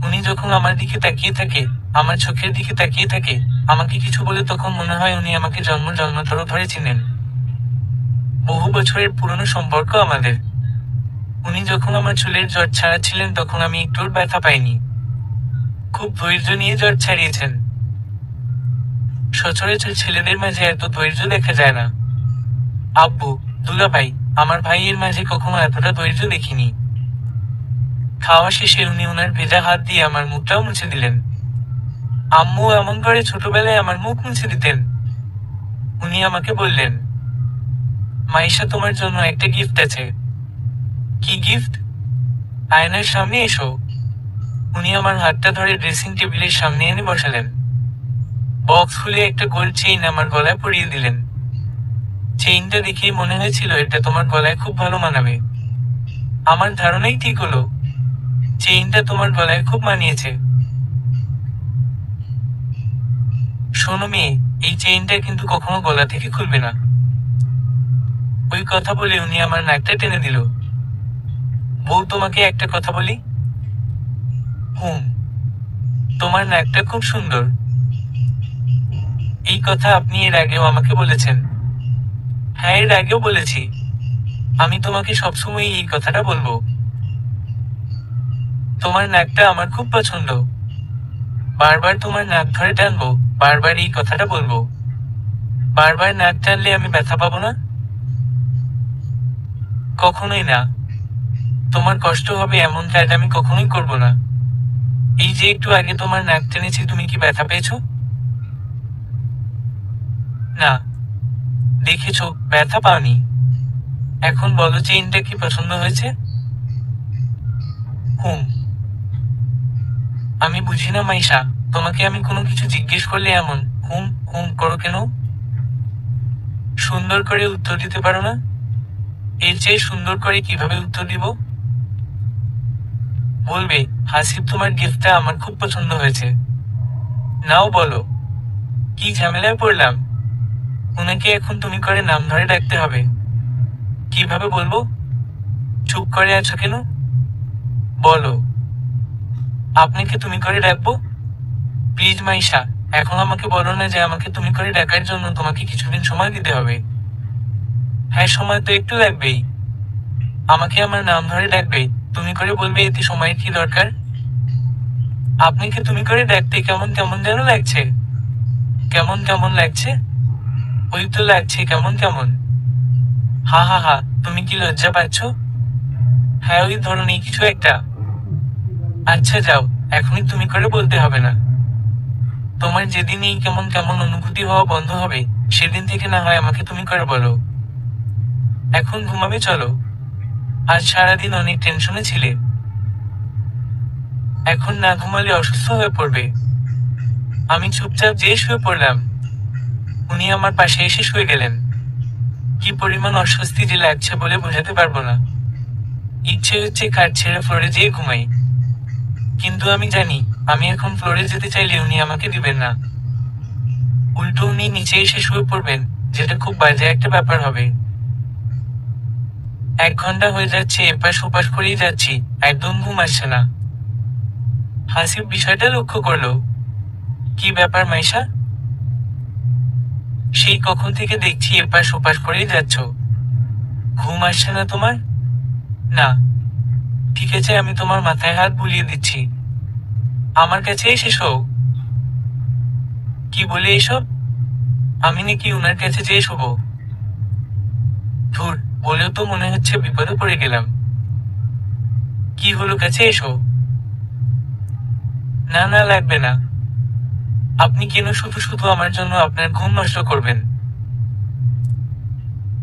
S1: উনি যখন আমার দিকে তাকিয়ে থাকে, আমার চোখের দিকে তাকিয়ে থাকে, আমাকে কিছু বলে, তখন মনে হয় উনি আমাকে জন্মান্তর ধরে চিনেন। বহু বছরের পুরনো সম্পর্ক আমাদের। উনি যখন আমার চুলের জট ছাড়াচ্ছিলেন তখন আমি একটুর ব্যথা পাইনি। খুব ধৈর্য নিয়ে জট ছাড়িয়েছেন। সচরাচর ছেলেদের মাঝে এত ধৈর্য দেখা যায় না। আব্বু, দুলাভাই, আমার ভাইয়ের মাঝে কখনো এতটা ধৈর্য দেখিনি। খাওয়া শেষে উনি ওনার ভেজা হাত দিয়ে আমার মুখটাও মুছে দিলেন। আম্মু এমন করে ছোটবেলায় আমার মুখ মুছে দিতেন। উনি আমাকে বললেন, মাইশা, তোমার জন্য একটা গিফট আছে। কি গিফট? আয়নার সামনে এসো। উনি আমার হাতটা ধরে ড্রেসিং টেবিলের সামনে এনে বসালেন। বক্স খুলে একটা গোল্ড চেইন আমার গলায় পরিয়ে দিলেন। চেইনটা দেখেই মনে হয়েছিল এটা তোমার গলায় খুব ভালো মানাবে। আমার ধারণাই ঠিক হলো, চেইনটা তোমার গলায় খুব মানিয়েছে। শোনো মেয়ে, এই চেইনটা কিন্তু কখনো গলা থেকে খুলবে না। ওই কথা বলে উনি আমার নাকটা টেনে দিল। বউ, তোমাকে একটা কথা বলি? হুম। তোমার নাকটা খুব সুন্দর। এই কথা আপনি এর আগেও আমাকে বলেছেন। হ্যাঁ, এর আগেও বলেছি। আমি তোমাকে সবসময় এই কথাটা বলবো। তোমার নাকটা আমার খুব পছন্দ। বারবার তোমার নাক ধরে টানবো, বারবার এই কথাটা বলবো। বারবার নাক টানলে আমি ব্যথা পাবো না? কখনোই না। তোমার কষ্ট হবে এমন কাজ আমি কখনোই করব না। এই যে একটু আগে তোমার নাক টেনেছি, তুমি কি ব্যথা পেয়েছো? না। দেখেছো, ব্যথা পাওনি। এখন বলো, চেইনটা কি পছন্দ হয়েছে? হুম। আমি বুঝি না মাইশা, তোমাকে আমি কোনো কিছু জিজ্ঞেস করলে এমন হুম হুম করো কেন? সুন্দর করে উত্তর দিতে পারো না? এর চেয়ে সুন্দর করে কিভাবে উত্তর দিব? বলবে, হাসিব, তোমার গিফটটা আমার খুব পছন্দ হয়েছে। নাও বলো। কি ঝামেলায় পড়লাম? উনাকে এখন তুমি করে নাম ধরে ডাকতে হবে। কিভাবে বলবো? চুপ করে আছো কেন? বলো। আপনাকে তুমি করে ডাকবো? প্লিজ মাইশা, এখন আমাকে বলো না যে আমাকে তুমি করে ডাকার জন্য তোমাকে কিছুদিন সময় দিতে হবে। হ্যাঁ, সময় তো একটু লাগবেই। আমাকে আমার নাম ধরে ডাকবে, তুমি করে বলবে, এতে সময়ের কি দরকার? আপনাকে তুমি করে ডাকতে কেমন কেমন যেন লাগছে। কেমন কেমন লাগছে? ওই তো লাগছে কেমন কেমন। হা হা হা, তুমি কি লজ্জা পাচ্ছ? হ্যাঁ, ওই ধরনের কিছু একটা। আচ্ছা যাও, এখনই তুমি করে বলতে হবে না। তোমার যেদিন এই কেমন কেমন অনুভূতি হওয়া বন্ধ হবে, সেদিন থেকে না হয় আমাকে তুমি করে বলো। এখন ঘুমাবে, চলো। আজ সারাদিন অনেক টেনশনে ছিলে। এখন না ঘুমালে অসুস্থ হয়ে পড়বে। আমি চুপচাপ যেয়ে শুয়ে পড়লাম। উনি আমার পাশে এসে শুয়ে গেলেন। কি পরিমাণ অস্বস্তি যে লাগছে বলে বোঝাতে পারবো না। ইচ্ছে হচ্ছে খাট ছেড়ে ফ্লোরে যেয়ে ঘুমাই। কিন্তু আমি জানি, আমি এখন ফ্লোরে যেতে চাইলে উনি আমাকে দিবেন না। উল্টো উনি নিচে এসে শুয়ে পড়বেন, যেটা খুব বাজে একটা ব্যাপার হবে। 1 ঘন্টা হয়ে যাচ্ছে, এপাশ ওপাশ করেই যাচ্ছি, একদম ঘুম আসছে না। হাসিব বিষয়টা লক্ষ্য করলো। কি ব্যাপার মাইশা? সেই কখন থেকে দেখছি এপাশ ওপাশ করেই যাচ্ছ। ঘুম আসছে না তোমার? না। ঠিক আছে, আমি তোমার মাথায় হাত বুলিয়ে দিচ্ছি। আমার কাছে এসে শোও। কি বলে এসব? আমি নাকি উনার কাছে যেয়ে শোবো? ধুর, বলেও তো মনে হচ্ছে বিপদে পড়ে গেলাম। কি হলো, কাছে এসো। না না, লাগবে না। আপনি কেন শুধু শুধু আমার জন্য আপনার ঘুম নষ্ট করবেন?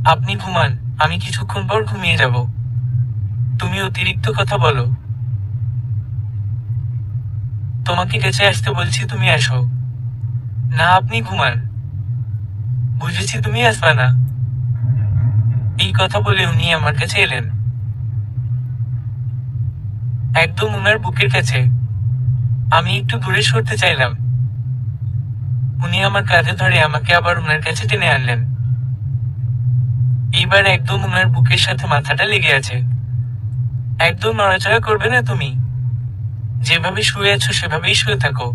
S1: আপনি ঘুমান, আমি কিছুক্ষণ পর ঘুমিয়ে যাব। তুমি অতিরিক্ত কথা বলো। তোমাকে কাছে আসতে বলছি, তুমি আসো। না, আপনি ঘুমান। বুঝেছি তুমি আসবা না। এই কথা বলে উনি আমার কাছে এলেন। একদম উনার বুকের কাছে। আমি একটু দূরে সরতে চাইলাম। উনি আমার কাঁধে ধরে আমাকে আবার উনার কাছে টেনে আনলেন। এইবার একদম উনার বুকের সাথে মাথাটা লেগে আছে। একদম নড়াচড়া করবে না তুমি। যেভাবে শুয়ে আছো সেভাবেই শুয়ে থাকো।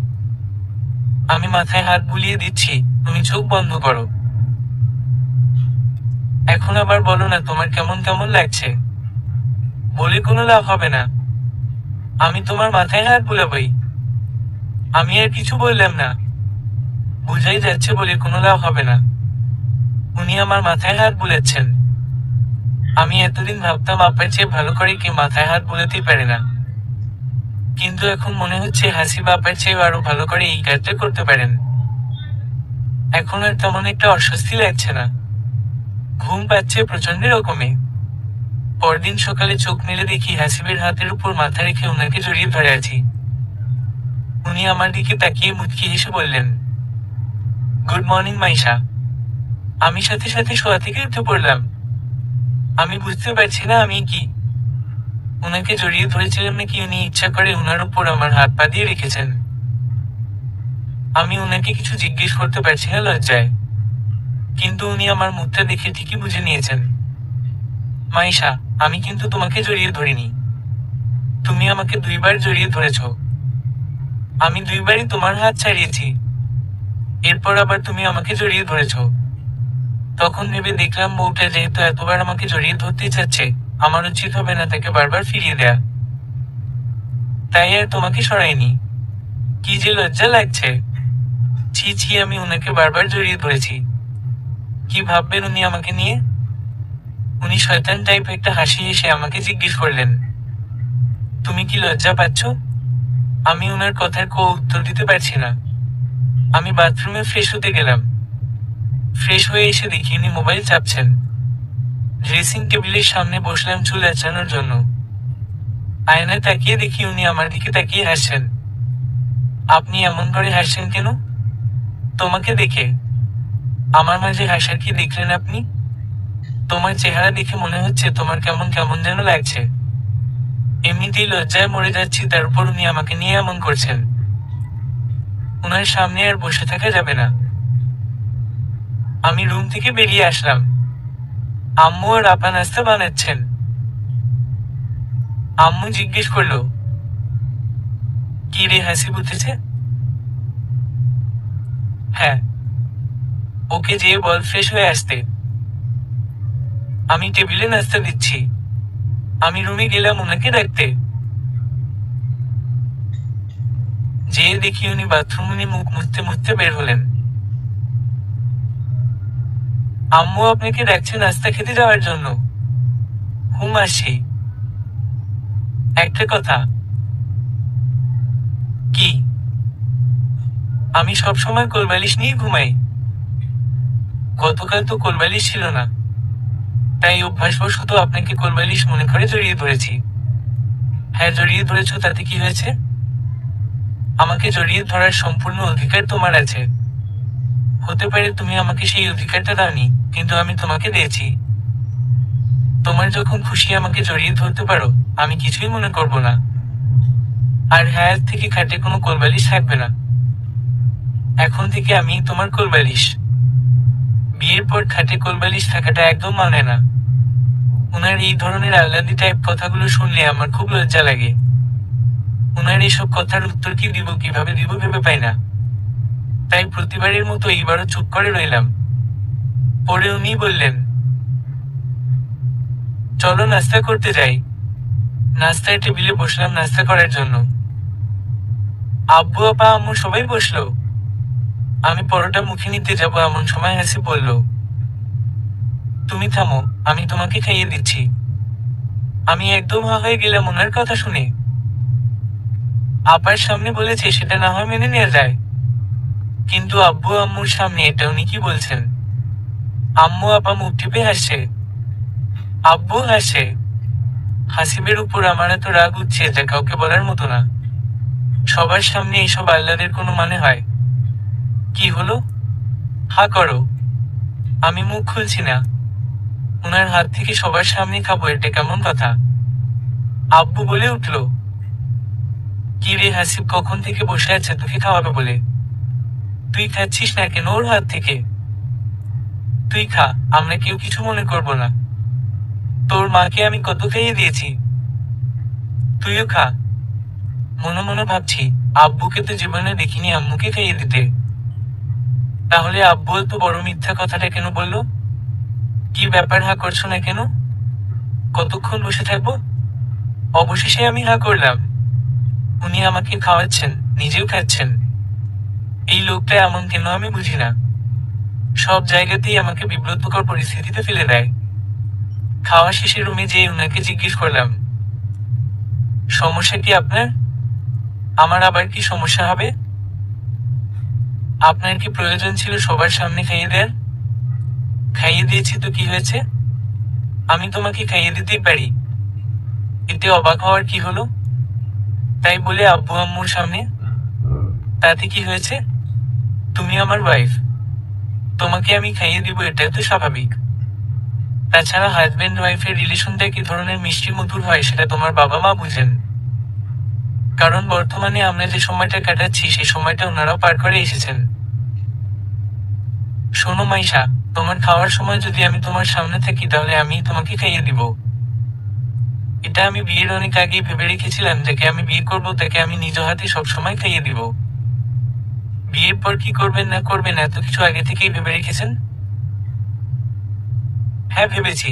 S1: আমি মাথায় হাত বুলিয়ে দিচ্ছি, তুমি চোখ বন্ধ করো। এখন আবার বলো না তোমার কেমন কেমন লাগছে। বলে কোনো লাভ হবে না, আমি তোমার মাথায় হাত বুলাবই। আমি আর কিছু বললাম না, বুঝাই যাচ্ছে বলে কোনো লাভ হবে না। উনি আমার মাথায় হাত বুলাচ্ছেন। আমি এতদিন ভাবতাম আপনার চেয়ে ভালো করে কে মাথায় হাত বুলাতেই পারে না, কিন্তু এখন মনে হচ্ছে হাসিব আপনার চেয়ে আরো ভালো করে এই কাজটা করতে পারেন। এখন আর তেমন একটা অস্বস্তি লাগছে না, ঘুম পাচ্ছে প্রচন্ড রকমে। পরদিন সকালে চোখ মেলে দেখি হাসিবের হাতের উপর মাথা রেখে ওনাকে জড়িয়ে ধরে আছি। উনি আমার দিকে তাকিয়ে মুচকি হেসে বললেন, গুড মর্নিং মাইশা। আমি সাথে সাথে শোয়া থেকে উঠে পড়লাম। আমি বুঝতে পারছি না আমি কি ওনাকে জড়িয়ে ধরেছিলাম নাকি উনি ইচ্ছা করে ওনার উপর আমার হাত পা দিয়ে রেখেছেন। আমি ওনাকে কিছু জিজ্ঞেস করতে পারছি না লজ্জায়, কিন্তু উনি আমার মুখটা দেখে ঠিকই বুঝে নিয়েছেন। মাইশা, আমি কিন্তু তোমাকে জড়িয়ে ধরিনি, তুমি আমাকে 2বার জড়িয়ে ধরেছ। আমি 2বারই তোমার হাত ছাড়িয়েছি, এরপর আবার তুমি আমাকে জড়িয়ে ধরেছ। তখন ভেবে দেখলাম বউটা যেহেতু এতবার আমাকে জড়িয়ে ধরতে চাচ্ছে, আমার উচিত হবে না তাকে বারবার ফিরিয়ে দেয়া। তাই আর তোমাকে সরাইনি। কি যে লজ্জা লাগছে। ছি ছি, আমি ওনাকে বারবার জড়িয়ে ধরেছি। কি ভাববেন উনি আমাকে নিয়ে? উনি শয়তান টাইপ একটা হাসি এসে আমাকে জিজ্ঞেস করলেন, তুমি কি লজ্জা পাচ্ছ? আমি ওনার কথার উত্তর দিতে পারছি না। আমি বাথরুমে ফ্রেশ হতে গেলাম। ফ্রেশ হয়ে এসে দেখি উনি মোবাইল চাপছেন। ড্রেসিং টেবিলের সামনে বসলাম চুল আঁচড়ানোর জন্য। আয়নায় তাকিয়ে দেখি উনি আমার দিকে তাকিয়ে হাসছেন। আপনি এমন করে হাসছেন কেন? তোমাকে দেখে। আমার মাঝে হাসার কি দেখলেন আপনি? তোমার চেহারা দেখে মনে হচ্ছে তোমার কেমন কেমন যেন লাগছে। এমনিতেই লজ্জায় মরে যাচ্ছি, তার উপর উনি আমাকে নিয়ে এমন করছেন। উনার সামনে আর বসে থাকা যাবে না। আমি রুম থেকে বেরিয়ে আসলাম। আম্মু আর আপা নাস্তা বানাচ্ছেন। আম্মু জিজ্ঞেস করলো, কি রে হাসিব উঠেছে? হ্যাঁ। ওকে যেয়ে বল ফ্রেশ হয়ে আসতে। আমি টেবিলে নাস্তা দিচ্ছি। আমি রুমে গেলাম ওনাকে ডাকতে। যেয়ে দেখি উনি বাথরুম উনি মুখ মুছতে মুছতে বের হলেন। আম্মু আপনাকে ডাকছে নাস্তা খেতে যাওয়ার জন্য। হুম, আসি। একটা কথা। কি? আমি সবসময় কোলবালিশ নিয়ে ঘুমাই। গতকাল তো কোলবালিশ ছিল না, তাই অভ্যাসবশত আপনাকে কোলবালিশ মনে করে জড়িয়ে ধরেছি। হ্যাঁ, জড়িয়ে ধরেছ, তাতে কি হয়েছে? আমাকে জড়িয়ে ধরার সম্পূর্ণ অধিকার তোমার আছে। হতে পারে তুমি আমাকে সেই অধিকারটা দাওনি, কিন্তু আমি তোমাকে দিয়েছি। তোমার যখন খুশি আমাকে জড়িয়ে ধরতে পারো, আমি কিছুই মনে করব না। আর হ্যাঁ, আজ থেকে খাটে কোনো কোলবালিশ থাকবে না। এখন থেকে আমি তোমার কোলবালিশ। বিয়ের পর খাটে কোলবালিশ থাকাটা একদম মানে না। উনার এই ধরনের আহ্লাদি টাইপ কথাগুলো শুনলে আমার খুব লজ্জা লাগে। উনার এসব কথার উত্তর কিভাবে দিব ভেবে পাই না। তাই প্রতিবারের মতো এইবারও চুপ করে রইলাম। পরে উনি বললেন, চলো নাস্তা করতে যাই। নাস্তার টেবিলে বসলাম নাস্তা করার জন্য। আব্বু আপা আম্মু সবাই বসলো। আমি পরোটা মুখে নিতে যাবো এমন সময় হাসি বলল, তুমি থামো, আমি তোমাকে খাইয়ে দিচ্ছি। আমি একদম হা হয়ে গেলাম ওনার কথা শুনে। আপার সামনে বলেছে সেটা না হয় মেনে নেওয়া যায়, কিন্তু আব্বু আম্মুর সামনে এটা উনি কি বলছেন? আম্মু আপা মুখ টিপে হাসছে, আব্বু হাসে। হাসিবের উপর আমার এত রাগ উঠছে যা কাউকে বলার মতো না। সবার সামনে এইসব আহ্লাদের কোনো মানে হয়? কি হলো? হা করো। আমি মুখ খুলছি না। উনার হাত থেকে সবার সামনে খাবো, এটা কেমন কথা? আব্বু বলে উঠল, কি রে হাসিব, কখন থেকে বসে আছে তোকে খাওয়াবে বলে? তুই খাচ্ছিস না কেন ওর হাত থেকে? তুই খা, আমরা কেউ কিছু মনে করব না। তোর মাকে আমি কত খাইয়ে দিয়েছি, তুইও খা। মনে মনে ভাবছি, আব্বুকে তো জীবনে দেখিনি আম্মুকে খাইয়ে দিতে। তাহলে আব্বু তো বড় মিথ্যা কথাটা কেন বললো? কি ব্যাপার, হা করছো না কেন? কতক্ষণ বসে থাকবো? অবশেষে আমি হা করলাম। উনি আমাকে খাওয়াচ্ছেন, নিজেও খাচ্ছেন। এই লোকটা এমন কেন আমি বুঝি না। সব জায়গাতেই আমাকে বিব্রতকর পরিস্থিতিতে ফেলে দেয়। খাওয়া শেষে রুমে যেয়ে উনাকে জিজ্ঞেস করলাম, সমস্যা কি আপনার? আমার আবার কি সমস্যা হবে? আপনার কি প্রয়োজন ছিল সবার সামনে খাইয়ে দেয়ার? খাইয়ে দিয়েছি তো কি হয়েছে? আমি তোমাকে খাইয়ে দিতেই পারি। এতে অবাক হওয়ার কি হলো? তাই বলে আব্বু আম্মুর সামনে? তাতে কি হয়েছে? তুমি আমার ওয়াইফ, তোমাকে আমি খাইয়ে দিব, এটাই তো স্বাভাবিক। তাছাড়া হাজবেন্ড ওয়াইফের রিলেশনটা কি ধরনের মিষ্টি মধুর হয় সেটা তোমার বাবা মা বুঝেন। কারণ বর্তমানে আমরা যে সময়টা কাটাচ্ছি সেই সময়টা ওনারাও পার করে এসেছেন। শোনো মাইশা, তোমার খাওয়ার সময় যদি আমি তোমার সামনে থাকি তাহলে আমি তোমাকে খাইয়ে দিব। এটা আমি বিয়ের অনেক আগেই ভেবে রেখেছিলাম, যাকে আমি বিয়ে করব তাকে আমি নিজ হাতে সবসময় খাইয়ে দিব। বিয়ের পর কি করবেন না করবেন এত কিছু আগে থেকেই ভেবে রেখেছেন? হ্যাঁ ভেবেছি।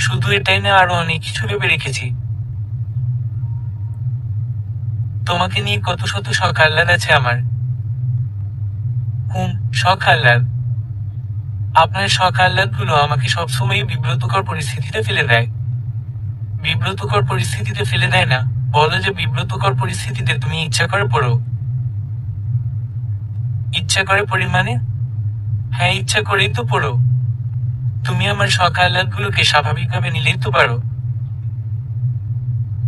S1: শুধু এটাই না, আরো অনেক কিছু ভেবে রেখেছি। তোমাকে নিয়ে কত শত শখ আহ্লাদ আছে আমার। শখ আহ্লাদ? আপনার শখ আহ্লাদ গুলো আমাকে সবসময় বিব্রতকর পরিস্থিতিতে ফেলে দেয়। বিব্রতকর পরিস্থিতিতে ফেলে দেয় না, বলো যে বিব্রতকর পরিস্থিতিতে তুমি ইচ্ছা করে পড়ো। ইচ্ছা করে পড়ি মানে? হ্যাঁ, ইচ্ছা করেই তো পড়ো। তুমি আমার শখ আহ্লাদ গুলোকে স্বাভাবিকভাবে নিলেই তো পারো।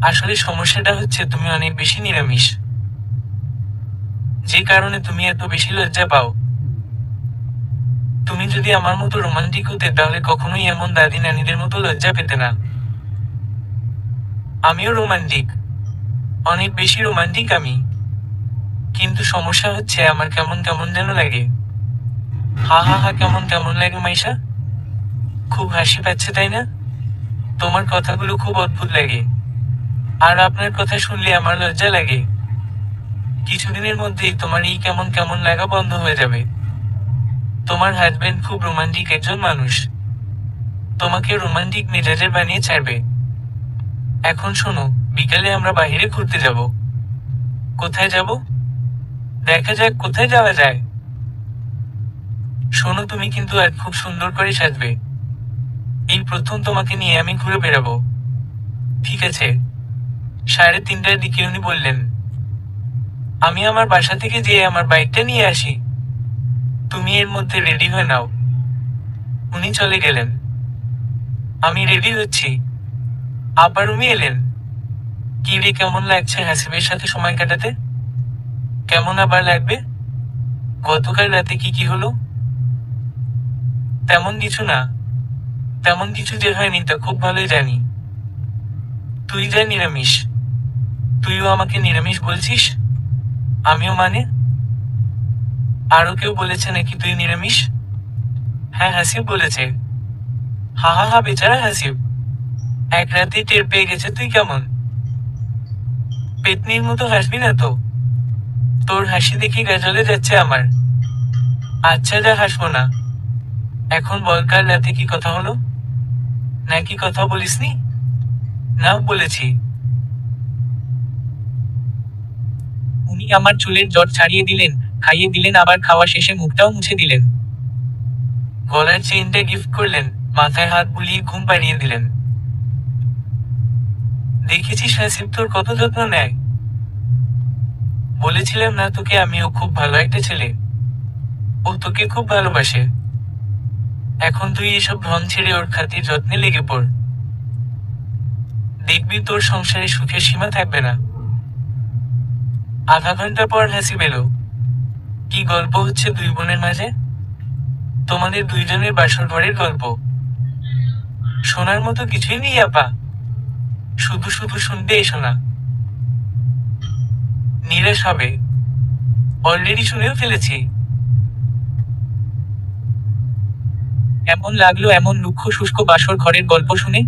S1: আসলে সমস্যাটা হচ্ছে তুমি অনেক বেশি নিরামিষ, যে কারণে তুমি এত বেশি লজ্জা পাও। তুমি যদি আমার মতো রোমান্টিক হতে তাহলে কখনোই এমন দাদি নানিদের মতো লজ্জা পেতে না। আমিও রোমান্টিক, অনেক বেশি রোমান্টিক আমি। কিন্তু সমস্যা হচ্ছে আমার কেমন কেমন যেন লাগে। হা হা হা, কেমন কেমন লাগে মাইশা? খুব হাসি পাচ্ছে তাই না? তোমার কথাগুলো খুব অদ্ভুত লাগে। আর আপনার কথা শুনলে আমার লজ্জা লাগে। কিছুদিনের মধ্যেই তোমার এই কেমন কেমন লাগা বন্ধ হয়ে যাবে। তোমার হাজবেন্ড খুব রোমান্টিক একজন মানুষ, তোমাকে রোমান্টিক মেজাজের বানিয়ে ছাড়বে। এখন শোনো, বিকালে আমরা বাইরে ঘুরতে যাব। কোথায় যাব? দেখা যাক কোথায় যাওয়া যায়। শোনো, তুমি কিন্তু আজ খুব সুন্দর করে সাজবে। এই প্রথম তোমাকে নিয়ে আমি ঘুরে বেড়াবো। ঠিক আছে? 3:30টার দিকে উনি বললেন, আমি আমার বাসা থেকে যেয়ে আমার বাইকটা নিয়ে আসি, তুমি এর মধ্যে রেডি হয়ে নাও। উনি চলে গেলেন। আমি রেডি হচ্ছি। আবার উনি এলেন। কি রে, কেমন লাগছে হাসিবের সাথে সময় কাটাতে? কেমন আবার লাগবে? গতকাল রাতে কি কি হলো? তেমন কিছু না। তেমন কিছু যে হয়নি তা খুব ভালোই জানি। তুই যা নিরামিষ। তুইও আমাকে নিরামিষ বলছিস? আমিও মানে? আরো কেউ বলেছে নাকি তুই নিরামিষ? হ্যাঁ, হাসিব বলেছে। হা হা হা, বেচারা হাসিব। এক রাতে টের পেয়ে গেছে তুই কেমন। পেতনির মতো হাসবি না তো। তোর হাসি দেখে গা জ্বলে যাচ্ছে আমার। আচ্ছা যা, হাসবো না। এখন বল, কাল রাতে কি কথা হলো? নাকি কথা বলিসনি? না, বলেছি। উনি আমার চুলের জট ছাড়িয়ে দিলেন, খাইয়ে দিলেন, আবার খাওয়া শেষে মুখটাও মুছে দিলেন। গলার চেইনটা গিফট করলেন, মাথায় হাত বুলিয়ে ঘুম পাড়িয়ে দিলেন। দেখেছিস হাসিব তোর কত যত্ন নেয়। বলেছিলাম না তোকে আমিও খুব ভালো একটা ছেলে। ও তোকে খুব ভালোবাসে। এখন তুই এসব ঢং ছেড়ে ওর খাতির যত্নে লেগে পড়। দেখবি তোর সংসারে সুখের সীমা থাকবে না। আধা ঘন্টা পর হাসিব এলো। কি গল্প হচ্ছে দুই বোনের মাঝে? তোমাদের দুইজনের বাসর ঘরের গল্প। শোনার মতো কিছুই নেই আপা। শুধু শুধু শুনতে এসো না, নিরাশ হবে। অলরেডি শুনেও ফেলেছি। কেমন লাগলো এমন রুক্ষ শুষ্ক বাসর ঘরের গল্প শুনে?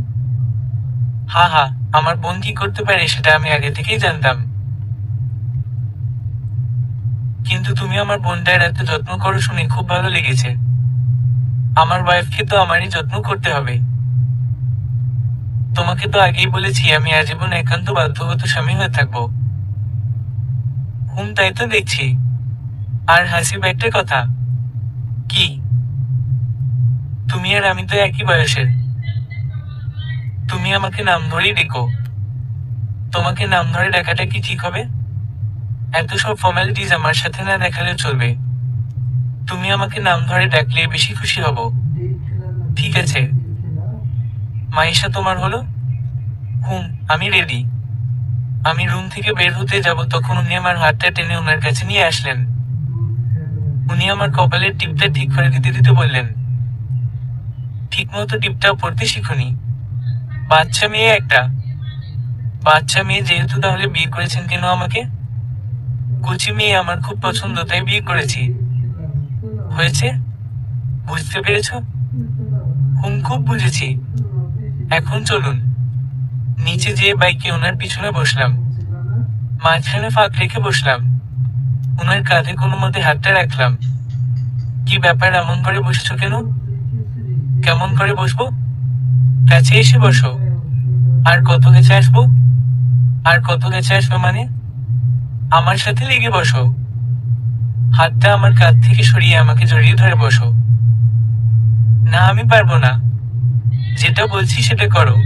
S1: হা হা, আমার বোন কি করতে পারে সেটা আমি আগে থেকেই জানতাম, কিন্তু তুমি আমার বোনটার এত যত্ন করো শুনে খুব ভালো লেগেছে। আমার ওয়াইফকে তো আমারই যত্ন করতে হবে। তোমাকে তো আগেই বলেছি আমি আজীবন একান্ত বাধ্যগত স্বামী হয়ে থাকবো। তাই তো দেখছি। আর হাসিব একটা কথা। কি? তুমি আর আমি তো একই বয়সের। তুমি আমাকে নাম ধরেই ডেকো। তোমাকে নাম ধরে ডাকাটা কি ঠিক হবে? এত সব ফর্মালিটিজ আমার সাথে না দেখালেও চলবে। তুমি আমাকে নাম ধরে ডাকলে বেশি খুশি হব। ঠিক আছে। মাইশা তোমার হলো? আমি রেডি। আমি রুম থেকে বের হতে যাব তখন উনি আমার হাতটা টেনে ওনার কাছে নিয়ে আসলেন। উনি আমার কপালের টিপটা ঠিক করে দিতে দিতে বললেন, ঠিক মতো টিপটাও পড়তে শিখুনি। বাচ্চা মেয়ে একটা। বাচ্চা মেয়ে যেহেতু তাহলে বিয়ে করেছেন কেন আমাকে? কুচি মেয়ে আমার খুব পছন্দ তাই বিয়ে করেছি। হয়েছে? বুঝতে পেরেছ? খুব বুঝেছি। এখন চলুন। নিচে যেয়ে বাইকে ওনার পিছনে বসলাম। মাঝখানে ফাঁক রেখে বসলাম। ওনার কাঁধে কোনো মতে হাতটা রাখলাম। কি ব্যাপার এমন করে বসেছ কেন? কেমন করে বসবো? কাছে এসে বসো। আর কত কাছে আসবো? আর কত কাছে আসবে মানে? আমার সাথে লেগে বসো। হাতটা আমার কাঁধ থেকে সরিয়ে আমাকে জড়িয়ে ধরে বসো। না আমি পারবো না। যেটা বলছি সেটা করো।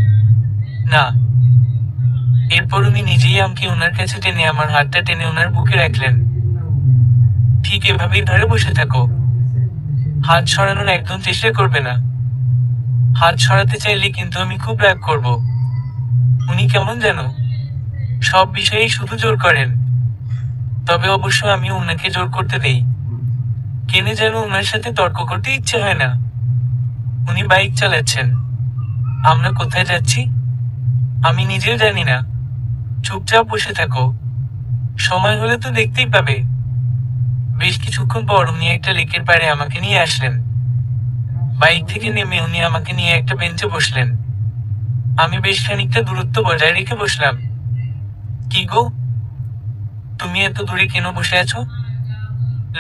S1: না। এরপর উনি নিজেই আমাকে ওনার কাছে টেনে আমার হাতটা টেনে ওনার বুকে রাখলেন। ঠিক এভাবেই ধরে বসে থাকো। হাত সরানোর একদম চেষ্টা করবে না। হাত সরাতে চাইলে কিন্তু আমি খুব রাগ করব। উনি কেমন যেন সব বিষয়েই শুধু জোর করেন। তবে অবশ্য আমি ওনাকে জোর করতে দেই। কেনে যেন ওনার সাথে তর্ক করতে ইচ্ছে হয় না। উনি বাইক চালাচ্ছেন। আমরা কোথায় যাচ্ছি আমি নিজেও জানি না। চুপচাপ বসে থাকো। সময় হলে তো দেখতেই পাবে। বেশ কিছুক্ষণ পর উনি একটা লেকের পাড়ে আমাকে নিয়ে আসলেন। বাইক থেকে নেমে উনি আমাকে নিয়ে একটা বেঞ্চে বসলেন। আমি বেশ খানিকটা দূরত্ব বজায় রেখে বসলাম। কি গো, তুমি এত দূরে কেন বসে আছো?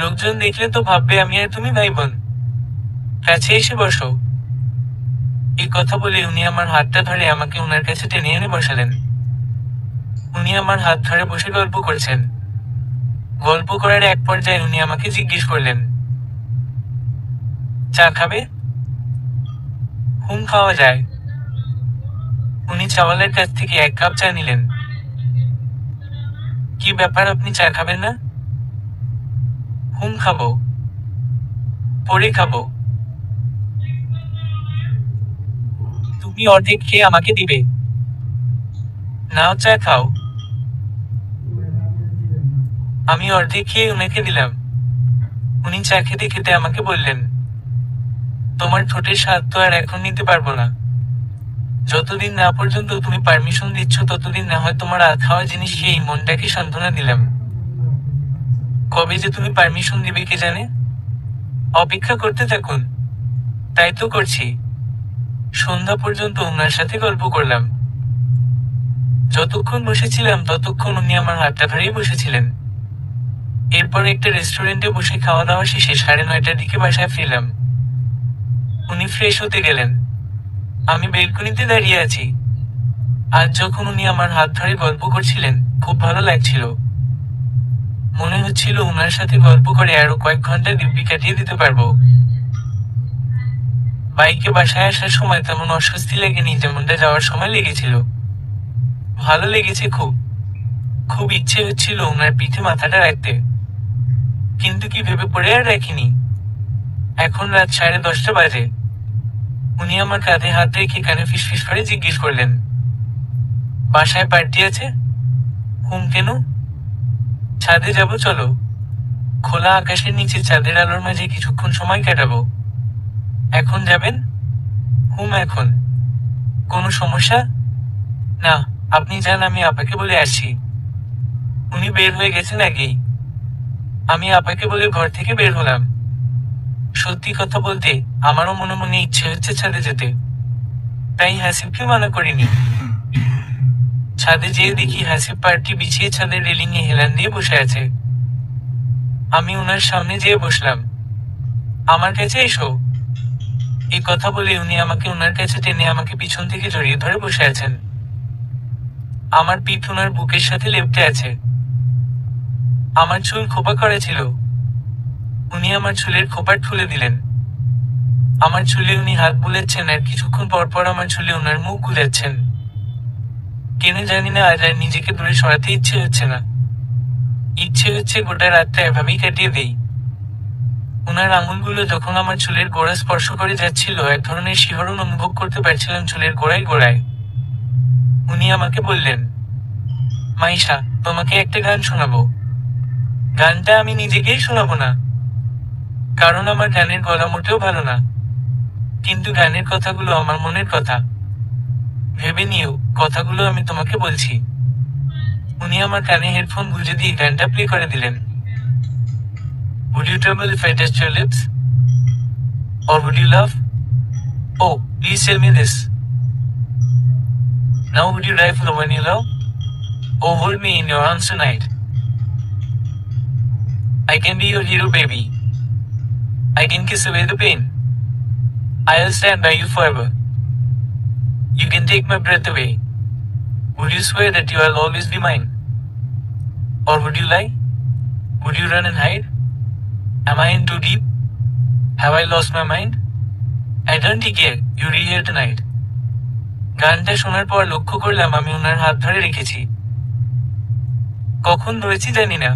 S1: লোকজন দেখলে তো ভাববে আমি আর তুমি ভাই বোন। কাছে এসে বসো। এই কথা বলে উনি আমার হাতটা ধরে আমাকে ওনার কাছে টেনে এনে বসালেন। উনি আমার হাত ধরে বসে গল্প করছেন। গল্প করার এক পর্যায়ে উনি আমাকে জিজ্ঞেস করলেন, চা খাবে? খাওয়া যায়। উনি চাওয়ালের কাছ থেকে 1 কাপ চা নিলেন। কি ব্যাপার আপনি চা খাবেন না? খাবো। পরে খাবো। তুমি অর্ধেক খেয়ে আমাকে দিবে। নাও চা খাও। আমি অর্ধেক খেয়ে উনাকে দিলাম। উনি চা খেতে খেতে আমাকে বললেন, তোমার ঠোঁটের স্বাদ তো আর এখন নিতে পারবো না। যতদিন না পর্যন্ত তুমি পারমিশন দিচ্ছ ততদিন না হয় তোমার খাওয়া জিনিস খেয়েই মনটাকে সান্ত্বনা দিলাম। কবে যে তুমি পারমিশন দিবে কে জানে। অপেক্ষা করতে থাকুন। তাই তো করছি। সন্ধ্যা পর্যন্ত ওনার সাথে গল্প করলাম। যতক্ষণ বসেছিলাম ততক্ষণ উনি আমার হাতটা ধরেই বসেছিলেন। এরপর একটা রেস্টুরেন্টে বসে খাওয়া দাওয়া শেষে 9:30টার দিকে বাসায় ফিরলাম। উনি ফ্রেশ হতে গেলেন। আমি বেলকনিতে দাঁড়িয়ে আছি। আজ যখন উনি আমার হাত ধরে গল্প করছিলেন খুব ভালো লাগছিল। মনে হচ্ছিল উনার সাথে গল্প করে আরো কয়েক ঘন্টা দিব্যি কাটিয়ে দিতে পারবো। বাইকে বাসায় আসার সময় তেমন অস্বস্তি লাগেনি যেমনটা যাওয়ার সময় লেগেছিল। ভালো লেগেছে খুব। খুব ইচ্ছে হচ্ছিল ওনার পিঠে মাথাটা রাখতে, কিন্তু কি ভেবে পড়ে আর রাখিনি। এখন রাত 10:30 বাজে। উনি আমার কাঁধে হাত রেখে কানে ফিসফিস করে জিজ্ঞেস করলেন, বাসায় পার্টি আছে? কেন? ছাদে যাব চলো। খোলা আকাশের নিচে চাঁদের আলোর মাঝে কিছুক্ষণ সময় কাটাবো। এখন যাবেন? এখন। কোনো সমস্যা? না, আপনি যান, আমি আপাকে বলে আসছি। উনি বের হয়ে গেছেন আগেই। আমি আপাকে বলে ঘর থেকে বের হলাম। সত্যি কথা বলতে আমারও মনে মনে ইচ্ছে হচ্ছে ছাদে যেতে। তাই হাসিবকে মানা করিনি। ছাদে যেয়ে দেখি হাসিব পার্টি বিছিয়ে ছাদের রেলিং এ হেলান দিয়ে বসে আছে। আমি ওনার সামনে যেয়ে বসলাম। আমার কাছে এসো, এই কথা বলে উনি আমাকে ওনার কাছে টেনে আমাকে পিছন থেকে জড়িয়ে ধরে বসে আছেন। আমার পিঠ ওনার বুকের সাথে লেপ্টে আছে। আমার চুল খোপা করা ছিল। উনি আমার চুলের খোপা খুলে দিলেন। আমার চুলে উনি হাত বুলাচ্ছেন আর কিছুক্ষণ পর পর আমার চুলে ওনার মুখ গুলাচ্ছেন। কেন জানি না আজ আর নিজেকে দূরে সরাতে ইচ্ছে হচ্ছে না। ইচ্ছে হচ্ছে গোটা রাতটা এভাবেই কাটিয়ে দেই। ওনার আঙুলগুলো যখন আমার চুলের গোড়া স্পর্শ করে যাচ্ছিল, এক ধরনের শিহরণ অনুভব করতে পারছিলাম চুলের গোড়ায় গোড়ায়। উনি আমাকে বললেন, মাইশা, তোমাকে একটা গান শোনাবো। গানটা আমি নিজেকেই শোনাবো না, কারণ আমার গানের গলা মোটেও ভালো না, কিন্তু গানের কথাগুলো আমার মনের কথা। ভেবে নিও, কথাগুলো আমি তোমাকে বলছি। উনি আমার কানে হেডফোন গুঁজে দিয়ে গানটা প্লে করে দিলেন। Would you tremble if I touched your lips? Or would you laugh? Oh, please tell me this. Now would you die for the one you love? Oh, hold me in your arms tonight. I can be your hero, baby. I can kiss away the pain. I'll stand by you forever. You can take my breath away. Would you swear that you will always be mine? Or would you lie? Would you run and hide? Am I in too deep? Have I lost my mind? I don't care. You're here tonight. গানটা শোনার পর লক্ষ্য করলাম আমি ওনার হাত ধরে রেখেছি। কখন ধরেছি জানি না।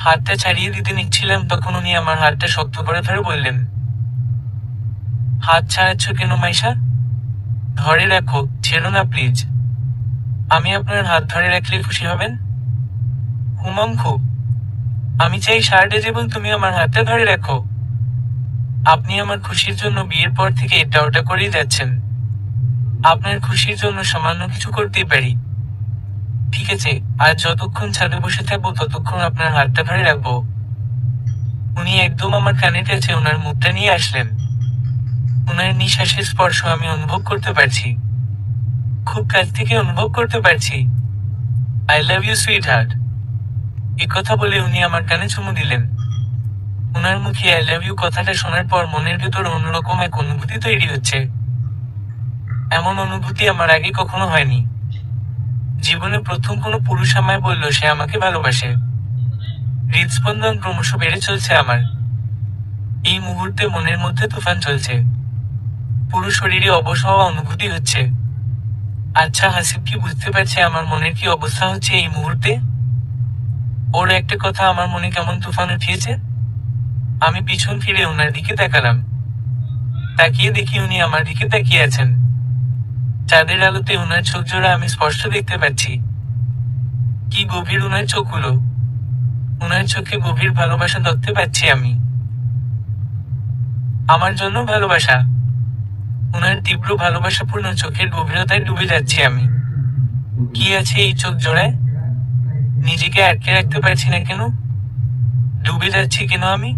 S1: হাতটা ছাড়িয়ে দিতে নিচ্ছিলাম, তখন উনি আমার হাতটা শক্ত করে ধরে বললেন, হাত ছাড়াচ্ছ কেন মাইশা? ধরে রাখো, ছেড়ো না প্লিজ। আমি আপনার হাত ধরে রাখলে খুশি হবেন? হুমাম খুব। আমি চাই সারাটা জীবন তুমি আমার হাতটা ধরে রাখো। আপনি আমার খুশির জন্য বিয়ের পর থেকে এটা ওটা করেই যাচ্ছেন। আপনার খুশির জন্য সামান্য কিছু করতেই পারি। ঠিক আছে, আজ যতক্ষণ ছাদে বসে থাকবো ততক্ষণ আপনার হাতটা ধরে রাখবো। উনি একদম আমার কানের কাছে ওনার মুখটা নিয়ে আসলেন। ওনার নিঃশ্বাসের স্পর্শ আমি অনুভব করতে পারছি, খুব কাছ থেকে অনুভব করতে পারছি। I love you sweetheart. এ কথা বলে উনি আমার কানে চুমু দিলেন। ওনার মুখে আই লাভ ইউ কথাটা শোনার পর মনের ভেতর অন্যরকম এক অনুভূতি তৈরি হচ্ছে। এমন অনুভূতি আমার আগে কখনো হয়নি। জীবনে প্রথম কোনো পুরুষ আমায় বলল সে আমাকে ভালোবাসে। হৃদস্পন্দন ক্রমশ বেড়ে চলছে আমার। এই মুহূর্তে মনের মধ্যে তুফান চলছে। পুরো শরীরে অবশ হওয়া অনুভূতি হচ্ছে। আচ্ছা, হাসিব কি বুঝতে পারছে আমার মনের কি অবস্থা হচ্ছে এই মুহূর্তে? ওর একটা কথা আমার মনে কেমন তুফান উঠিয়েছে। আমি পিছন ফিরে ওনার দিকে তাকালাম। তাকিয়ে দেখি উনি আমার দিকে তাকিয়ে আছেন। চাঁদের আলোতে ওনার চোখ জোড়া আমি স্পষ্ট দেখতে পাচ্ছি। কি গভীর ওনার চোখগুলো। ওনার চোখে গভীর ভালোবাসা দেখতে পাচ্ছি আমি। আমার জন্য ভালোবাসা। ওনার তীব্র ভালোবাসাপূর্ণ চোখের গভীরতায় ডুবে যাচ্ছি আমি। কি আছে এই চোখ জোড়ায়? নিজেকে আটকে রাখতে পারছি না কেন? ডুবে যাচ্ছি কেন আমি?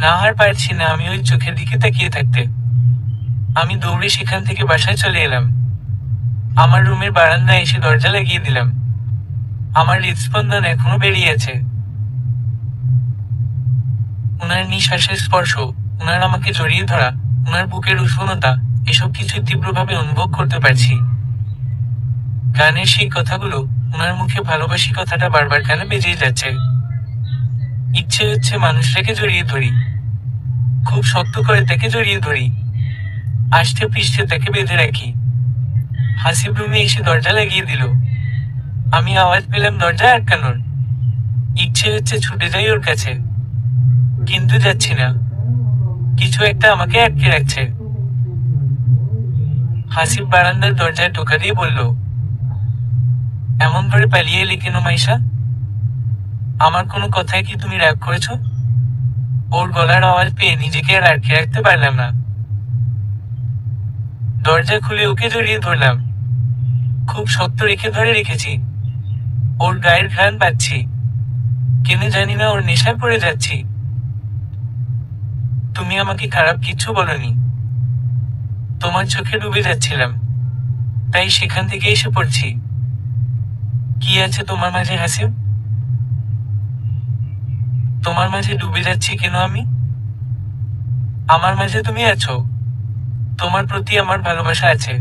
S1: না আর পারছি না আমি ওই চোখের দিকে তাকিয়ে থাকতে। আমি দৌড়ে সেখান থেকে বাসায় চলে এলাম। আমার রুমের বারান্দায় এসে দরজা লাগিয়ে দিলাম। আমার হৃদস্পন্দন এখনো বেরিয়ে আছে। ওনার নিঃশ্বাসের স্পর্শ, ওনার আমাকে জড়িয়ে ধরা, ওনার বুকের উষ্ণতা, এসব কিছু তীব্রভাবে অনুভব করতে পারছি। গানের সেই কথাগুলো, ওনার মুখে ভালোবাসি কথাটা বারবার কানে বেজেই যাচ্ছে। ইচ্ছে হচ্ছে মানুষটাকে জড়িয়ে ধরি, খুব শক্ত করে তাকে জড়িয়ে ধরি, আষ্টে পৃষ্ঠে তাকে বেঁধে রাখি। হাসিব রুমে এসে দরজা লাগিয়ে দিল। আমি আওয়াজ পেলাম দরজা আটকানোর। ইচ্ছে হচ্ছে ছুটে যাই ওর কাছে, কিন্তু যাচ্ছি না। কিছু একটা আমাকে আটকে রাখছে। হাসিব বারান্দার দরজায় টোকা দিয়ে বলল, এমন করে পালিয়ে এলি কেন মাইশা? আমার কোনো কথায় কি তুমি রাগ করেছ? ওর গলার আওয়াজ পেয়ে নিজেকে আর আটকে রাখতে পারলাম না। দরজা খুলে ওকে জড়িয়ে ধরলাম। খুব শক্ত ধরে রেখেছি। ওর গায়ের ঘ্রাণ পাচ্ছি। কেন জানি না ওর নেশায় পড়ে যাচ্ছি। তুমি আমাকে খারাপ কিচ্ছু বলনি। তোমার চোখে ডুবে যাচ্ছিলাম। তাই সেখান থেকে এসে পড়ছি। কি আছে তোমার মাঝে হাসিব? তোমার মাঝে ডুবে যাচ্ছি কেন আমি? আমার মাঝে তুমি আছো। তোমার প্রতি আমার ভালোবাসা আছে।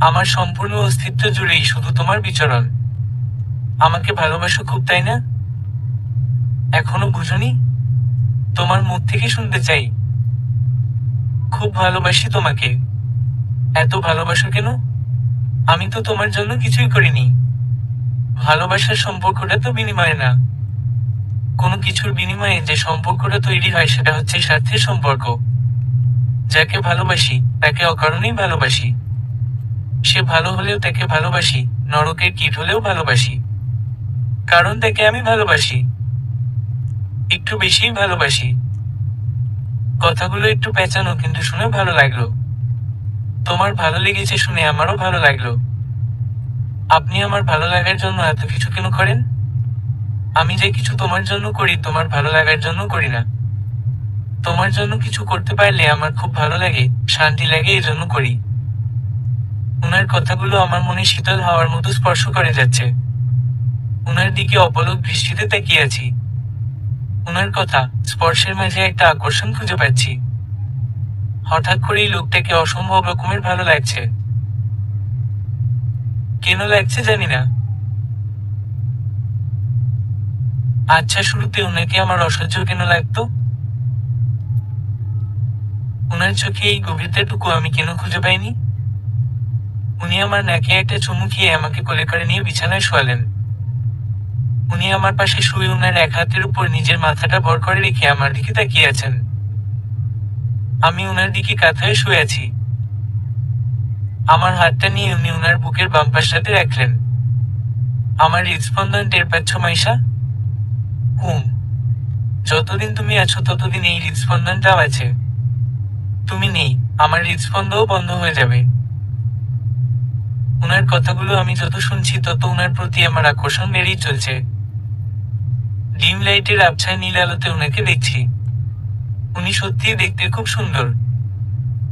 S1: আমার সম্পূর্ণ অস্তিত্ব জুড়েই শুধু তোমার বিচরণ। আমাকে ভালোবাসো খুব, তাই না? এখনো বুঝোনি? তোমার মুখ থেকে শুনতে চাই। খুব ভালোবাসি তোমাকে। এত ভালোবাসো কেন? আমি তো তোমার জন্য কিছুই করিনি। ভালোবাসার সম্পর্কটা তো বিনিময় না। কোনো কিছুর বিনিময়ে যে সম্পর্কটা তৈরি হয় সেটা হচ্ছে স্বার্থের সম্পর্ক। যাকে ভালোবাসি তাকে অকারণেই ভালোবাসি। সে ভালো হলেও তাকে ভালোবাসি, নরকের কীট হলেও ভালোবাসি। কারণ তাকে আমি ভালোবাসি। একটু বেশিই ভালোবাসি। কথাগুলো একটু পেঁচানো, কিন্তু শুনে ভালো লাগলো। তোমার ভালো লেগেছে শুনে আমারও ভালো লাগলো। আপনি আমার ভালো লাগার জন্য এত কিছু কেন করেন? আমি যে কিছু তোমার জন্য করি তোমার ভালো লাগার জন্য করি না। তোমার জন্য কিছু করতে পারলে আমার খুব ভালো লাগে, শান্তি লাগে, এজন্য করি। উনার কথাগুলো আমার মনে শীতল হাওয়ার মতো স্পর্শ করে যাচ্ছে। উনার দিকে অপলক দৃষ্টিতে তাকিয়ে আছি। উনার কথা স্পর্শের মাঝে একটা আকর্ষণ খুঁজে পাচ্ছি। হঠাৎ করেই লোকটাকে অসম্ভব রকমের ভালো লাগছে। কেন লাগছে জানি না। আচ্ছা, শুরুতে উনাকে আমার অসহ্য কেন লাগতো? উনার চোখে এই গভীরতাটুকু আমি কেন খুঁজে পাইনি? উনি আমার নাকে একটা চুমু খেয়ে আমাকে কোলে করে নিয়ে বিছানায় শোয়ালেন। উনি আমার পাশে শুয়ে উনার এক হাতের উপর নিজের মাথাটা ভর করে রেখে আমার দিকে তাকিয়ে আছেন। আমি উনার দিকে কাত হয়ে শুয়ে আছি। আমার হাতটা নিয়ে উনি উনার বুকের বাম পাশটাতে রাখলেন। আমার হৃদস্পন্দন টের পাচ্ছ মাইশা? হুম। যতদিন তুমি আছো ততদিন এই হৃদস্পন্দনটাও আছে। তুমি নেই, আমার হৃদস্পন্দও বন্ধ হয়ে যাবে। উনার কথাগুলো আমি যত শুনছি তত উনার প্রতি আমার আকর্ষণ বেড়েই চলছে। ডিম লাইটের আবছায় নীল আলোতে উনাকে দেখছি। উনি সত্যিই দেখতে খুব সুন্দর।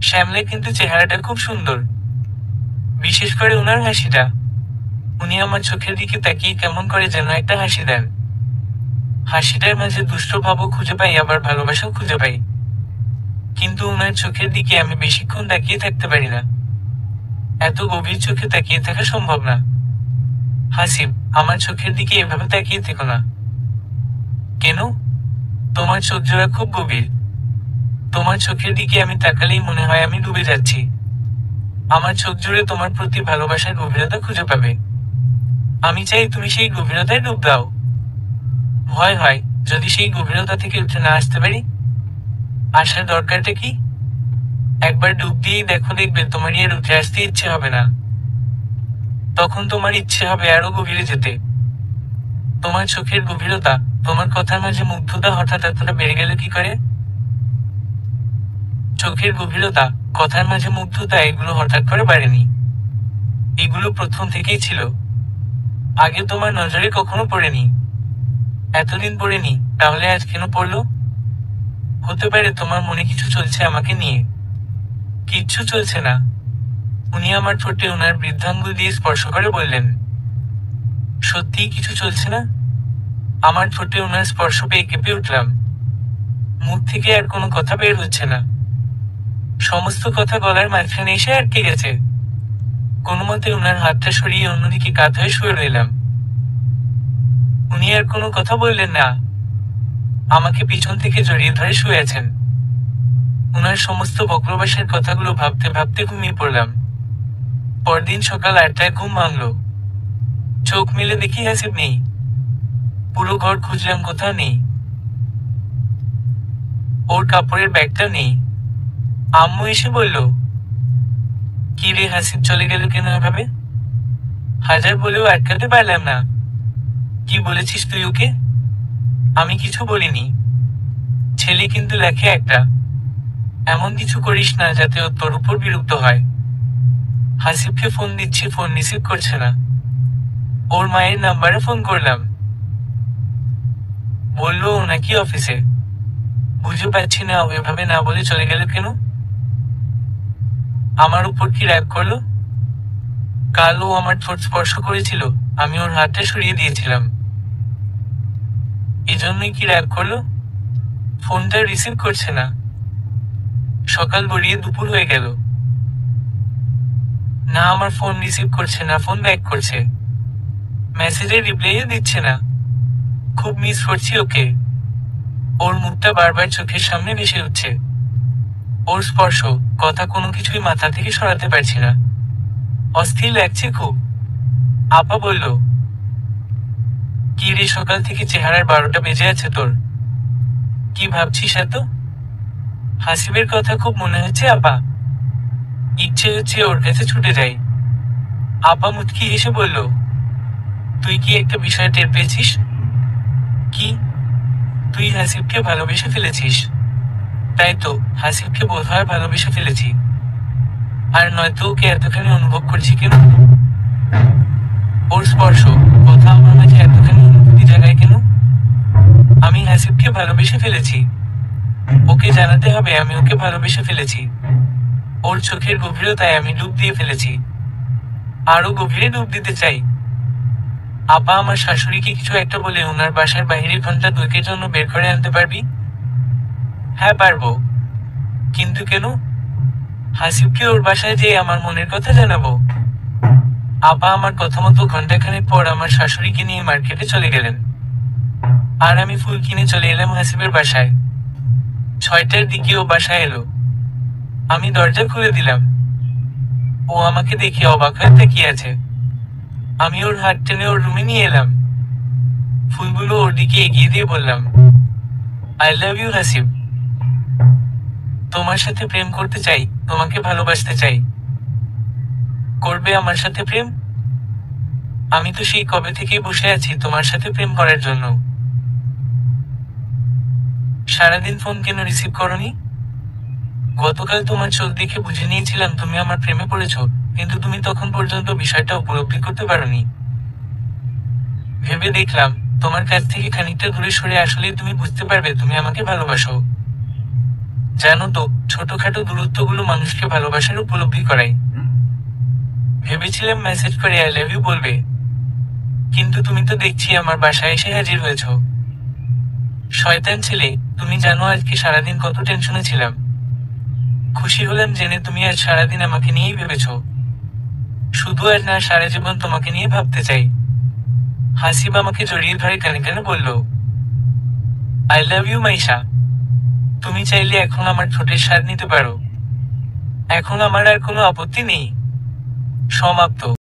S1: শ্যামলে, কিন্তু চেহারাটা খুব সুন্দর। বিশেষ করে উনার হাসিটা। উনি আমার চোখের দিকে তাকিয়ে কেমন করে যেন একটা হাসি দেন। হাসিটার মাঝে দুষ্ট ভাবও খুঁজে পাই, আবার ভালোবাসাও খুঁজে পাই। কিন্তু উনার চোখের দিকে আমি বেশিক্ষণ তাকিয়ে থাকতে পারি না। এত গভীর চোখে তাকিয়ে থাকা সম্ভব না। হাসিব, আমার চোখের দিকে এভাবে তাকিয়ে থেকো না। কেন? তোমার চোখ জোড়া খুব গভীর। তোমার চোখের দিকে আমি তাকালেই মনে হয় আমি ডুবে যাচ্ছি। আমার চোখ জুড়ে তোমার প্রতি ভালোবাসার গভীরতা খুঁজে পাবে। আমি চাই তুমি সেই গভীরতায় ডুব দাও। ভয় হয় যদি সেই গভীরতা থেকে উঠে না আসতে পারি। আসার দরকারটা কি? একবার ডুব দিয়েই দেখো, দেখবে তোমারই আর উঠে আসতে ইচ্ছে হবে না। তখন তোমার ইচ্ছে হবে আরো গভীরে যেতে। তোমার চোখের গভীরতা, তোমার কথার মাঝে মুগ্ধতা হঠাৎ এতটা বেড়ে গেল কি করে? চোখের গভীরতা, কথার মাঝে মুগ্ধতা, এগুলো হঠাৎ করে বাড়েনি। এগুলো প্রথম থেকেই ছিল। আগে তোমার নজরে কখনো পড়েনি। এতদিন পড়েনি, তাহলে আজ কেন পড়লো? হতে পারে তোমার মনে কিছু চলছে আমাকে নিয়ে। কিচ্ছু চলছে না। উনি আমার ঠোঁটে ওনার বৃদ্ধাঙ্গুল দিয়ে স্পর্শ করে বললেন, সত্যিই কিছু চলছে না? আমার ঠোঁটে ওনার স্পর্শ পেয়ে কেঁপে উঠলাম। মুখ থেকে আর কোনো কথা বের হচ্ছে না। সমস্ত কথা গলার মাঝখানে এসে আটকে গেছে। কোনো মতে ওনার হাতটা সরিয়ে অন্যদিকে কাত হয়ে শুয়ে রইলাম। উনি আর কোনো কথা বললেন না। আমাকে পিছন থেকে জড়িয়ে ধরে শুয়ে আছেন। উনার সমস্ত বক্রবাসের কথাগুলো ভাবতে ভাবতে ঘুমিয়ে পড়লাম। পরদিন সকাল 8টায় ঘুম ভাঙল। চোখ মেলে দেখি হাসিব নেই। পুরো ঘর খুঁজলাম, কোথাও নেই। ওর কাপড়ের ব্যাগটা নেই। আম্মু এসে বলল, কি রে হাসিব, চলে গেল কেন এভাবে? হাজার বলেও আটকাতে পারলাম না। কি বলেছিস তুই ওকে? আমি কিছু বলিনি। ছেলে কিন্তু লেখে একটা। এমন কিছু করিস না যাতে ও তোর উপর বিরক্ত হয়। হাসিবকে ফোন দিচ্ছি, ফোন রিসিভ করছে না। ওর মায়ের নাম্বারে ফোন করলাম। বলল ও নাকি অফিসে। বুঝে পাচ্ছি না ও এভাবে না বলে চলে গেল কেন। আমার উপর কি রাগ করলো? কাল ও আমার ঠোঁট স্পর্শ করেছিল, আমি ওর হাতটা সরিয়ে দিয়েছিলাম। এজন্যই কি রাগ করলো? ফোনটা রিসিভ করছে না। সকাল গড়িয়ে দুপুর হয়ে গেল, না আমার ফোন রিসিভ করছে না, ফোন ব্যাক করছে, মেসেজের রিপ্লাইও দিচ্ছে না। খুব মিস করছি ওকে। ওর মুখটা বারবার চোখের সামনে ভেসে উঠছে। ওর স্পর্শ, কথা, কোনো কিছুই মাথা থেকে সরাতে পারছি না। অস্থির লাগছে খুব। আপা বলল, কি রে, সকাল থেকে চেহারার 12টা বেজে আছে তোর? কি ভাবছিস এত? হাসিবের কথা খুব মনে হচ্ছে আপা। ইচ্ছে হচ্ছে ওর কাছে ছুটে যাই। আপা মুচকি হেসে বলল, তুই কি একটা বিষয় টের পেয়েছিস? কি? তুই হাসিবকে ভালোবেসে ফেলেছিস। তাই তো, হাসিবকে বোধহয় ভালোবেসে ফেলেছি। আর নয়তো ওকে এতখানি অনুভব করছি কেন? ওর স্পর্শ, কথা আমার মাঝে এতখানি অনুভূতি জাগায় কেন? আমি হাসিবকে ভালোবেসে ফেলেছি। ওকে জানাতে হবে আমি ওকে ভালোবেসে ফেলেছি। ওর চোখের গভীরতায় আমি ডুব দিয়ে ফেলেছি। আরো গভীরে ডুব দিতে চাই। আপা, আমার শাশুড়িকে কিছু একটা বলে ওনার বাসার বাহিরের ঘন্টা 2 জন্য বের করে আনতে পারবি? হ্যাঁ পারবো। কিন্তু কেন? হাসিবকে ওর বাসায় যেয়ে আমার মনের কথা জানাবো। আপা আমার কথা মতো ঘন্টাখানেক পর আমার শাশুড়িকে নিয়ে মার্কেটে চলে গেলেন। আর আমি ফুল কিনে চলে এলাম হাসিবের বাসায়। 6টার দিকে ও বাসায় এলো। আমি দরজা খুলে দিলাম। ও আমাকে দেখে অবাক হয়ে তাকিয়ে আছে। আমি ওর হাত টেনে ওর রুমে নিয়ে এলাম। ফুলগুলো ওর দিকে এগিয়ে দিয়ে বললাম, আই লাভ ইউ হাসিব। তোমার সাথে প্রেম করতে চাই, তোমাকে ভালোবাসতে চাই। করবে আমার সাথে প্রেম? আমি তো সেই কবে থেকেই বসে আছি তোমার সাথে প্রেম করার জন্য। সারাদিন ফোন কেন রিসিভ করনি? গতকাল তোমার চোখ দেখে বুঝে নিয়েছিলাম তুমি আমার প্রেমে পড়েছ, কিন্তু তুমি তখন পর্যন্ত বিষয়টা উপলব্ধি করতে পারোনি। ভেবে দেখলাম, তোমার কাছ থেকে খানিকটা দূরে সরে আসলেই তুমি বুঝতে পারবে তুমি আমাকে ভালোবাসো। জানো তো, ছোটখাটো দূরত্বগুলো মানুষকে ভালোবাসার উপলব্ধি করায়। ভেবেছিলাম মেসেজ করে আই লাভ ইউ বলবে, কিন্তু তুমি তো দেখছি আমার বাসায় এসে হাজির হয়েছ। শয়তান ছেলে, তুমি জানো আজকে সারাদিন কত টেনশনে ছিলাম। খুশি হলাম জেনে তুমি আজ সারাদিন আমাকে নিয়েই ভেবেছ। শুধু আজ না, সারা জীবন তোমাকে নিয়ে ভাবতে চাই। হাসিব আমাকে জড়িয়ে ধরে কানে কানে বলল, আই লাভ ইউ মাইশা। তুমি চাইলে এখন আমার ঠোঁটের স্বাদ নিতে পারো। এখন আমার আর কোনো আপত্তি নেই। সমাপ্ত।